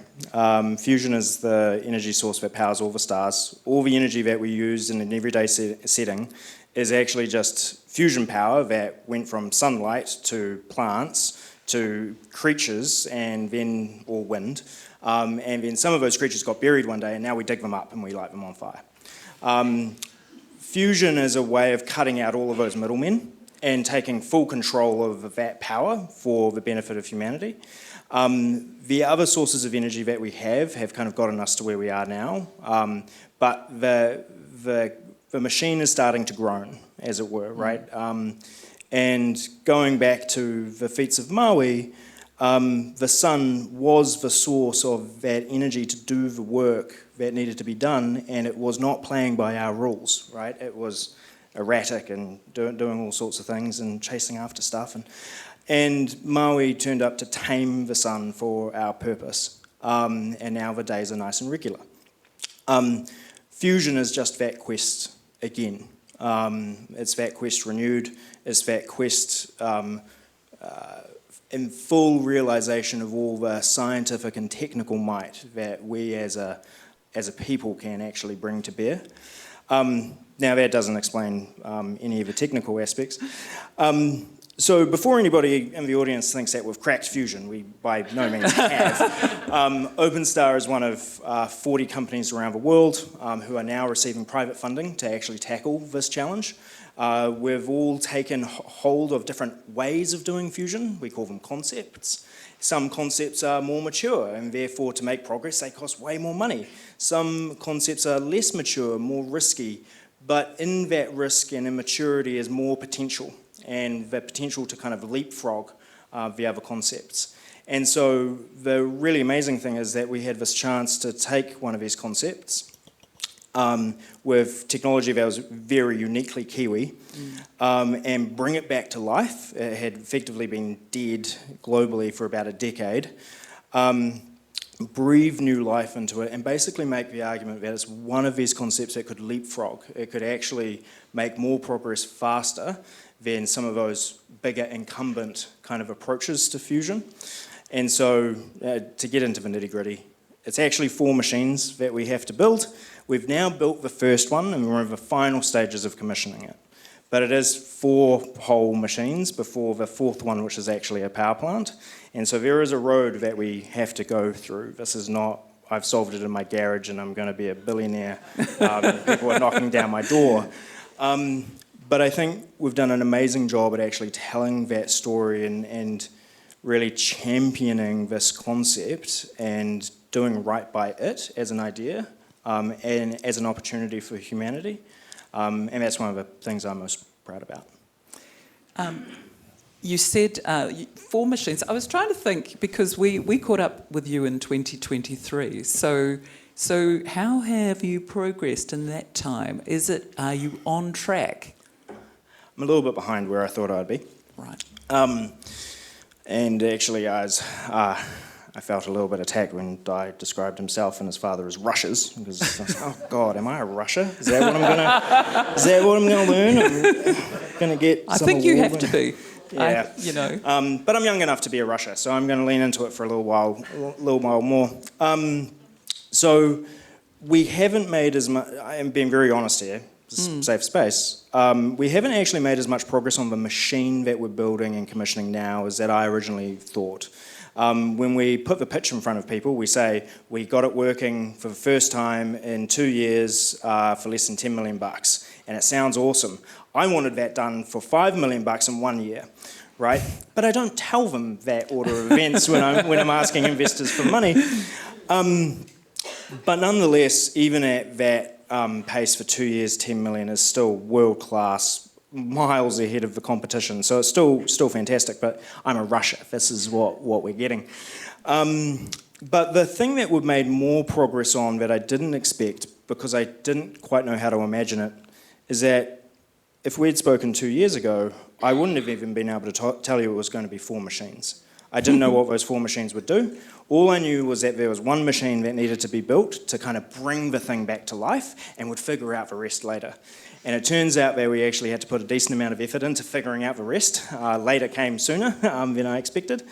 Fusion is the energy source that powers all the stars. All the energy that we use in an everyday setting is actually just fusion power that went from sunlight to plants to creatures or wind. And then some of those creatures got buried one day, and now we dig them up and we light them on fire. Fusion is a way of cutting out all of those middlemen and taking full control of that power for the benefit of humanity. The other sources of energy that we have kind of gotten us to where we are now, but the machine is starting to groan, as it were, right? And going back to the feats of Maui, the sun was the source of that energy to do the work that needed to be done, and it was not playing by our rules, right? It was erratic and doing all sorts of things and chasing after stuff. And Maui turned up to tame the sun for our purpose, and now the days are nice and regular. Fusion is just that quest again. It's that quest renewed. It's that quest in full realization of all the scientific and technical might that we as a people can actually bring to bear. Now that doesn't explain any of the technical aspects. So before anybody in the audience thinks that we've cracked fusion, we by no means have. OpenStar is one of 40 companies around the world who are now receiving private funding to actually tackle this challenge. We've all taken hold of different ways of doing fusion. We call them concepts. Some concepts are more mature, and therefore to make progress they cost way more money. Some concepts are less mature, more risky, but in that risk and immaturity is more potential, and the potential to kind of leapfrog the other concepts. And so the really amazing thing is that we had this chance to take one of these concepts with technology that was very uniquely Kiwi, and bring it back to life. It had effectively been dead globally for about a decade. Breathe new life into it and basically make the argument that it's one of these concepts that could leapfrog. It could actually make more progress faster than some of those bigger incumbent kind of approaches to fusion. And so to get into the nitty-gritty, it's actually 4 machines that we have to build. We've now built the first one and we're in the final stages of commissioning it. But it is 4 whole machines before the 4th one, which is actually a power plant. And so there is a road that we have to go through. This is not, I've solved it in my garage and I'm going to be a billionaire. People are knocking down my door. But I think we've done an amazing job at actually telling that story and really championing this concept and doing right by it as an idea and as an opportunity for humanity. And that's one of the things I'm most proud about. You said 4 machines. I was trying to think, because we caught up with you in 2023. So how have you progressed in that time? Are you on track? I'm a little bit behind where I thought I'd be. Right. And actually, I felt a little bit attacked when Dai described himself and his father as rushers, because I was like, oh God, am I a rusher? Is that what I'm gonna learn? I'm gonna get. I think you have to be. Yeah. But I'm young enough to be a rusher, so I'm going to lean into it for a little while more. So we haven't made as much. I am being very honest here. Safe space. We haven't actually made as much progress on the machine that we're building and commissioning now as that I originally thought. When we put the pitch in front of people, we say we got it working for the first time in 2 years for less than $10 million, and it sounds awesome. I wanted that done for $5 million in 1 year, right? But I don't tell them that order of events when I'm asking investors for money. But nonetheless, even at that pace for 2 years, 10 million is still world class, miles ahead of the competition. So it's still fantastic, but I'm a rusher. This is what we're getting. But the thing that we've made more progress on that I didn't expect, because I didn't quite know how to imagine it, is that if we'd spoken 2 years ago, I wouldn't have even been able to tell you it was going to be 4 machines. I didn't know what those 4 machines would do. All I knew was that there was one machine that needed to be built to kind of bring the thing back to life, and would figure out the rest later. And it turns out that we actually had to put a decent amount of effort into figuring out the rest. Later came sooner than I expected.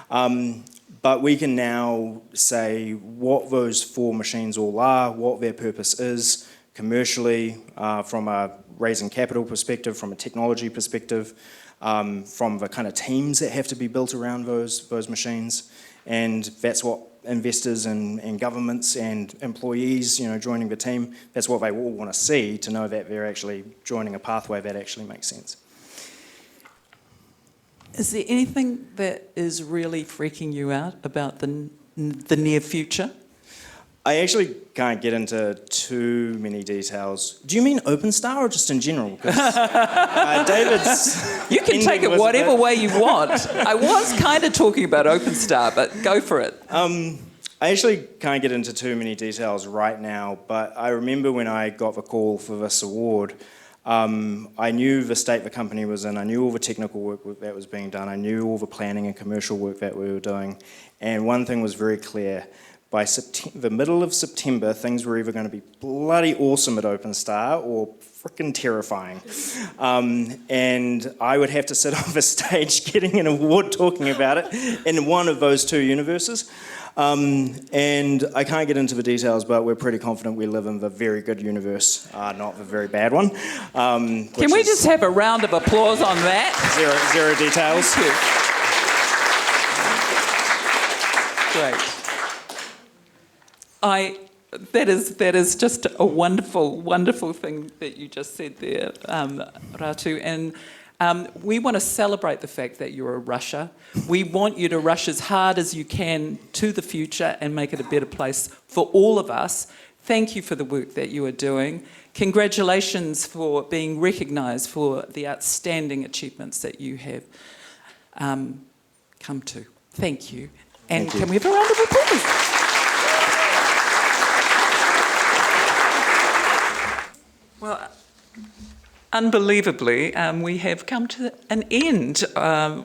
But we can now say what those 4 machines all are, what their purpose is, commercially, from a raising capital perspective, from a technology perspective, from the kind of teams that have to be built around those machines. And that's what investors and governments and employees, joining the team, that's what they all want to see, to know that they're actually joining a pathway that actually makes sense. Is there anything that is really freaking you out about the near future? I actually can't get into too many details. Do you mean OpenStar or just in general? Because David's... You can take it whatever way you want. I was kind of talking about OpenStar, but go for it. I actually can't get into too many details right now, but I remember when I got the call for this award, I knew the state the company was in, I knew all the technical work that was being done, I knew all the planning and commercial work that we were doing, and one thing was very clear. By the middle of September, things were either going to be bloody awesome at OpenStar or freaking terrifying. And I would have to sit on the stage getting an award talking about it in one of those 2 universes. And I can't get into the details, but we're pretty confident we live in the very good universe, not the very bad one. Can we just have a round of applause on that? Zero details. Great. That is just a wonderful, wonderful thing that you just said there, Ratu. And we want to celebrate the fact that you're a rusher. We want you to rush as hard as you can to the future and make it a better place for all of us. Thank you for the work that you are doing. Congratulations for being recognised for the outstanding achievements that you have come to. Thank you. And can we have a round of applause? Well, unbelievably, we have come to an end of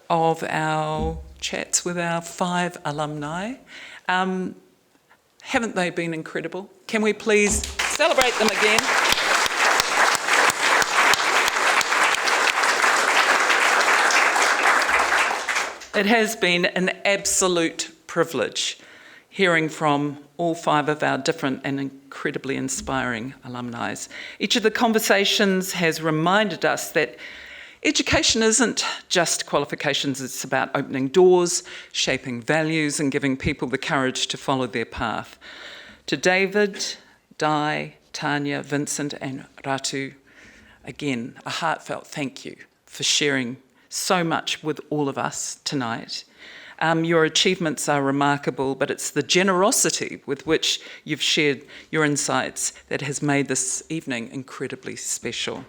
our chats with our 5 alumni. Haven't they been incredible? Can we please celebrate them again? It has been an absolute privilege hearing from all 5 of our different and incredibly inspiring alumni. Each of the conversations has reminded us that education isn't just qualifications, it's about opening doors, shaping values and giving people the courage to follow their path. To David, Dai, Tanea, Vincent and Ratu, again, a heartfelt thank you for sharing so much with all of us tonight. Your achievements are remarkable, but it's the generosity with which you've shared your insights that has made this evening incredibly special.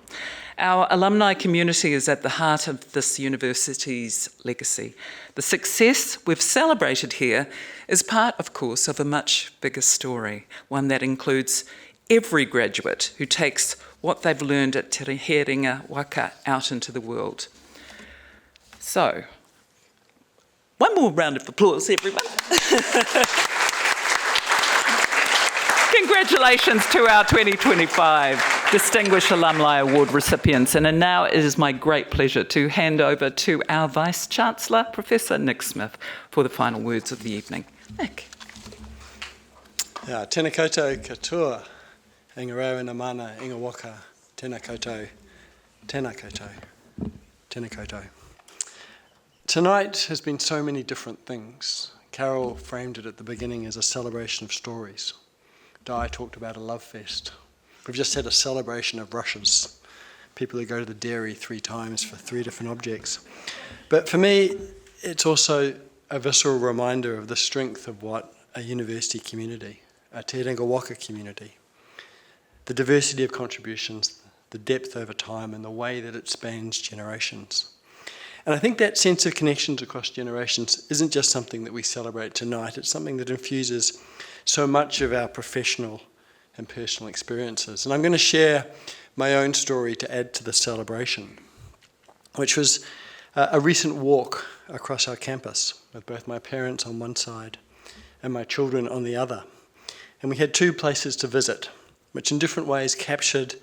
Our alumni community is at the heart of this university's legacy. The success we've celebrated here is part, of course, of a much bigger story, one that includes every graduate who takes what they've learned at Te Herenga Waka out into the world. So, one more round of applause, everyone. Congratulations to our 2025 Distinguished Alumni Award recipients. And now it is my great pleasure to hand over to our Vice-Chancellor, Professor Nick Smith, for the final words of the evening. Nick. Tēnā koutou katoa, inga na mana, inga waka, tēnā koutou, tēnā koutou, tēnā koutou. Tonight has been so many different things. Carol framed it at the beginning as a celebration of stories. Dai talked about a love fest. We've just had a celebration of rushes. People who go to the dairy 3 times for 3 different objects. But for me, it's also a visceral reminder of the strength of what a university community, a Te Herenga Waka community, the diversity of contributions, the depth over time, and the way that it spans generations. And I think that sense of connections across generations isn't just something that we celebrate tonight, it's something that infuses so much of our professional and personal experiences. And I'm going to share my own story to add to the celebration, which was a recent walk across our campus with both my parents on one side and my children on the other. And we had 2 places to visit, which in different ways captured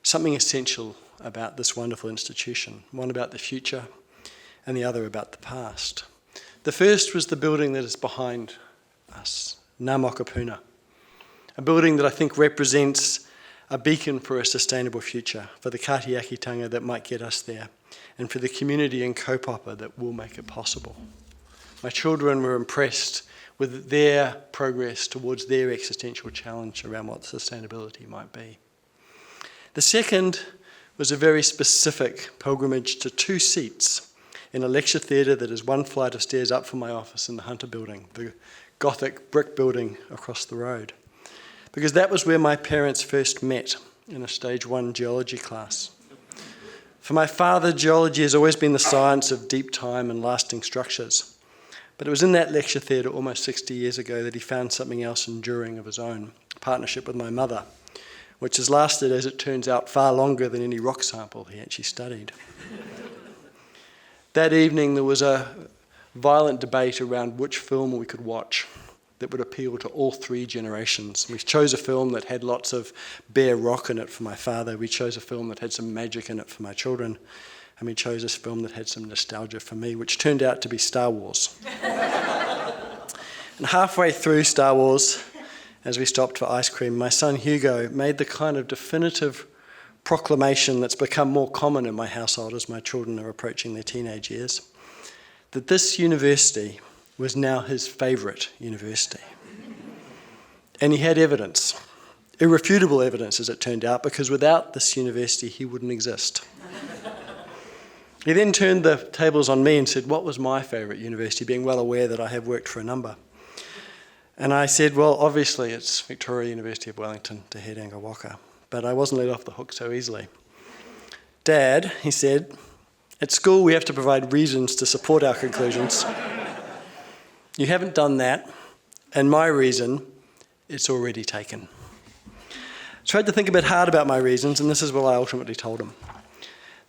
something essential about this wonderful institution, one about the future and the other about the past. The first was the building that is behind us, Mokopuna, a building that I think represents a beacon for a sustainable future, for the kātiakitanga that might get us there, and for the community and kaupapa that will make it possible. My children were impressed with their progress towards their existential challenge around what sustainability might be. The second was a very specific pilgrimage to 2 seats in a lecture theatre that is 1 flight of stairs up from my office in the Hunter building, the Gothic brick building across the road. Because that was where my parents first met in a stage 1 geology class. For my father, geology has always been the science of deep time and lasting structures. But it was in that lecture theatre almost 60 years ago that he found something else enduring of his own, a partnership with my mother, which has lasted, as it turns out, far longer than any rock sample he actually studied. That evening there was a violent debate around which film we could watch that would appeal to all 3 generations. We chose a film that had lots of bare rock in it for my father, we chose a film that had some magic in it for my children, and we chose a film that had some nostalgia for me, which turned out to be Star Wars. And halfway through Star Wars, as we stopped for ice cream, my son Hugo made the kind of definitive proclamation that's become more common in my household as my children are approaching their teenage years, that this university was now his favourite university. And he had evidence, irrefutable evidence as it turned out, because without this university he wouldn't exist. He then turned the tables on me and said, what was my favourite university, being well aware that I have worked for a number. And I said, well, obviously it's Victoria University of Wellington, Te Herenga Waka. But I wasn't let off the hook so easily. Dad, he said, at school we have to provide reasons to support our conclusions. You haven't done that, and my reason, it's already taken. I tried to think a bit hard about my reasons, and this is what I ultimately told him.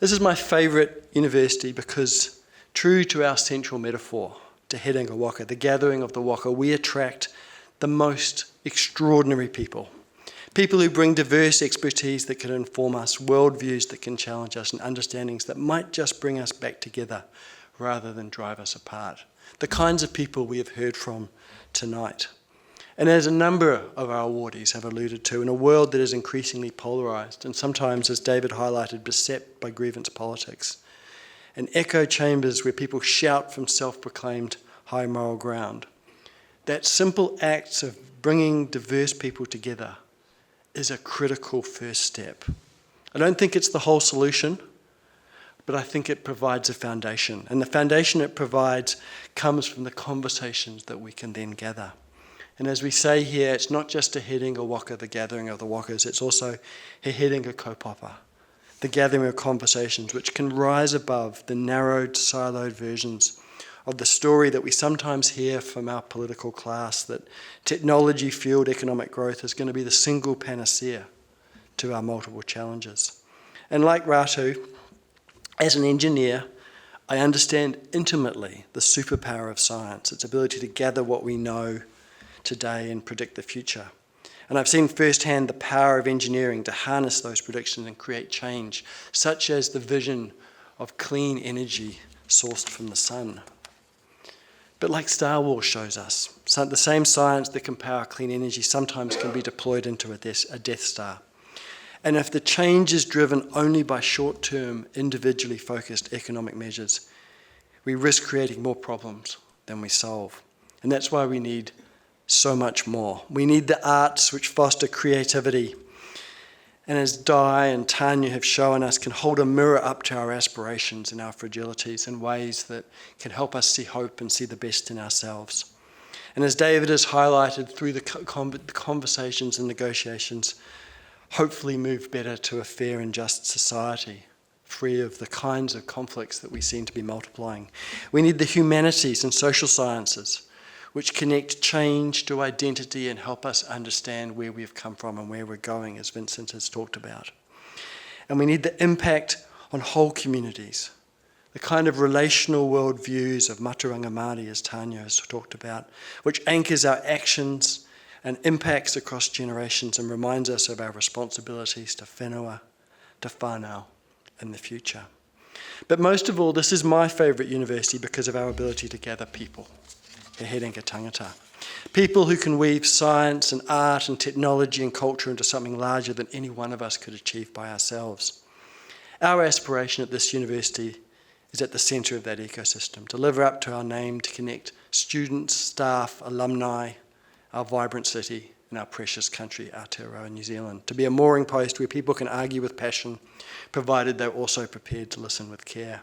This is my favourite university because, true to our central metaphor, Te Herenga Waka, the gathering of the waka, we attract the most extraordinary people. People who bring diverse expertise that can inform us, worldviews that can challenge us, and understandings that might just bring us back together rather than drive us apart. The kinds of people we have heard from tonight. And as a number of our awardees have alluded to, in a world that is increasingly polarised and sometimes, as David highlighted, beset by grievance politics, and echo chambers where people shout from self-proclaimed high moral ground, that simple act of bringing diverse people together is a critical first step. I don't think it's the whole solution, but I think it provides a foundation. And the foundation it provides comes from the conversations that we can then gather. And as we say here, it's not just Te Herenga Waka, the gathering of the wakas, it's also Te Herenga kaupapa, the gathering of conversations which can rise above the narrowed, siloed versions of the story that we sometimes hear from our political class, that technology-fueled economic growth is going to be the single panacea to our multiple challenges. And like Ratu, as an engineer, I understand intimately the superpower of science, its ability to gather what we know today and predict the future. And I've seen firsthand the power of engineering to harness those predictions and create change, such as the vision of clean energy sourced from the sun. But like Star Wars shows us, the same science that can power clean energy sometimes can be deployed into a Death Star. And if the change is driven only by short-term, individually focused economic measures, we risk creating more problems than we solve. And that's why we need so much more. We need the arts which foster creativity, and as Dai and Tanea have shown us, can hold a mirror up to our aspirations and our fragilities in ways that can help us see hope and see the best in ourselves. And as David has highlighted through the conversations and negotiations, hopefully move better to a fair and just society, free of the kinds of conflicts that we seem to be multiplying. We need the humanities and social sciences, which connect change to identity and help us understand where we've come from and where we're going, as Vincent has talked about. And we need the impact on whole communities, the kind of relational worldviews of Maturanga Māori, as Tanea has talked about, which anchors our actions and impacts across generations and reminds us of our responsibilities to whenua, to whānau, and the future. But most of all, this is my favourite university because of our ability to gather people, Te Herenga tangata. People who can weave science and art and technology and culture into something larger than any one of us could achieve by ourselves. Our aspiration at this university is at the centre of that ecosystem, to live up to our name, to connect students, staff, alumni, our vibrant city and our precious country, Aotearoa, New Zealand, to be a mooring post where people can argue with passion, provided they're also prepared to listen with care,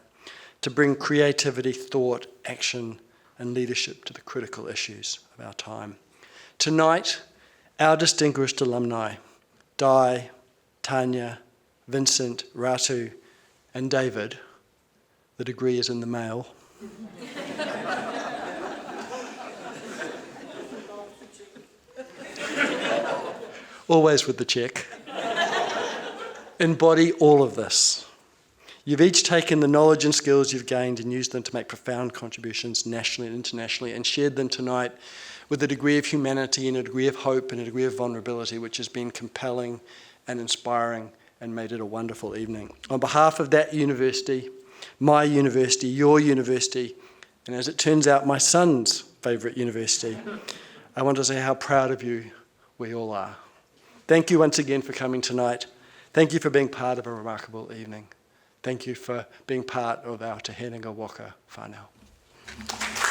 to bring creativity, thought, action, and leadership to the critical issues of our time. Tonight, our distinguished alumni, Dai, Tanea, Vincent, Ratu, and David, the degree is in the mail, always with the check, embody all of this. You've each taken the knowledge and skills you've gained and used them to make profound contributions nationally and internationally, and shared them tonight with a degree of humanity and a degree of hope and a degree of vulnerability which has been compelling and inspiring and made it a wonderful evening. On behalf of that university, my university, your university, and as it turns out, my son's favourite university, I want to say how proud of you we all are. Thank you once again for coming tonight. Thank you for being part of a remarkable evening. Thank you for being part of our Te Herenga Waka whānau.